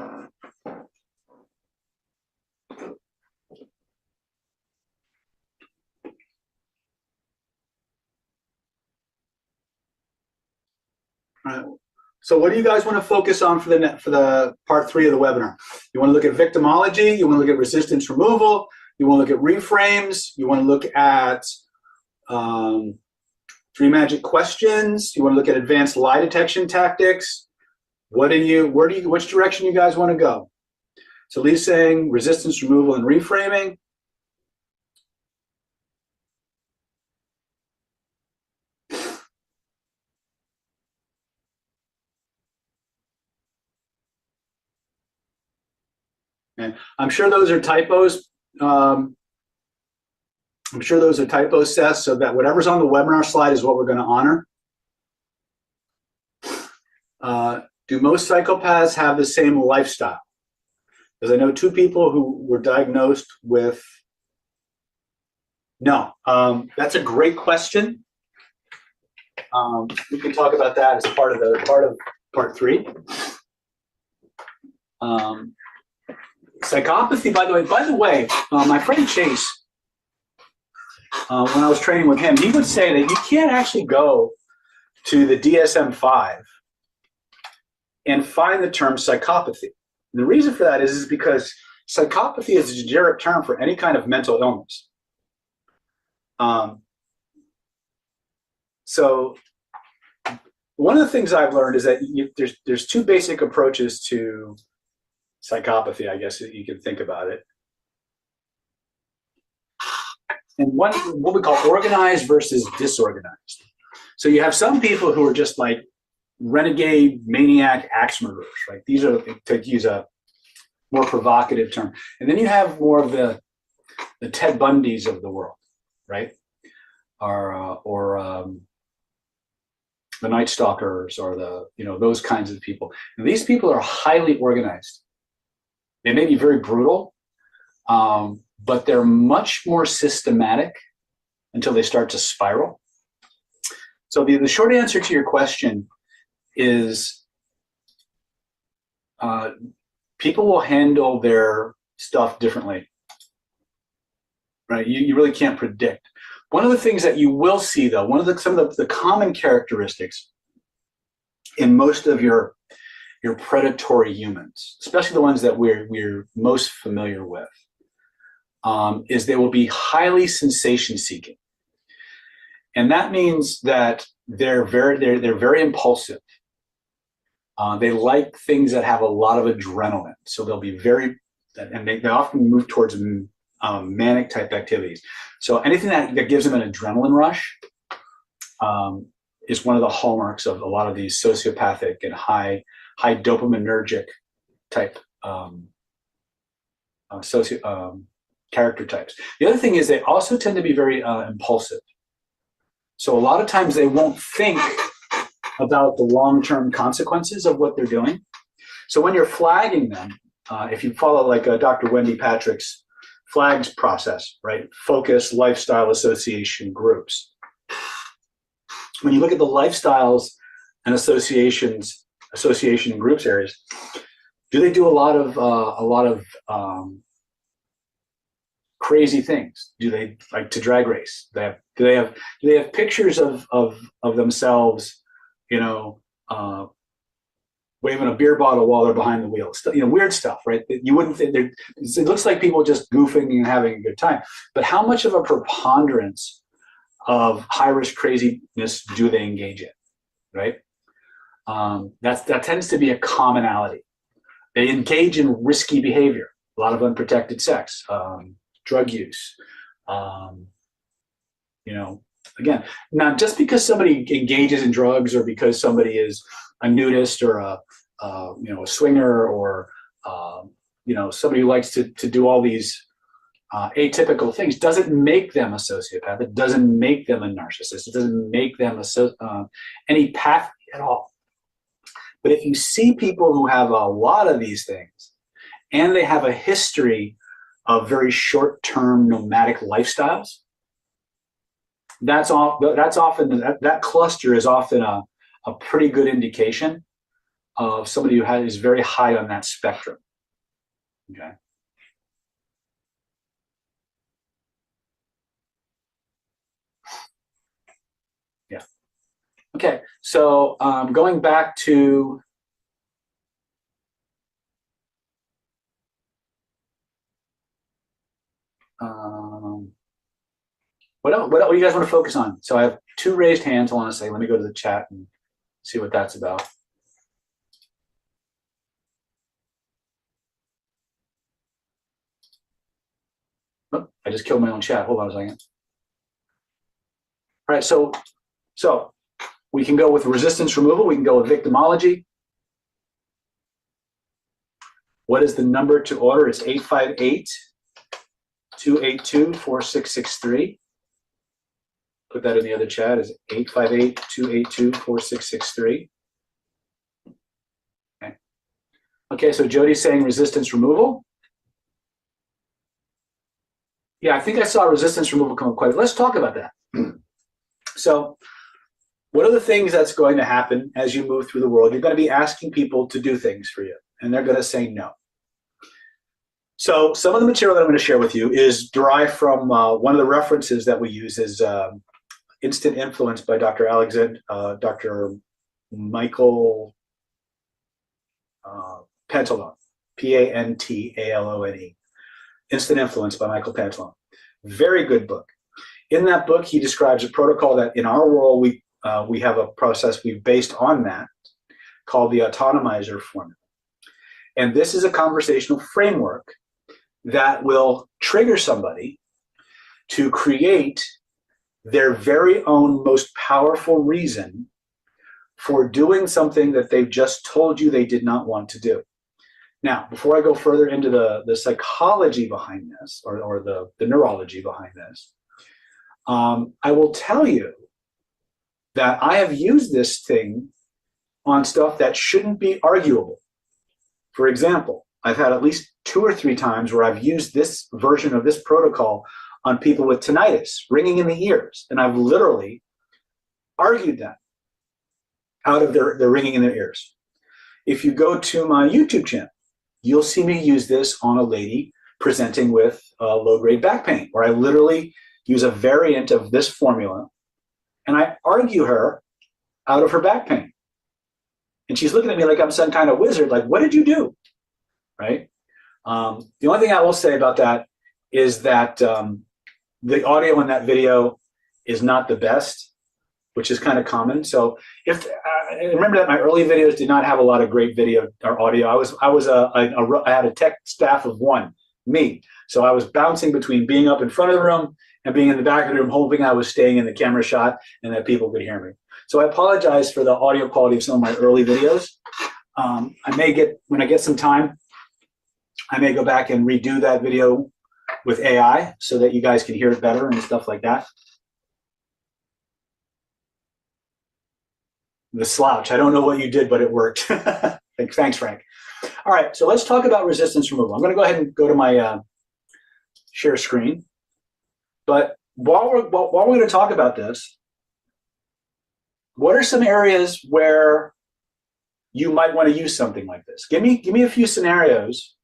So what do you guys want to focus on for the part 3 of the webinar? You want to look at victimology, you want to look at resistance removal, you want to look at reframes, you want to look at 3 magic questions, you want to look at advanced lie detection tactics. Which direction you guys want to go? So Lee's saying resistance removal and reframing. And I'm sure those are typos. I'm sure those are typos, Seth, so that whatever's on the webinar slide is what we're going to honor. Do most psychopaths have the same lifestyle? Because I know 2 people who were diagnosed with. No, that's a great question. We can talk about that as part of part 3. Psychopathy, by the way, my friend Chase, when I was training with him, he would say that you can't actually go to the DSM-5 and find the term psychopathy. And the reason for that is because psychopathy is a generic term for any kind of mental illness. So one of the things I've learned is that there's 2 basic approaches to psychopathy, I guess you can think about it. And one, what we call organized versus disorganized. So you have some people who are just like renegade, maniac, axe murderers, right? These are, to use a more provocative term. And then you have more of the Ted Bundys of the world, right? Or the Night Stalkers, or those kinds of people. And these people are highly organized. They may be very brutal, but they're much more systematic until they start to spiral. So the short answer to your question is people will handle their stuff differently, right? You really can't predict. One of the things that you will see, though, some of the common characteristics in most of your predatory humans, especially the ones that we're most familiar with, is they will be highly sensation-seeking, and that means that they're very impulsive. They like things that have a lot of adrenaline. So they'll be and they often move towards manic type activities. So anything that gives them an adrenaline rush is one of the hallmarks of a lot of these sociopathic and high dopaminergic type character types. The other thing is they also tend to be very impulsive. So a lot of times they won't think about the long-term consequences of what they're doing. So when you're flagging them, if you follow like Dr. Wendy Patrick's flags process, right? Focus, lifestyle, association, groups. When you look at the lifestyles and association and groups areas, do they do a lot of crazy things? Do they like to drag race? Do they have pictures of themselves, waving a beer bottle while they're behind the wheel? Weird stuff, right? You wouldn't think it looks like people just goofing and having a good time. But how much of a preponderance of high-risk craziness do they engage in, right? That tends to be a commonality. They engage in risky behavior, a lot of unprotected sex, drug use. Again, not just because somebody engages in drugs or because somebody is a nudist or a swinger or somebody who likes to do all these atypical things doesn't make them a sociopath. It doesn't make them a narcissist. It doesn't make them any path at all. But if you see people who have a lot of these things and they have a history of very short-term nomadic lifestyles, that cluster is often a pretty good indication of somebody who is very high on that spectrum. Okay. Yeah. Okay. So going back to what do you guys want to focus on? So I have 2 raised hands. I want to say, let me go to the chat and see what that's about. Oh, I just killed my own chat. Hold on a second. All right, so we can go with resistance removal. We can go with victimology. What is the number to order? It's 858-282-4663. Put that in the other chat. Is 858-282-4663. Okay, so Jody's saying resistance removal. Yeah, I think I saw resistance removal come up quite a bit. Let's talk about that. So what are the things that's going to happen as you move through the world? You're going to be asking people to do things for you, and they're going to say no. So some of the material that I'm going to share with you is derived from one of the references that we use is Instant Influence by Dr. Michael Pantalone, Pantalone. Instant Influence by Michael Pantalone. Very good book. In that book, he describes a protocol that in our world, we have a process we've based on that called the autonomizer formula. And this is a conversational framework that will trigger somebody to create their very own most powerful reason for doing something that they've just told you they did not want to do. Now, before I go further into the psychology behind this, or the neurology behind this, I will tell you that I have used this thing on stuff that shouldn't be arguable. For example, I've had at least 2 or 3 times where I've used this version of this protocol on people with tinnitus, ringing in the ears, and I've literally argued them out of their ringing in their ears. If you go to my YouTube channel, you'll see me use this on a lady presenting with low-grade back pain, where I literally use a variant of this formula, and I argue her out of her back pain. And she's looking at me like I'm some kind of wizard, like, what did you do? Right? The only thing I will say about that is that the audio in that video is not the best. which is kind of common. So if remember that my early videos did not have a lot of great video or audio. I had a tech staff of one, me. So I was bouncing between being up in front of the room and being in the back of the room, hoping I was staying in the camera shot and that people could hear me. So I apologize for the audio quality of some of my early videos. When I get some time, I may go back and redo that video with AI so that you guys can hear it better and stuff like that. The slouch. I don't know what you did, but it worked. Thanks, Frank. All right, so let's talk about resistance removal. I'm going to go ahead and go to my share screen. But while we're going to talk about this, what are some areas where you might want to use something like this? Give me a few scenarios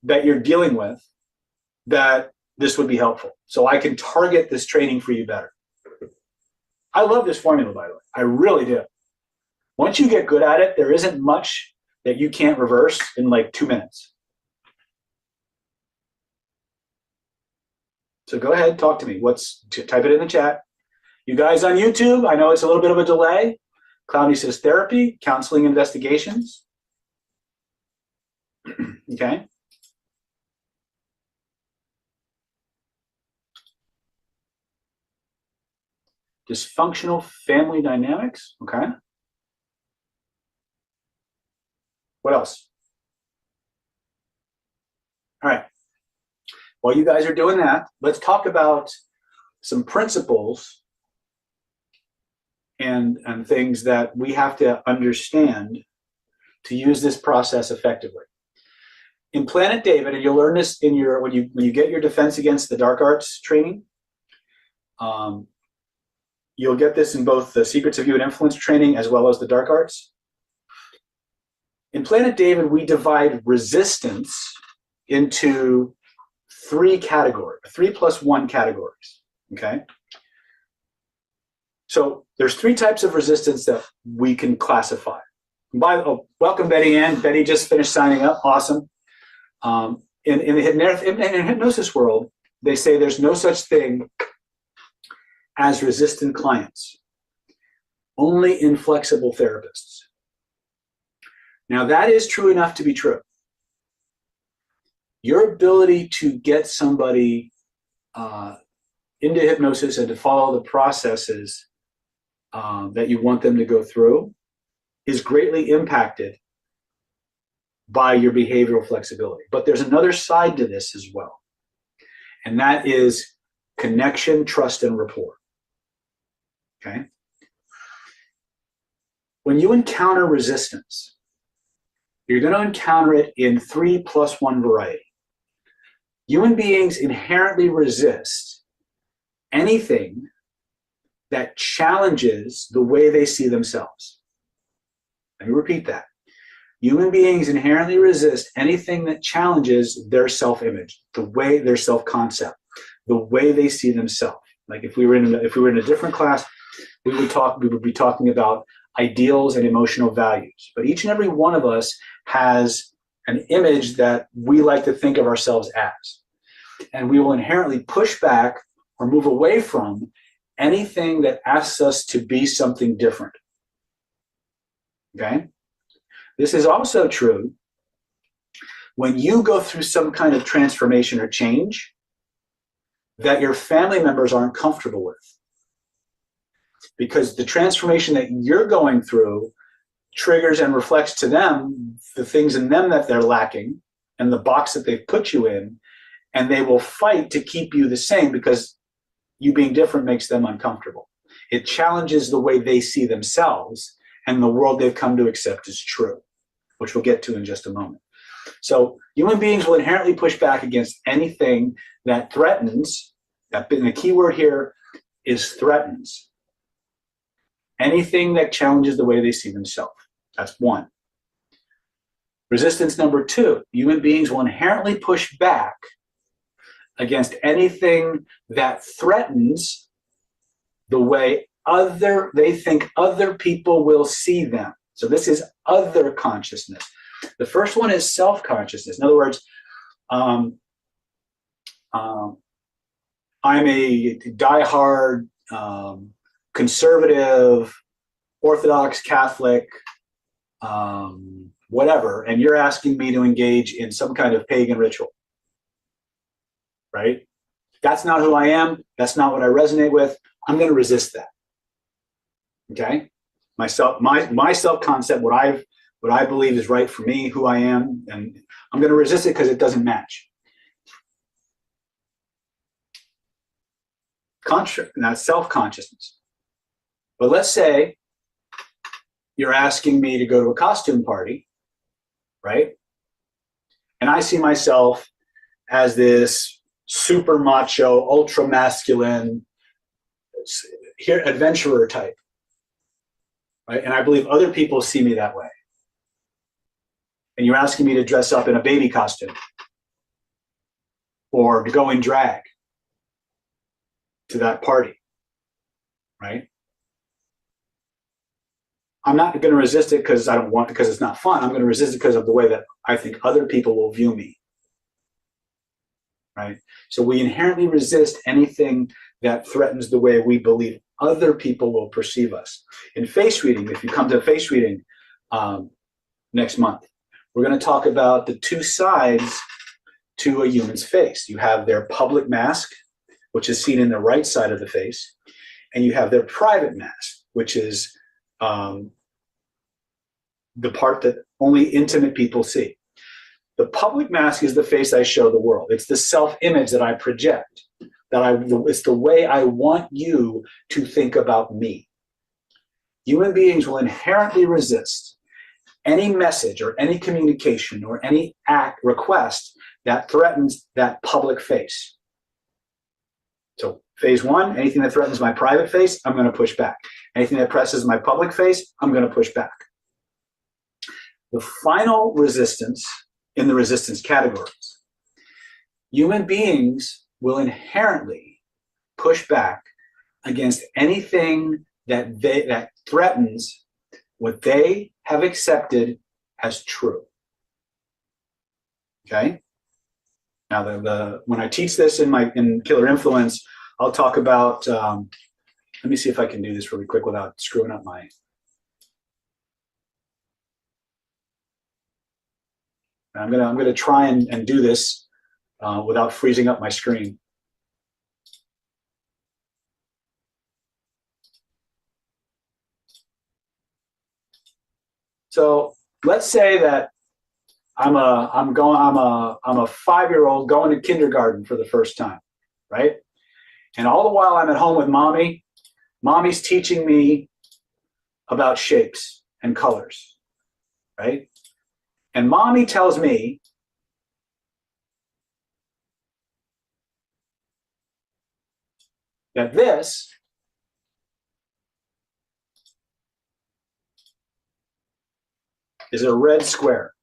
that you're dealing with that this would be helpful, so I can target this training for you better. I love this formula, by the way. I really do. Once you get good at it, there isn't much that you can't reverse in like 2 minutes. So go ahead, talk to me. Type it in the chat. You guys on YouTube, I know it's a little bit of a delay. Cloudy says therapy, counseling, investigations. Okay. Dysfunctional family dynamics. Okay. What else? All right. While you guys are doing that, let's talk about some principles and things that we have to understand to use this process effectively. In Planet David, and you'll learn this in your when you get your defense against the dark arts training. You'll get this in both the Secrets of Human Influence training as well as the dark arts. In Planet David, we divide resistance into 3 categories, 3+1 categories. Okay. So there's 3 types of resistance that we can classify. Welcome, Betty Ann. Betty just finished signing up. Awesome. In the hypnosis world, they say there's no such thing as resistant clients, only inflexible therapists. Now that is true enough to be true. Your ability to get somebody into hypnosis and to follow the processes that you want them to go through is greatly impacted by your behavioral flexibility. But there's another side to this as well, and that is connection, trust, and rapport. Okay? When you encounter resistance, you're going to encounter it in 3+1 variety. Human beings inherently resist anything that challenges the way they see themselves. Let me repeat that. Human beings inherently resist anything that challenges their self-image, the way their self-concept, the way they see themselves. Like if we were in a different class, we would be talking about ideals and emotional values. But each and every one of us has an image that we like to think of ourselves as. And we will inherently push back or move away from anything that asks us to be something different. Okay? This is also true when you go through some kind of transformation or change that your family members aren't comfortable with. Because the transformation that you're going through triggers and reflects to them the things in them that they're lacking and the box that they've put you in, and they will fight to keep you the same because you being different makes them uncomfortable. It challenges the way they see themselves and the world they've come to accept as true, which we'll get to in just a moment. So human beings will inherently push back against anything that threatens, and the key word here is threatens. Anything that challenges the way they see themselves. That's 1. Resistance number 2, human beings will inherently push back against anything that threatens the way they think other people will see them. So this is other consciousness. The first one is self-consciousness. In other words, I'm a diehard conservative, Orthodox, Catholic, whatever, and you're asking me to engage in some kind of pagan ritual, right? That's not who I am. That's not what I resonate with. I'm going to resist that. Okay? My self-concept, what I believe is right for me, who I am, and I'm going to resist it because it doesn't match. That's self-consciousness. But let's say you're asking me to go to a costume party, right? And I see myself as this super macho, ultra masculine, adventurer type, right? And I believe other people see me that way. And you're asking me to dress up in a baby costume or to go in drag to that party, right? I'm not going to resist it because I don't want, because it's not fun. I'm going to resist it because of the way that I think other people will view me, right? So we inherently resist anything that threatens the way we believe other people will perceive us. In face reading, if you come to face reading next month, we're going to talk about the two sides to a human's face. You have their public mask, which is seen in the right side of the face, and you have their private mask, which is the part that only intimate people see. The public mask is the face I show the world. It's the self-image that I project. It's the way I want you to think about me. Human beings will inherently resist any message or any communication or any request that threatens that public face. So phase one, anything that threatens my private face, I'm going to push back. Anything that presses my public face, I'm going to push back. The final resistance in the resistance categories, human beings will inherently push back against anything that threatens what they have accepted as true. Okay? Now, when I teach this in Killer Influence, I'll talk about. Let me see if I can do this really quick without screwing up my. I'm gonna try and do this without freezing up my screen. So let's say that I'm a 5-year-old going to kindergarten for the first time, right? And all the while I'm at home with mommy. Mommy's teaching me about shapes and colors, right? And mommy tells me that this is a red square.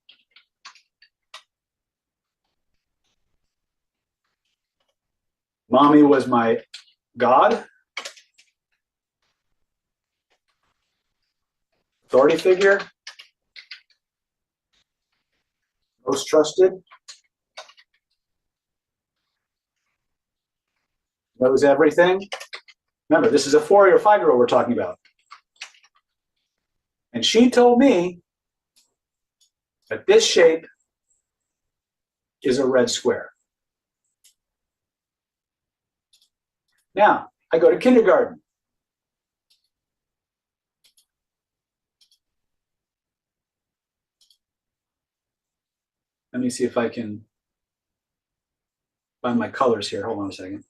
Mommy was my God, authority figure, most trusted, knows everything. Remember, this is a 4 or 5-year-old we're talking about. And she told me that this shape is a red square. Now, I go to kindergarten. Let me see if I can find my colors here. Hold on a second.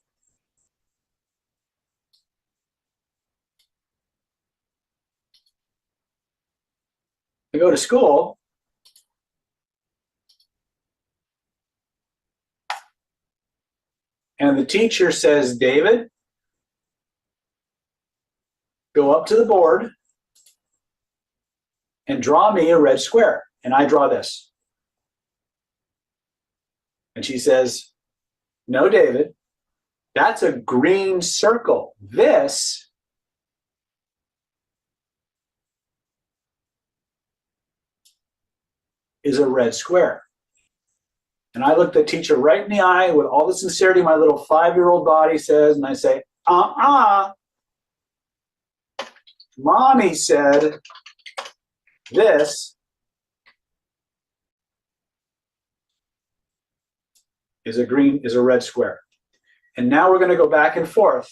I go to school. And the teacher says, David, go up to the board and draw me a red square. And I draw this. And she says, no, David, that's a green circle. This is a red square. And I look the teacher right in the eye with all the sincerity my little 5-year-old body says, and I say, Mommy said this is a red square. And now we're going to go back and forth.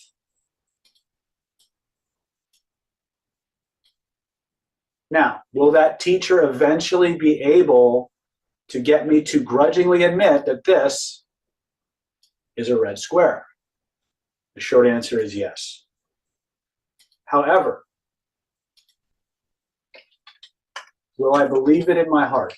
Now, will that teacher eventually be able to get me to grudgingly admit that this is a red square? The short answer is yes. However, will I believe it in my heart?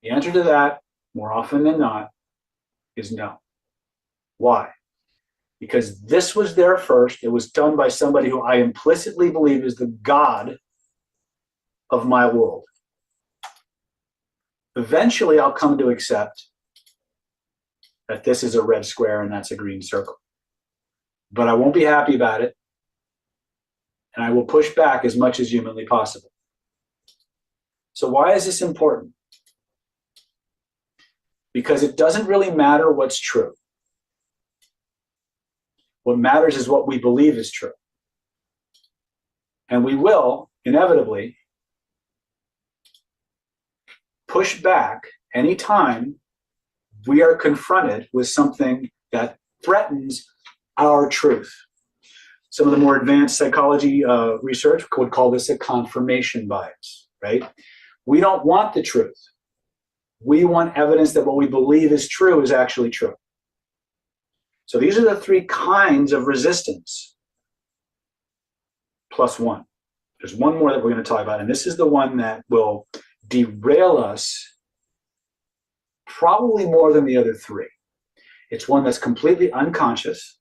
The answer to that, more often than not, is no. Why? Because this was there first. It was done by somebody who I implicitly believe is the God of my world. Eventually, I'll come to accept that this is a red square and that's a green circle. But I won't be happy about it, and I will push back as much as humanly possible. So why is this important? Because it doesn't really matter what's true. What matters is what we believe is true. And we will, inevitably, push back anytime we are confronted with something that threatens our truth. Some of the more advanced psychology research would call this a confirmation bias, right? We don't want the truth. We want evidence that what we believe is true is actually true. So these are the three kinds of resistance, plus one. There's one more that we're going to talk about, and this is the one that will derail us probably more than the other three. It's one that's completely unconscious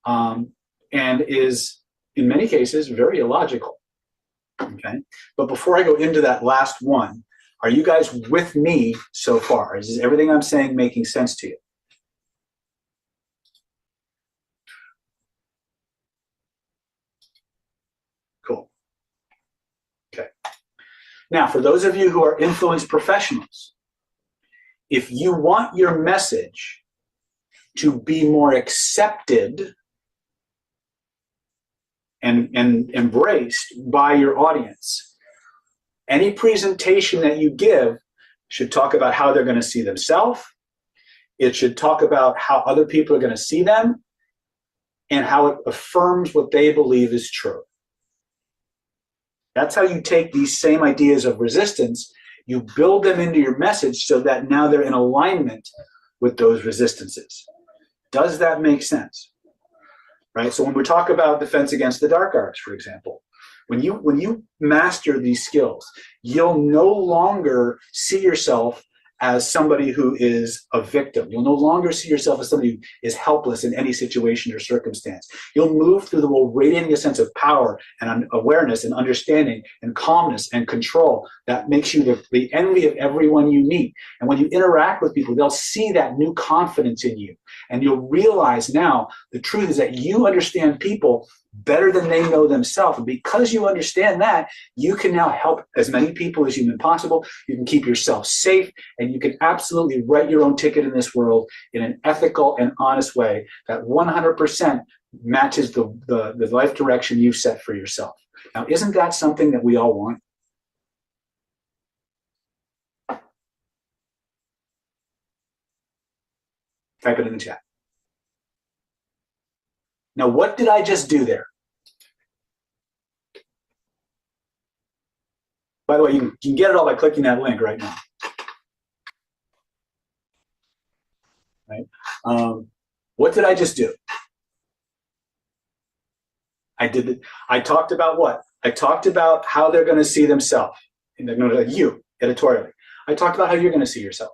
and is, in many cases, very illogical. Okay? But before I go into that last one, are you guys with me so far? Is everything I'm saying making sense to you? Cool. Okay. Now, for those of you who are influence professionals, if you want your message to be more accepted and embraced by your audience, any presentation that you give should talk about how they're going to see themselves. It should talk about how other people are going to see them and how it affirms what they believe is true. That's how you take these same ideas of resistance, you build them into your message so that now they're in alignment with those resistances. Does that make sense? Right? So when we talk about defense against the dark arts, for example, when you master these skills, you'll no longer see yourself as somebody who is a victim. You'll no longer see yourself as somebody who is helpless in any situation or circumstance. You'll move through the world radiating a sense of power and awareness and understanding and calmness and control that makes you the envy of everyone you meet. And when you interact with people, they'll see that new confidence in you. And you'll realize now the truth is that you understand people better than they know themselves. And because you understand that, you can now help as many people as humanly possible. You can keep yourself safe, and you can absolutely write your own ticket in this world in an ethical and honest way that 100% matches the life direction you've set for yourself. Now, isn't that something that we all want? Type it in the chat. Now, what did I just do there? By the way, you can get it all by clicking that link right now. Right? What did I just do? I talked about what? I talked about how they're going to see themselves. You, editorially. I talked about how you're going to see yourself.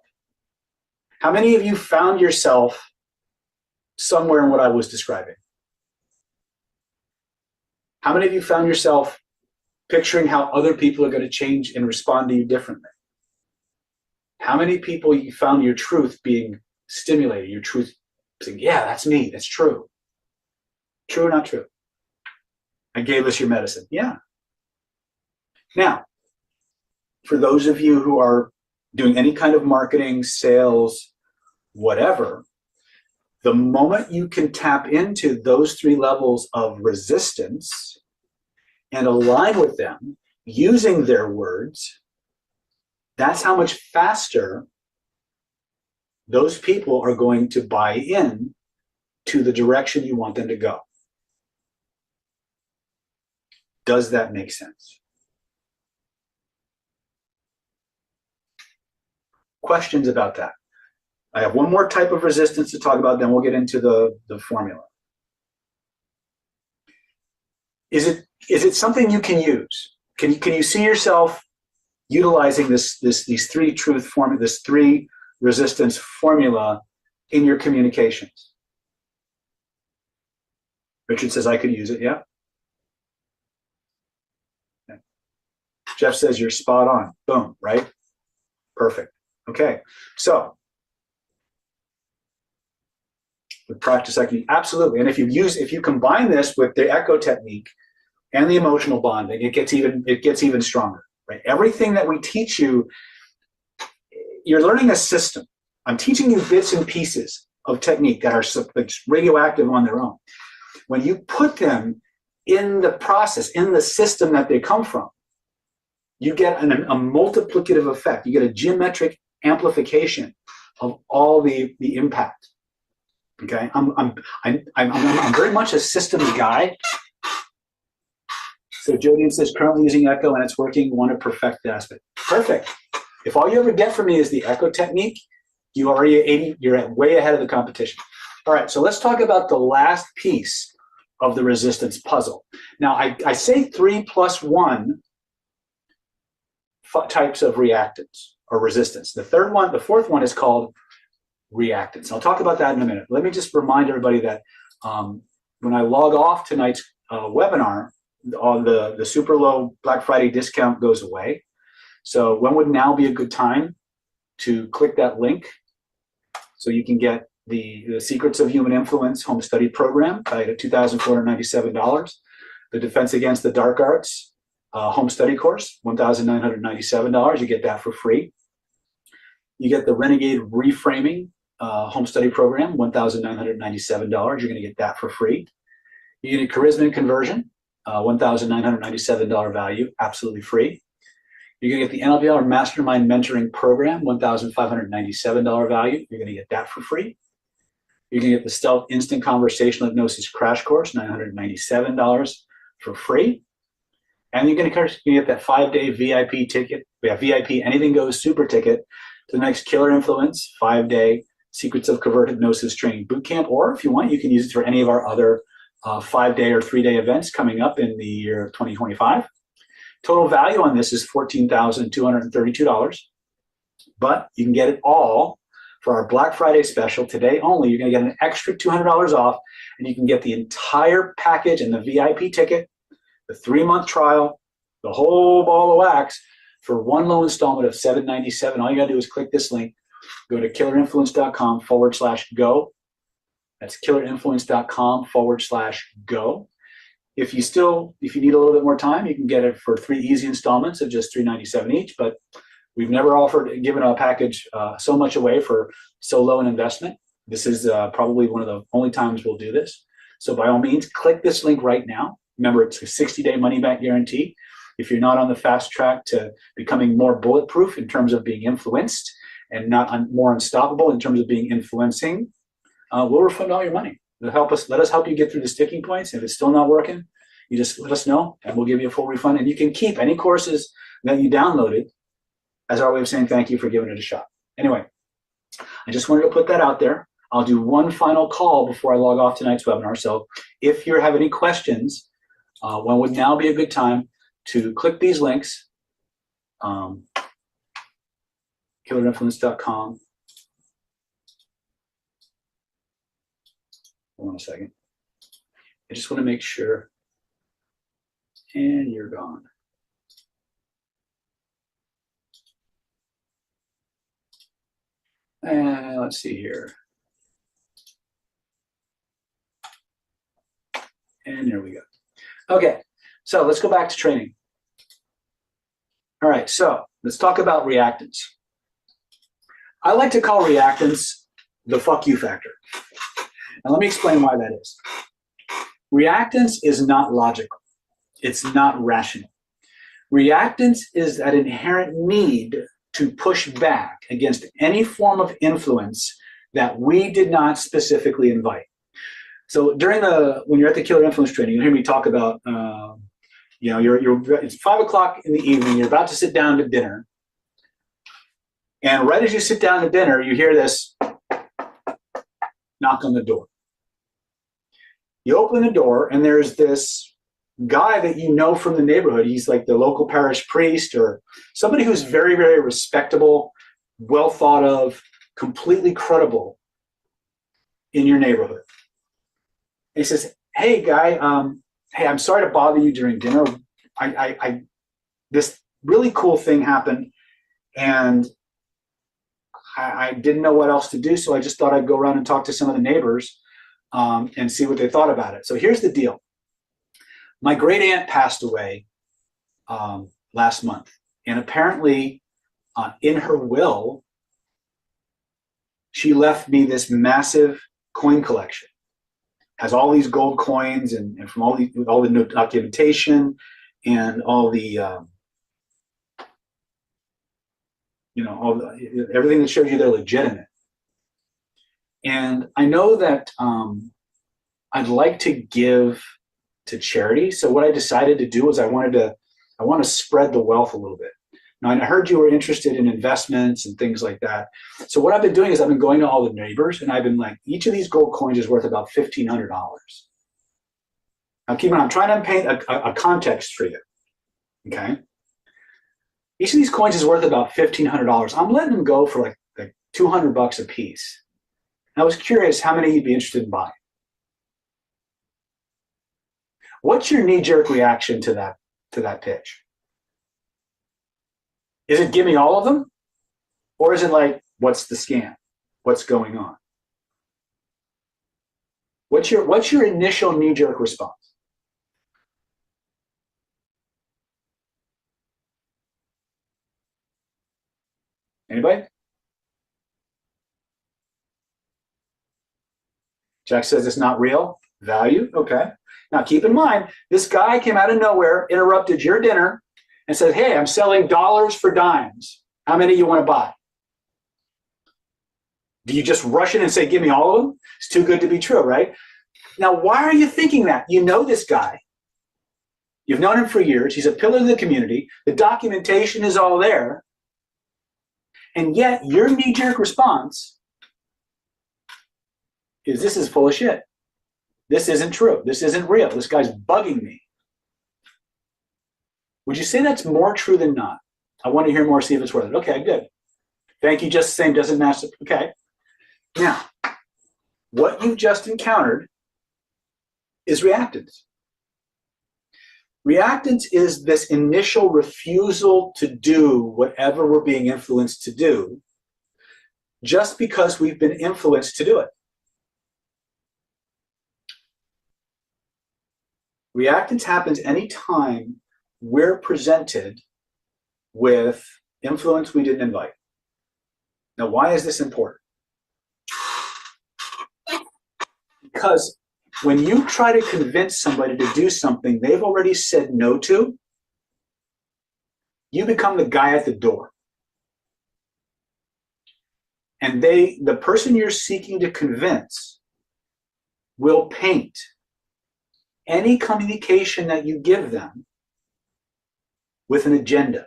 How many of you found yourself somewhere in what I was describing? How many of you found yourself picturing how other people are going to change and respond to you differently? How many people you found your truth being stimulated, your truth saying, yeah, that's me, that's true. True or not true? I gave us your medicine. Yeah. Now, for those of you who are doing any kind of marketing, sales, whatever, The moment you can tap into those three levels of resistance and align with them using their words, that's how much faster those people are going to buy in to the direction you want them to go. Does that make sense? Questions about that? I have one more type of resistance to talk about, then we'll get into the formula. Is it something you can use? Can you see yourself utilizing these three truth formula, this three resistance formula in your communications? Richard says I could use it. Yeah. Okay. Jeff says you're spot on. Boom. Right. Perfect. Okay. So with practice technique, absolutely. And if you combine this with the echo technique and the emotional bonding, it gets even stronger. Right. Everything that we teach you, you're learning a system. I'm teaching you bits and pieces of technique that are like radioactive on their own. When you put them in the process, in the system that they come from, you get a multiplicative effect. You get a geometric amplification of all the impact. Okay, I'm very much a systems guy. So Jodian says currently using echo and it's working. Want to perfect the aspect. Perfect. If all you ever get from me is the echo technique, you're way ahead of the competition. All right, so let's talk about the last piece of the resistance puzzle. Now, I say 3 + 1 types of reactance or resistance. The fourth one is called reactance. I'll talk about that in a minute. Let me just remind everybody that when I log off tonight's webinar, the super low Black Friday discount goes away. So when would now be a good time to click that link so you can get the Secrets of Human Influence home study program valued at $2,497. The Defense Against the Dark Arts home study course, $1,997. You get that for free. You get the Renegade Reframing home study program, $1,997. You're going to get that for free. You get a Charisma Conversion, $1,997 value, absolutely free. You're going to get the NLPL or Mastermind Mentoring Program, $1,597 value. You're going to get that for free. You're going to get the Stealth Instant Conversational Hypnosis Crash Course, $997 for free. And you're going to get that 5-day VIP ticket. We have VIP Anything Goes Super ticket to the next Killer Influence 5-day Secrets of Covert Hypnosis Training Bootcamp. Or if you want, you can use it for any of our other 5-day or 3-day events coming up in the year 2025. Total value on this is $14,232. But you can get it all for our Black Friday special today only. You're going to get an extra $200 off, and you can get the entire package and the VIP ticket, the 3-month trial, the whole ball of wax for one low installment of $797. All you got to do is click this link, go to killerinfluence.com/go. That's killerinfluence.com/go. If you need a little bit more time, you can get it for 3 easy installments of just $397 each. But we've never given a package so much away for so low an investment. This is probably one of the only times we'll do this. So by all means, click this link right now. Remember, it's a 60-day money-back guarantee. If you're not on the fast track to becoming more bulletproof in terms of being influenced and not more unstoppable in terms of being influencing, we'll refund all your money. Let us help you get through the sticking points. If it's still not working, you just let us know, and we'll give you a full refund. And you can keep any courses that you downloaded as our way of saying thank you for giving it a shot. Anyway, I just wanted to put that out there. I'll do one final call before I log off tonight's webinar. So if you have any questions, when would now be a good time to click these links, killerinfluence.com. Hold on a second. I just want to make sure. And you're gone. And let's see here. And there we go. Okay, so let's go back to training. All right, so let's talk about reactance. I like to call reactance the fuck you factor. And let me explain why that is. Reactance is not logical. It's not rational. Reactance is that inherent need to push back against any form of influence that we did not specifically invite. So when you're at the killer influence training, you hear me talk about, it's 5 o'clock in the evening, you're about to sit down to dinner. And right as you sit down to dinner, you hear this knock on the door. You open the door and there's this guy that you know from the neighborhood. He's like the local parish priest or somebody who's very, very respectable, well thought of, completely credible in your neighborhood. And he says, hey guy, hey, I'm sorry to bother you during dinner. This really cool thing happened and I didn't know what else to do, so I just thought I'd go around and talk to some of the neighbors and see what they thought about it. So here's the deal. My great aunt passed away last month, and apparently in her will, she left me this massive coin collection. Has all these gold coins and from all the documentation and all the everything that shows you they're legitimate. And I know that I'd like to give to charity. So what I decided to do was I want to spread the wealth a little bit. Now, I heard you were interested in investments and things like that. So what I've been doing is I've been going to all the neighbors and I've been like, each of these gold coins is worth about $1,500. Now, keep in mind, I'm trying to paint a context for you, okay? Each of these coins is worth about $1,500. I'm letting them go for like $200 a piece. And I was curious how many you'd be interested in buying. What's your knee-jerk reaction to that pitch? Is it give me all of them? Or is it like, what's the scam? What's going on? What's your initial knee-jerk response? Anybody? Jack says it's not real. Value, okay. Now keep in mind, this guy came out of nowhere, interrupted your dinner, and said, hey, I'm selling dollars for dimes. How many you want to buy? Do you just rush in and say, give me all of them? It's too good to be true, right? Now, why are you thinking that? You know this guy. You've known him for years. He's a pillar of the community. The documentation is all there. And yet your knee-jerk response is this is full of shit. This isn't true. This isn't real. This guy's bugging me. Would you say that's more true than not? I want to hear more, see if it's worth it. Okay, good. Thank you, just the same, doesn't match. Okay. Now, what you've just encountered is reactance. Reactance is this initial refusal to do whatever we're being influenced to do just because we've been influenced to do it. Reactance happens anytime we're presented with influence we didn't invite. Now, why is this important? Because when you try to convince somebody to do something they've already said no to, you become the guy at the door. And the person you're seeking to convince will paint any communication that you give them with an agenda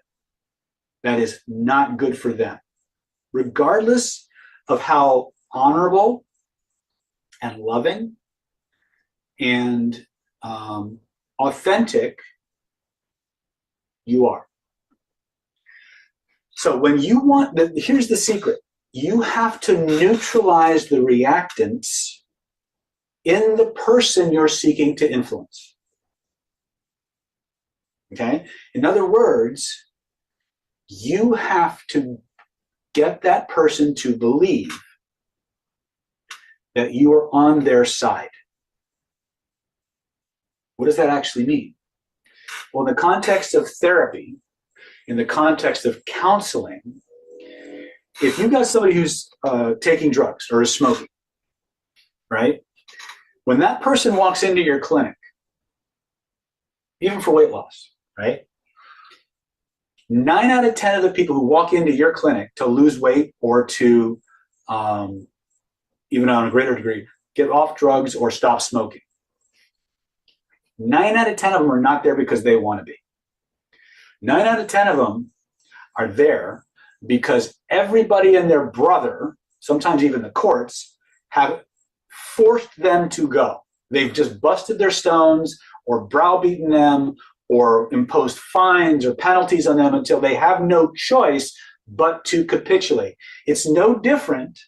that is not good for them, regardless of how honorable and loving and authentic you are. So when you want, here's the secret. You have to neutralize the reactance in the person you're seeking to influence. Okay? In other words, you have to get that person to believe that you are on their side. What does that actually mean? Well, in the context of therapy, in the context of counseling, if you've got somebody who's taking drugs or is smoking, right? When that person walks into your clinic, even for weight loss, right? 9 out of 10 of the people who walk into your clinic to lose weight or to, even on a greater degree, get off drugs or stop smoking. 9 out of 10 of them are not there because they want to be. 9 out of 10 of them are there because everybody and their brother, sometimes even the courts, have forced them to go. They've just busted their stones or browbeaten them or imposed fines or penalties on them until they have no choice but to capitulate. It's no different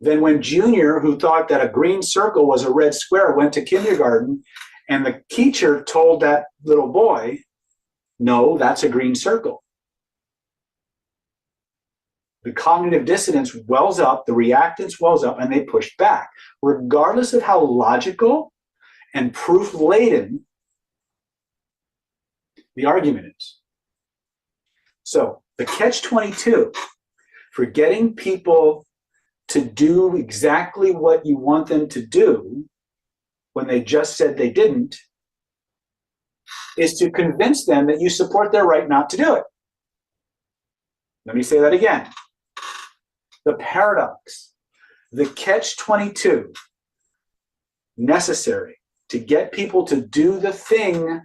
than when Junior, who thought that a green circle was a red square, went to kindergarten and the teacher told that little boy, no, that's a green circle. The cognitive dissonance wells up, the reactance wells up, and they push back, regardless of how logical and proof-laden the argument is. So the catch-22 for getting people to do exactly what you want them to do when they just said they didn't is to convince them that you support their right not to do it. Let me say that again. The paradox, the catch-22 necessary to get people to do the thing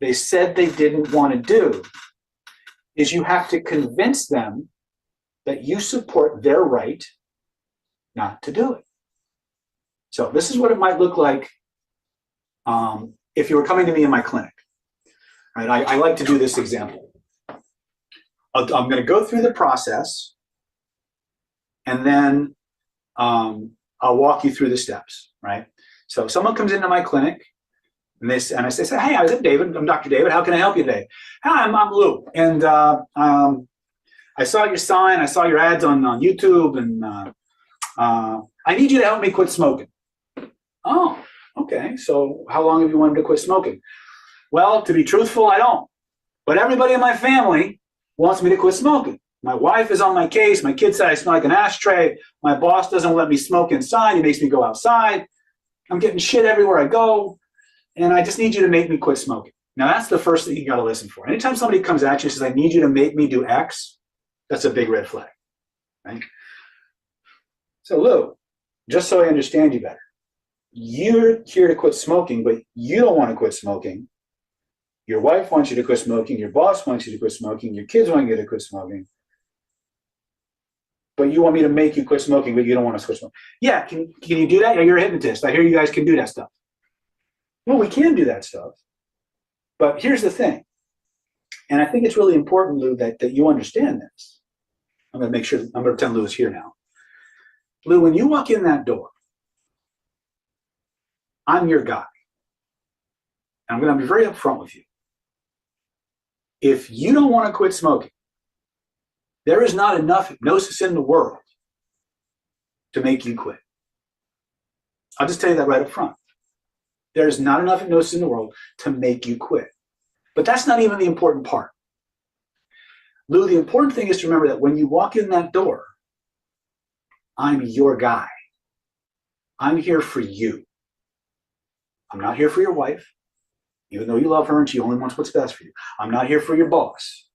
they said they didn't want to do is you have to convince them that you support their right not to do it. So this is what it might look like if you were coming to me in my clinic. Right? I like to do this example. I'm going to go through the process, and then I'll walk you through the steps. Right? So someone comes into my clinic, and I say, "Hey, I'm David. I'm Dr. David. How can I help you today?" "Hi, I'm Lou, and I saw your sign. I saw your ads on YouTube, and I need you to help me quit smoking." "Oh, okay. So how long have you wanted to quit smoking?" "Well, to be truthful, I don't. But everybody in my family wants me to quit smoking. My wife is on my case. My kids say I smell like an ashtray. My boss doesn't let me smoke inside. He makes me go outside. I'm getting shit everywhere I go. And I just need you to make me quit smoking." Now, that's the first thing you got to listen for. Anytime somebody comes at you and says, "I need you to make me do X," that's a big red flag. Right? So, Lou, just so I understand you better, you're here to quit smoking, but you don't want to quit smoking. Your wife wants you to quit smoking. Your boss wants you to quit smoking. Your kids want you to quit smoking. But you want me to make you quit smoking, but you don't want to quit smoking. Yeah, can you do that? Yeah, you're a hypnotist. I hear you guys can do that stuff. Well, we can do that stuff. But here's the thing. And I think it's really important, Lou, that you understand this. I'm going to make sure, I'm going to pretend Lou is here now. Lou, when you walk in that door, I'm your guy. And I'm going to be very upfront with you. If you don't want to quit smoking, there is not enough hypnosis in the world to make you quit. I'll just tell you that right up front. There is not enough hypnosis in the world to make you quit. But that's not even the important part. Lou, the important thing is to remember that when you walk in that door, I'm your guy. I'm here for you. I'm not here for your wife, even though you love her and she only wants what's best for you. I'm not here for your boss.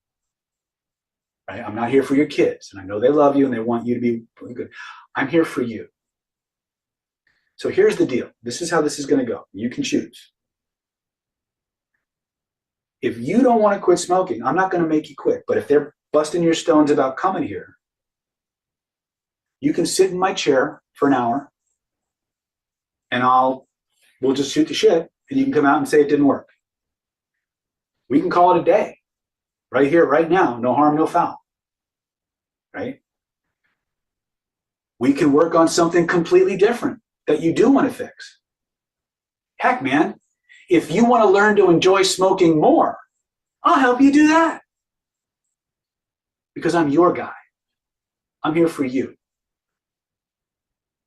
Right? I'm not here for your kids, and I know they love you and they want you to be really good. I'm here for you. So here's the deal. This is how this is going to go. You can choose. If you don't want to quit smoking, I'm not going to make you quit. But if they're busting your stones about coming here, you can sit in my chair for an hour, and we'll just shoot the shit, and you can come out and say it didn't work. We can call it a day. Right here, right now, no harm, no foul. Right? We can work on something completely different that you do want to fix. Heck, man, if you want to learn to enjoy smoking more, I'll help you do that. Because I'm your guy. I'm here for you.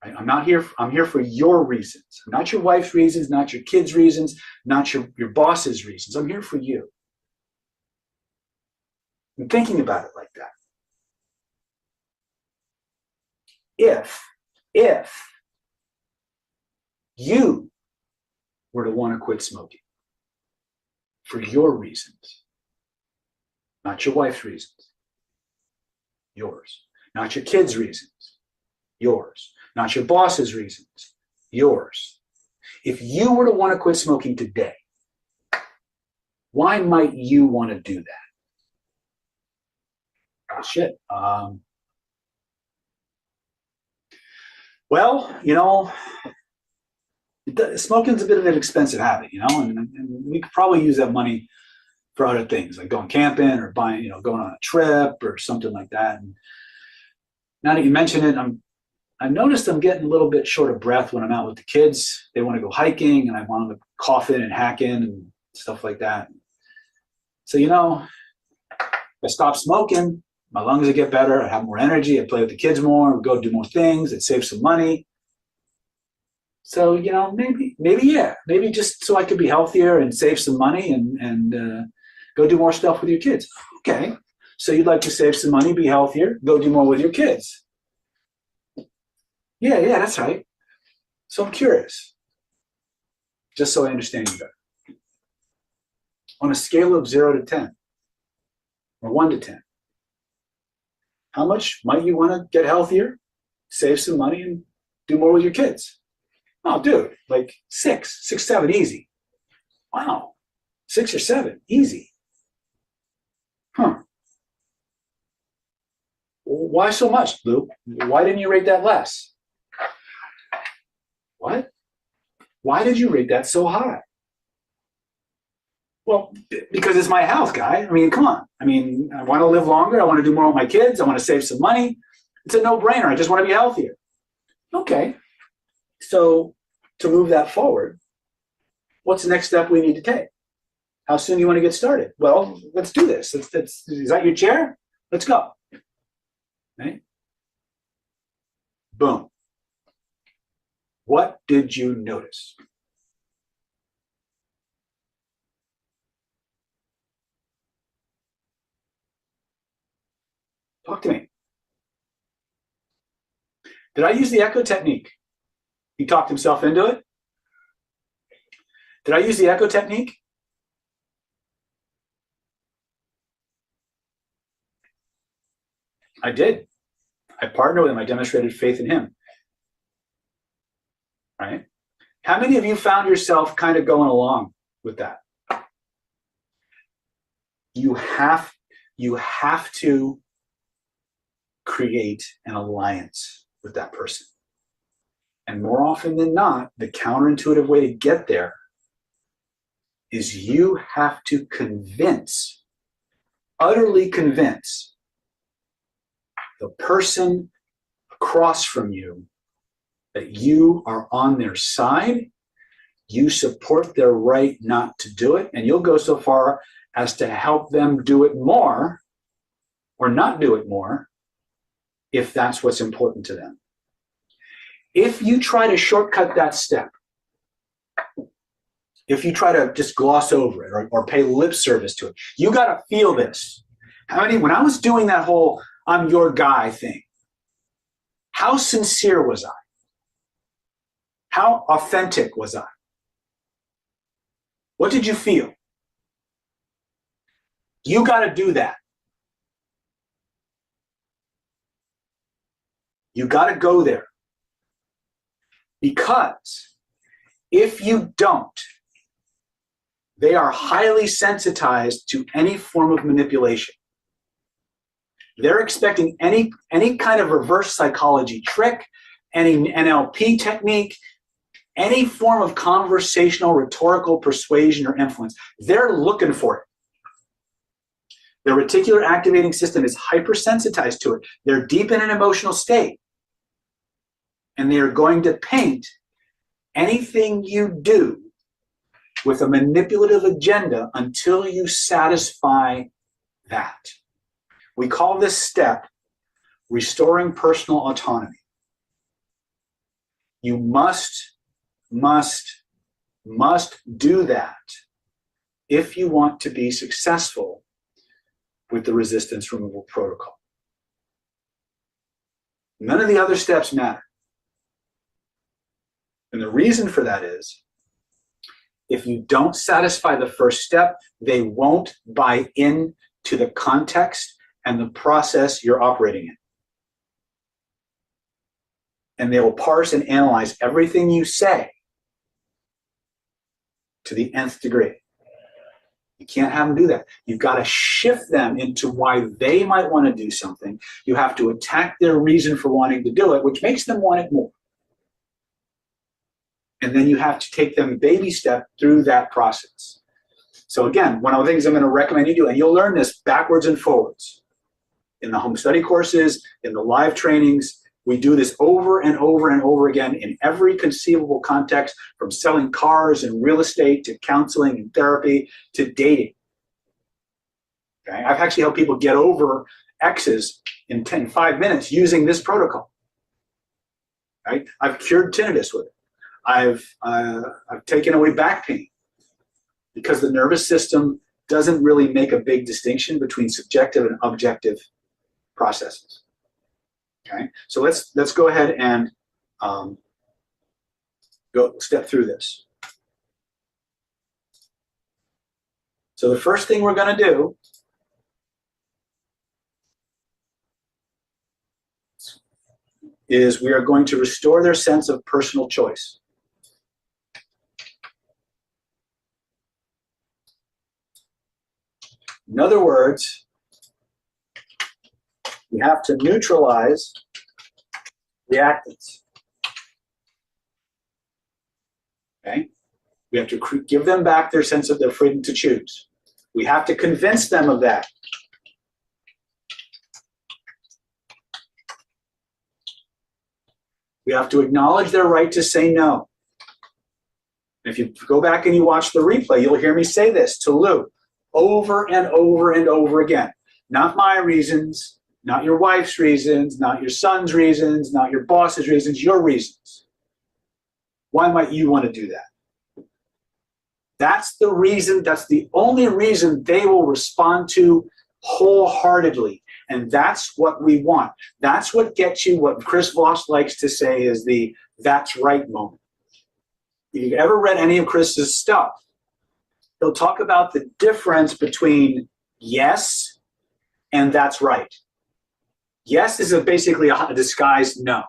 Right? I'm here for your reasons. Not your wife's reasons, not your kids' reasons, not your boss's reasons. I'm here for you. I'm thinking about it like that. If you were to want to quit smoking for your reasons, not your wife's reasons, yours, not your kids' reasons, yours, not your boss's reasons, yours. If you were to want to quit smoking today, why might you want to do that? Oh, shit. Well, smoking's a bit of an expensive habit, and we could probably use that money for other things, like going camping or buying, going on a trip or something like that. And now that you mention it, I noticed I'm getting a little bit short of breath when I'm out with the kids. They want to go hiking, and I want them to cough in and hack in and stuff like that. So, if I stop smoking, my lungs would get better. I have more energy. I play with the kids more. We go do more things. It saves some money. So, maybe just so I could be healthier and save some money and go do more stuff with your kids. Okay. So you'd like to save some money, be healthier, go do more with your kids. Yeah, that's right. So I'm curious, just so I understand you better. On a scale of 0 to 10, or 1 to 10, how much might you want to get healthier, save some money, and do more with your kids? Oh, dude, like 6, 7, easy. Wow, 6 or 7, easy. Huh. Why so much, Luke? Why didn't you rate that less? What? Why did you rate that so high? Well, because it's my health, guy. I mean, come on. I mean, I want to live longer. I want to do more with my kids. I want to save some money. It's a no-brainer. I just want to be healthier. Okay. So to move that forward, what's the next step we need to take? How soon do you want to get started? Well, let's do this. Is that your chair? Let's go. Right? Boom. What did you notice? Talk to me. Did I use the echo technique? He talked himself into it? Did I use the echo technique? I did. I partnered with him. I demonstrated faith in him. Right? How many of you found yourself kind of going along with that? You have to create an alliance with that person. And more often than not, the counterintuitive way to get there is you have to utterly convince the person across from you that you are on their side, you support their right not to do it, and you'll go so far as to help them do it more or not do it more if that's what's important to them. If you try to shortcut that step, if you try to just gloss over it or pay lip service to it, you got to feel this. When I was doing that whole I'm your guy thing, how sincere was I? How authentic was I? What did you feel? You got to do that. You got to go there. Because if you don't, they are highly sensitized to any form of manipulation. They're expecting any kind of reverse psychology trick, any NLP technique, any form of conversational, rhetorical persuasion or influence. They're looking for it. Their reticular activating system is hypersensitized to it. They're deep in an emotional state. And they are going to paint anything you do with a manipulative agenda until you satisfy that. We call this step restoring personal autonomy. You must do that if you want to be successful with the resistance removal protocol. None of the other steps matter. And the reason for that is, if you don't satisfy the first step, they won't buy in to the context and the process you're operating in. And they will parse and analyze everything you say to the nth degree. You can't have them do that. You've got to shift them into why they might want to do something. You have to attack their reason for wanting to do it, which makes them want it more. And then you have to take them baby step through that process. So again, one of the things I'm going to recommend you do, and you'll learn this backwards and forwards in the home study courses, in the live trainings. We do this over and over and over again in every conceivable context, from selling cars and real estate to counseling and therapy to dating. Okay? I've actually helped people get over exes in 5 minutes using this protocol. Right? I've cured tinnitus with it. I've taken away back pain, because the nervous system doesn't really make a big distinction between subjective and objective processes. Okay, so let's go ahead and go step through this. So the first thing we're going to do is we are going to restore their sense of personal choice. In other words, we have to neutralize reactants. Okay? We have to give them back their sense of their freedom to choose. We have to convince them of that. We have to acknowledge their right to say no. If you go back and you watch the replay, you'll hear me say this to Lou over and over and over again. Not my reasons, not your wife's reasons, not your son's reasons, not your boss's reasons, your reasons. Why might you want to do that? That's the reason, that's the only reason they will respond to wholeheartedly. And that's what we want. That's what gets you what Chris Voss likes to say is the "that's right" moment. If you've ever read any of Chris's stuff, he'll talk about the difference between yes and "that's right." Yes is basically a disguised no.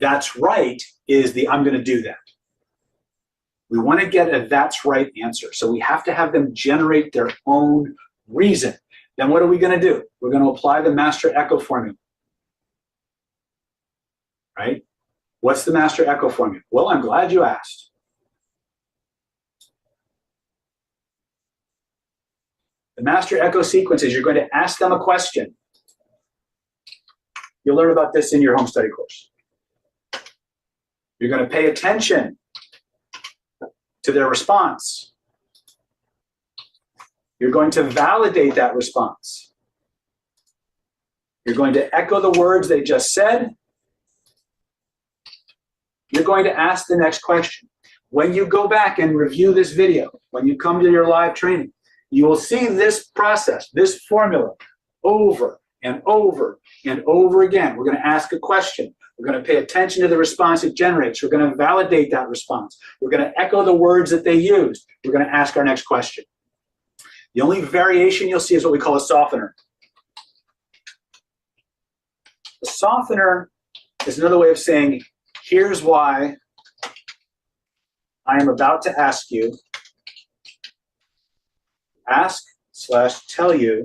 "That's right" is the "I'm going to do that." We want to get a "that's right" answer. So we have to have them generate their own reason. Then what are we going to do? We're going to apply the master echo formula. Right? What's the master echo formula? Well, I'm glad you asked. The master echo sequence is you're going to ask them a question. You'll learn about this in your home study course. You're going to pay attention to their response. You're going to validate that response. You're going to echo the words they just said. You're going to ask the next question. When you go back and review this video, when you come to your live training, you will see this process, this formula, over and over and over again. We're going to ask a question. We're going to pay attention to the response it generates. We're going to validate that response. We're going to echo the words that they used. We're going to ask our next question. The only variation you'll see is what we call a softener. A softener is another way of saying, here's why I am about to ask you, ask/tell you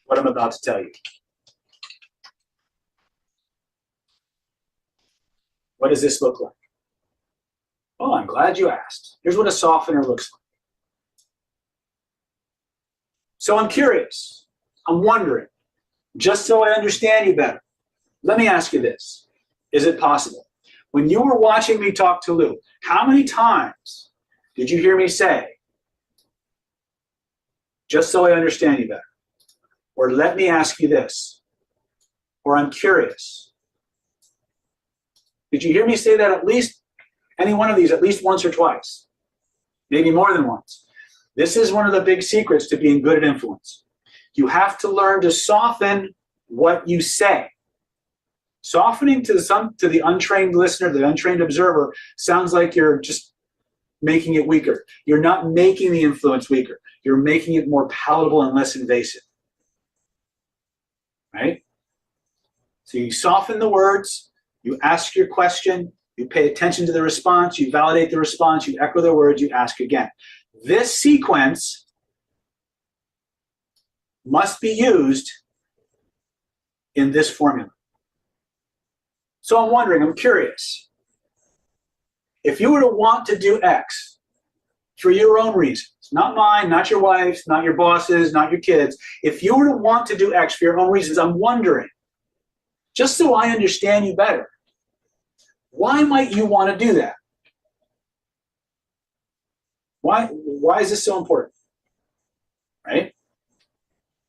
what I'm about to tell you. What does this look like? Oh, I'm glad you asked. Here's what a softener looks like. So I'm curious. I'm wondering, just so I understand you better, let me ask you this. Is it possible? When you were watching me talk to Lou, how many times did you hear me say, just so I understand you better? Or let me ask you this. Or I'm curious. Did you hear me say that at least, any one of these, at least once or twice? Maybe more than once. This is one of the big secrets to being good at influence. You have to learn to soften what you say. Softening to the untrained listener, the untrained observer, sounds like you're just making it weaker. You're not making the influence weaker. You're making it more palatable and less invasive. Right? So you soften the words, you ask your question, you pay attention to the response, you validate the response, you echo the words, you ask again. This sequence must be used in this formula. So I'm wondering, I'm curious, if you were to want to do X for your own reasons, not mine, not your wife's, not your boss's, not your kids, if you were to want to do X for your own reasons, I'm wondering, just so I understand you better, why might you want to do that? Why is this so important? Right?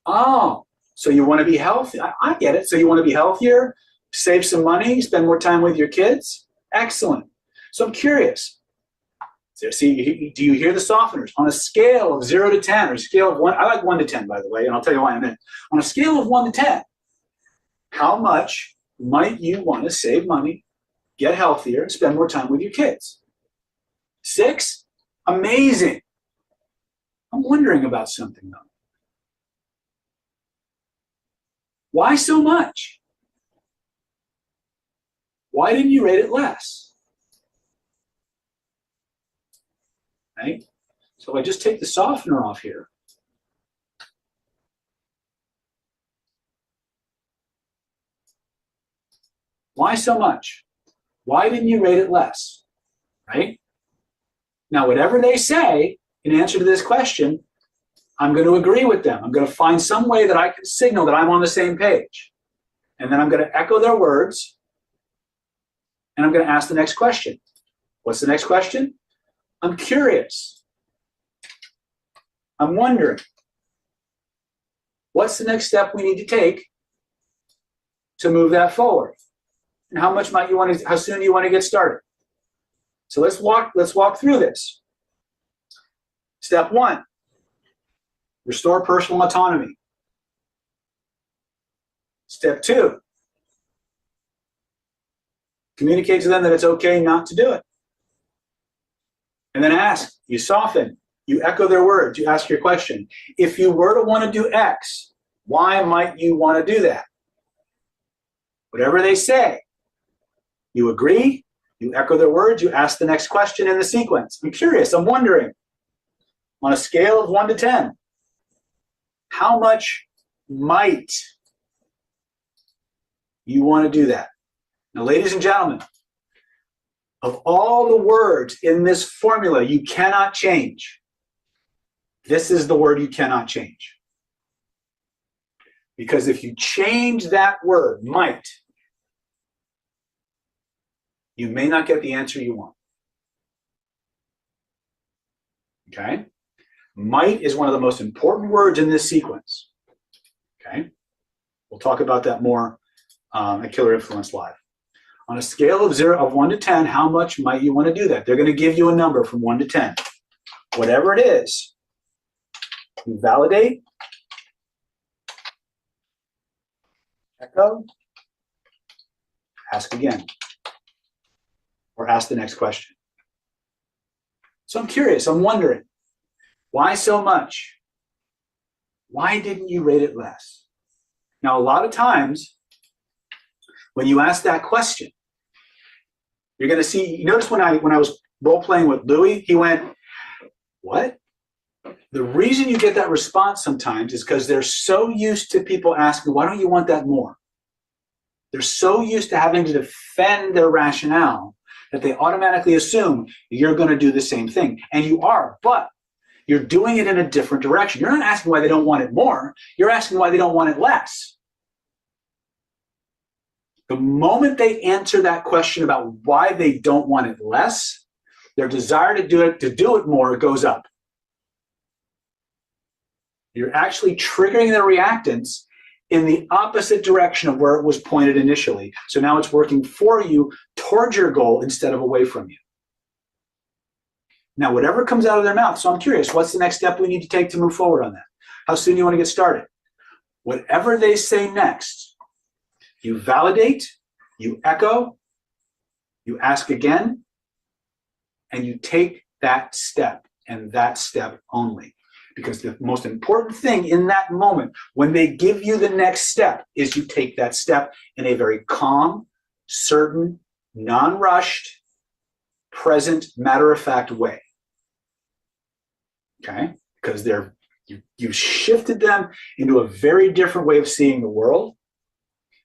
Oh, so you want to be healthy. I get it. So you want to be healthier, save some money, spend more time with your kids? Excellent. So I'm curious. So see, do you hear the softeners? On a scale of 0 to 10, or a scale of 1, I like 1 to 10, by the way, and I'll tell you why in a minute. On a scale of 1 to 10, how much might you want to save money, get healthier, spend more time with your kids? 6? Amazing. I'm wondering about something, though. Why so much? Why didn't you rate it less? Right? So if I just take the softener off here, why so much? Why didn't you rate it less? Right? Now, whatever they say in answer to this question, I'm going to agree with them. I'm going to find some way that I can signal that I'm on the same page. And then I'm going to echo their words, and I'm going to ask the next question. What's the next question? I'm curious. I'm wondering. What's the next step we need to take to move that forward? And how much might you want to, how soon do you want to get started? So let's walk through this. Step 1, restore personal autonomy. Step 2, communicate to them that it's okay not to do it. And then ask, you soften, you echo their words, you ask your question. If you were to want to do X, why might you want to do that? Whatever they say, you agree, you echo their words, you ask the next question in the sequence. I'm curious, I'm wondering, on a scale of 1 to 10, how much might you want to do that? Now, ladies and gentlemen, of all the words in this formula you cannot change, this is the word you cannot change. Because if you change that word, might, you may not get the answer you want. Okay? Might is one of the most important words in this sequence. Okay? We'll talk about that more at Killer Influence Live. On a scale of 1 to 10, how much might you want to do that? They're going to give you a number from 1 to 10. Whatever it is, you validate, echo, ask again, or ask the next question. So I'm curious, I'm wondering, why so much? Why didn't you rate it less? Now, a lot of times, when you ask that question, you're going to see, you notice when I was role playing with Louis, he went, what? The reason you get that response sometimes is because they're so used to people asking, why don't you want that more? They're so used to having to defend their rationale that they automatically assume you're going to do the same thing. And you are, but you're doing it in a different direction. You're not asking why they don't want it more. You're asking why they don't want it less. The moment they answer that question about why they don't want it less, their desire to do it more goes up. You're actually triggering their reactance in the opposite direction of where it was pointed initially. So now it's working for you towards your goal instead of away from you. Now, whatever comes out of their mouth, so I'm curious, what's the next step we need to take to move forward on that? How soon do you want to get started? Whatever they say next, you validate, You echo, you ask again, and you take that step and that step only. Because the most important thing in that moment, when they give you the next step, is you take that step in a very calm, certain, non-rushed, present, matter-of-fact way. Okay? Because you've shifted them into a very different way of seeing the world.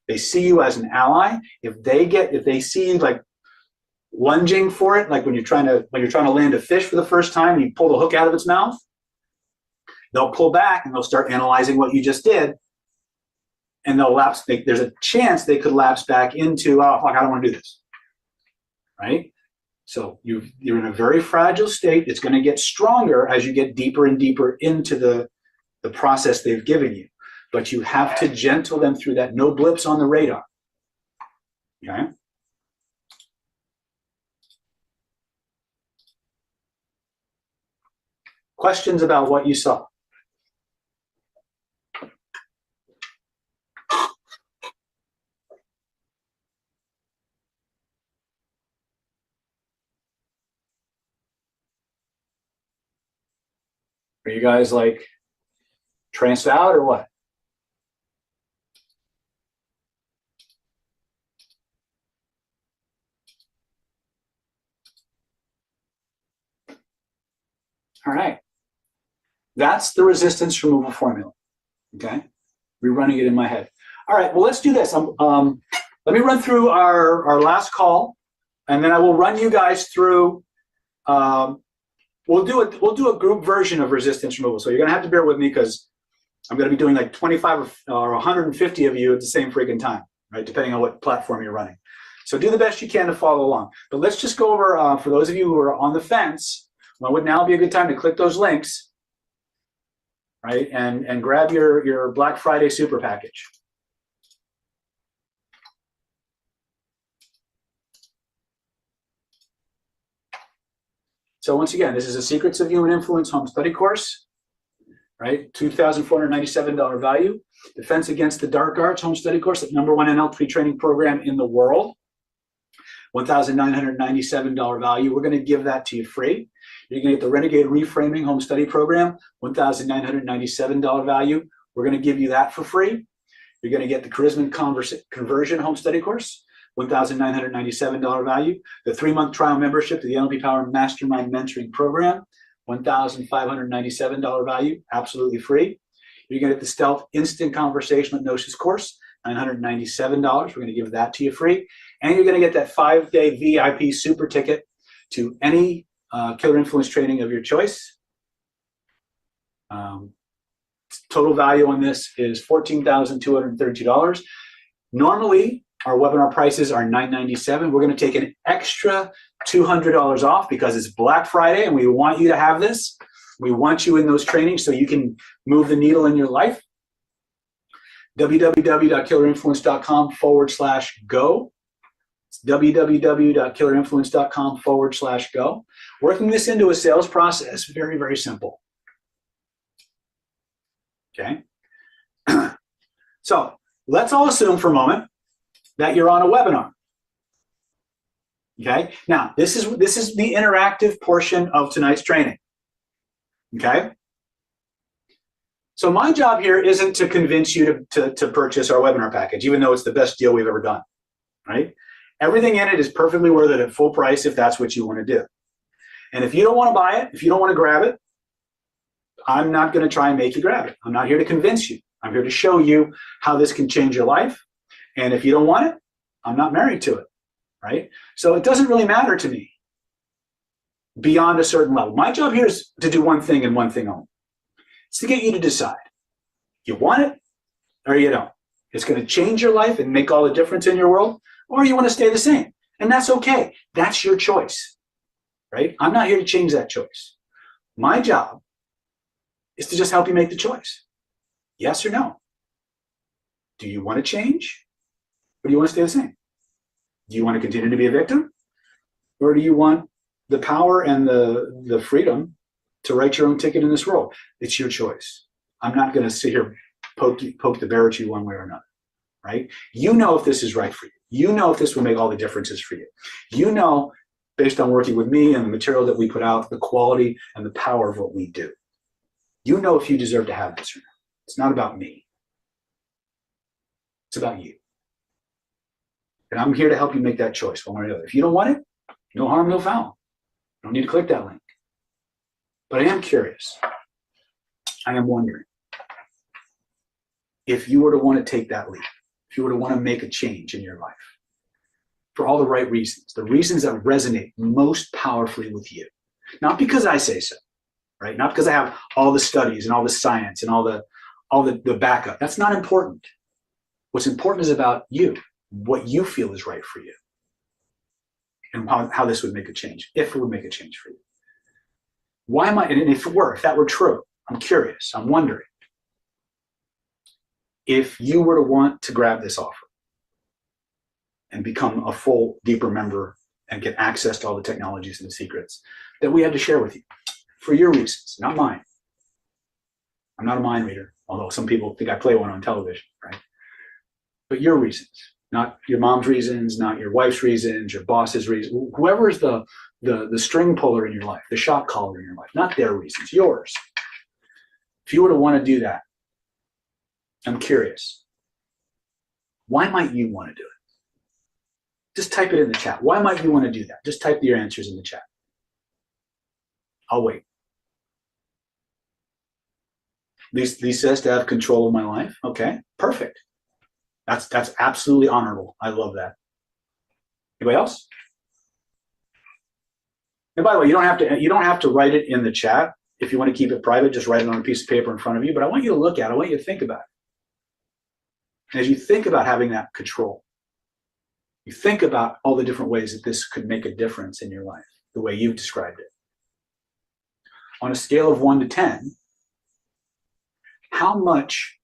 They see you as an ally. If they see you like lunging for it, like when you're trying to land a fish for the first time and you pull the hook out of its mouth, they'll pull back and they'll start analyzing what you just did, and they'll lapse. There's a chance they could lapse back into, oh fuck, I don't want to do this, right? So you're in a very fragile state. It's going to get stronger as you get deeper and deeper into the process they've given you. But you have to gentle them through that. No blips on the radar. Okay? Questions about what you saw? Are you guys like tranced out or what? All right. That's the resistance removal formula. Okay? Rerunning it in my head. All right, well, let's do this. Let me run through our last call, and then I will run you guys through. We'll do a group version of resistance removal. So you're going to have to bear with me because I'm going to be doing like 25 or 150 of you at the same freaking time, right? Depending on what platform you're running. So do the best you can to follow along. But let's just go over, for those of you who are on the fence, well, would now be a good time to click those links, right? And grab your Black Friday super package. So once again, this is a Secrets of Human Influence home study course, right? $2,497 value. Defense Against the Dark Arts home study course, the #1 NLP training program in the world. $1,997 value. We're going to give that to you free. You're going to get the Renegade Reframing home study program, $1,997 value. We're going to give you that for free. You're going to get the Charisma Conversion home study course, $1,997 value. The 3-month trial membership to the NLP Power Mastermind Mentoring Program, $1,597 value, absolutely free. You're going to get the Stealth Instant Conversational Hypnosis course, $997. We're going to give that to you free. And you're going to get that 5-day VIP super ticket to any killer influence training of your choice. Total value on this is $14,232. Normally, our webinar prices are $997. We're going to take an extra $200 off because it's Black Friday and we want you to have this. We want you in those trainings so you can move the needle in your life. www.killerinfluence.com/go. It's www.killerinfluence.com/go. Working this into a sales process, very, very simple. Okay. So let's all assume for a moment that you're on a webinar. Okay. Now this is the interactive portion of tonight's training. Okay. So my job here isn't to convince you to purchase our webinar package, even though it's the best deal we've ever done. Right. Everything in it is perfectly worth it at full price if that's what you want to do. And if you don't want to buy it, if you don't want to grab it, I'm not going to try and make you grab it. I'm not here to convince you. I'm here to show you how this can change your life. And if you don't want it, I'm not married to it, right? So it doesn't really matter to me beyond a certain level. My job here is to do one thing and one thing only. It's to get you to decide. You want it or you don't. It's going to change your life and make all the difference in your world, or you want to stay the same. And that's okay. That's your choice, right? I'm not here to change that choice. My job is to just help you make the choice. Yes or no? Do you want to change? Or do you want to stay the same? Do you want to continue to be a victim? Or do you want the power and the freedom to write your own ticket in this world? It's your choice. I'm not going to sit here poke the bear at you one way or another, right? You know if this is right for you. You know if this will make all the differences for you. You know, based on working with me and the material that we put out, the quality and the power of what we do. You know if you deserve to have this or not. It's not about me. It's about you. And I'm here to help you make that choice one way or the other. If you don't want it, no harm, no foul. You don't need to click that link. But I am curious. I am wondering if you were to want to take that leap, if you were to want to make a change in your life for all the right reasons, the reasons that resonate most powerfully with you, not because I say so, right? Not because I have all the studies and all the science and all the backup. That's not important. What's important is about you, what you feel is right for you, and how this would make a change, if it would make a change for you. Why am I, and if that were true, I'm curious, I'm wondering, if you were to want to grab this offer and become a full, deeper member and get access to all the technologies and the secrets that we have to share with you, for your reasons, not mine. I'm not a mind reader, although some people think I play one on television, right? But your reasons, not your mom's reasons, not your wife's reasons, your boss's reasons, whoever is the string puller in your life, the shot caller in your life, not their reasons, yours. If you were to want to do that, I'm curious, why might you want to do it? Just type it in the chat. Why might you want to do that? Just type your answers in the chat. I'll wait. Lee says to have control of my life. Okay, perfect. That's absolutely honorable. I love that. Anybody else? And by the way, you don't have to write it in the chat. If you want to keep it private, just write it on a piece of paper in front of you. But I want you to look at it. I want you to think about it. And as you think about having that control, you think about all the different ways that this could make a difference in your life, the way you've described it. On a scale of 1 to 10, how much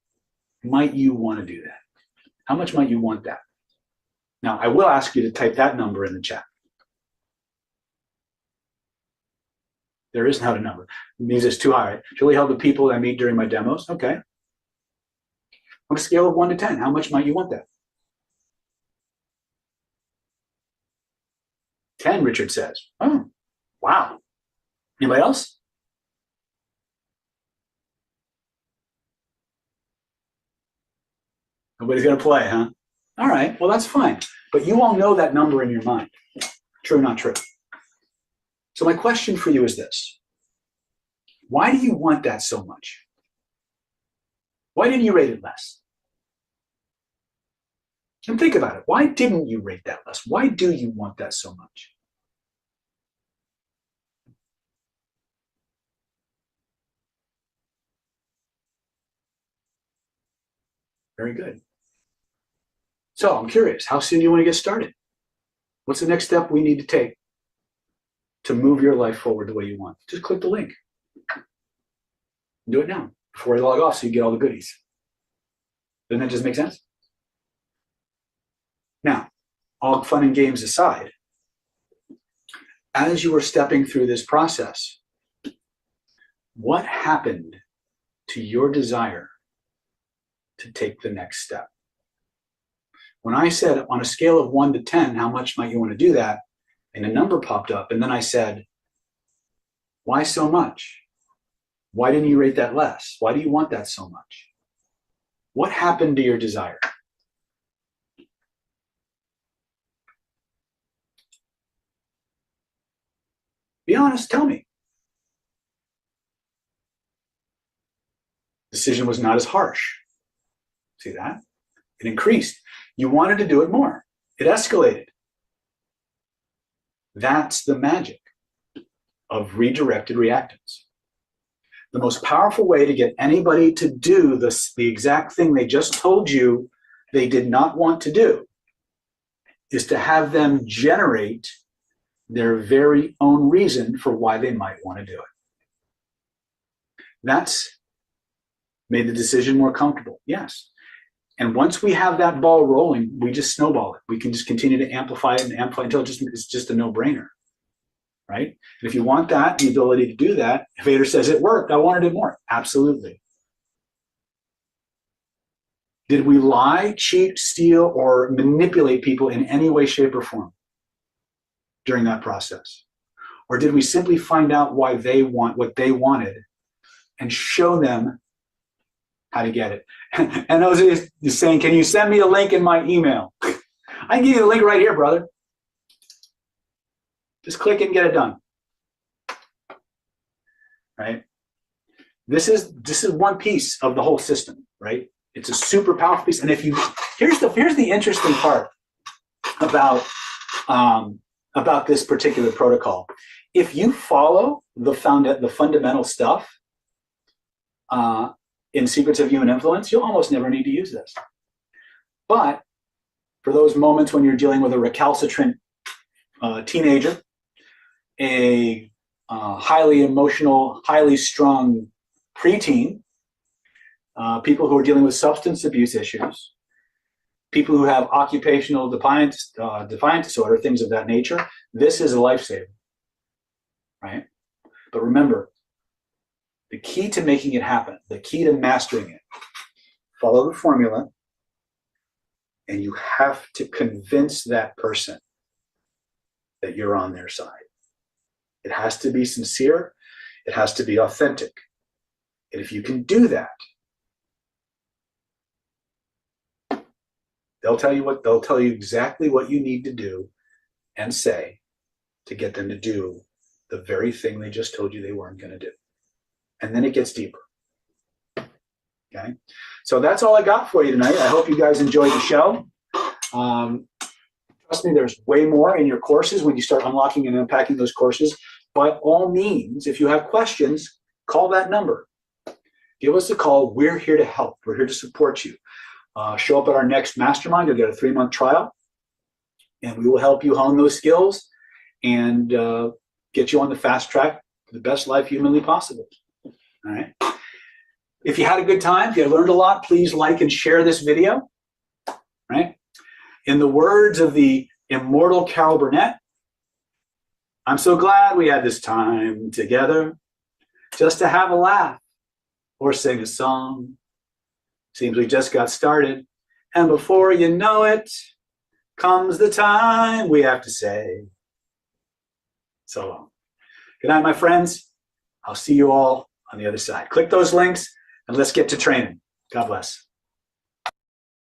might you want to do that? How much might you want that? Now, I will ask you to type that number in the chat. There is not a number. It means it's too high. It's really help the people that I meet during my demos. Okay. On a scale of 1 to 10, how much might you want that? 10, Richard says. Oh, wow. Anybody else? Nobody's going to play, huh? All right, well, that's fine. But you all know that number in your mind. True, not true. So my question for you is this. Why do you want that so much? Why didn't you rate it less? And think about it. Why didn't you rate that less? Why do you want that so much? Very good. So I'm curious, how soon do you want to get started? What's the next step we need to take to move your life forward the way you want? Just click the link. Do it now before you log off so you get all the goodies. Doesn't that just make sense? Now, all fun and games aside, as you were stepping through this process, what happened to your desire to take the next step? When I said on a scale of 1 to 10, how much might you want to do that? And a number popped up. And then I said, why so much? Why didn't you rate that less? Why do you want that so much? What happened to your desire? Be honest, tell me. Decision was not as harsh. See that? It increased. You wanted to do it more. It escalated. That's the magic of redirected reactance. The most powerful way to get anybody to do the exact thing they just told you they did not want to do is to have them generate their very own reason for why they might want to do it. That's made the decision more comfortable, yes. And once we have that ball rolling, we just snowball it. We can just continue to amplify it and amplify until it's just a no-brainer, right? And if you want that, the ability to do that, if Vader says it worked, I wanted it more. Absolutely. Did we lie, cheat, steal, or manipulate people in any way, shape, or form during that process? Or did we simply find out why they want what they wanted and show them how to get it? And I was just saying, can you send me a link in my email? I can give you the link right here, brother. Just click it and get it done. Right? This is one piece of the whole system, right? It's a super powerful piece. And if you here's the interesting part about this particular protocol. If you follow the fundamental stuff in Secrets of Human Influence, you'll almost never need to use this. But for those moments when you're dealing with a recalcitrant teenager, a highly emotional, highly strung preteen, people who are dealing with substance abuse issues, people who have occupational defiant disorder, things of that nature, this is a lifesaver, right? But remember, the key to making it happen, the key to mastering it, follow the formula, and you have to convince that person that you're on their side. It has to be sincere. It has to be authentic. And if you can do that, they'll tell you exactly what you need to do and say to get them to do the very thing they just told you they weren't going to do. And then it gets deeper. Okay? So that's all I got for you tonight. I hope you guys enjoyed the show. Trust me, there's way more in your courses when you start unlocking and unpacking those courses. By all means, if you have questions, call that number. Give us a call. We're here to help. We're here to support you. Show up at our next mastermind. You'll get a 3-month trial, and we will help you hone those skills and get you on the fast track to the best life humanly possible. All right. If you had a good time, if you learned a lot, please like and share this video. Right. In the words of the immortal Carol Burnett, I'm so glad we had this time together just to have a laugh or sing a song. Seems we just got started, and before you know it, comes the time we have to say so long. Good night, my friends. I'll see you all on the other side. Click those links, and let's get to training. God bless.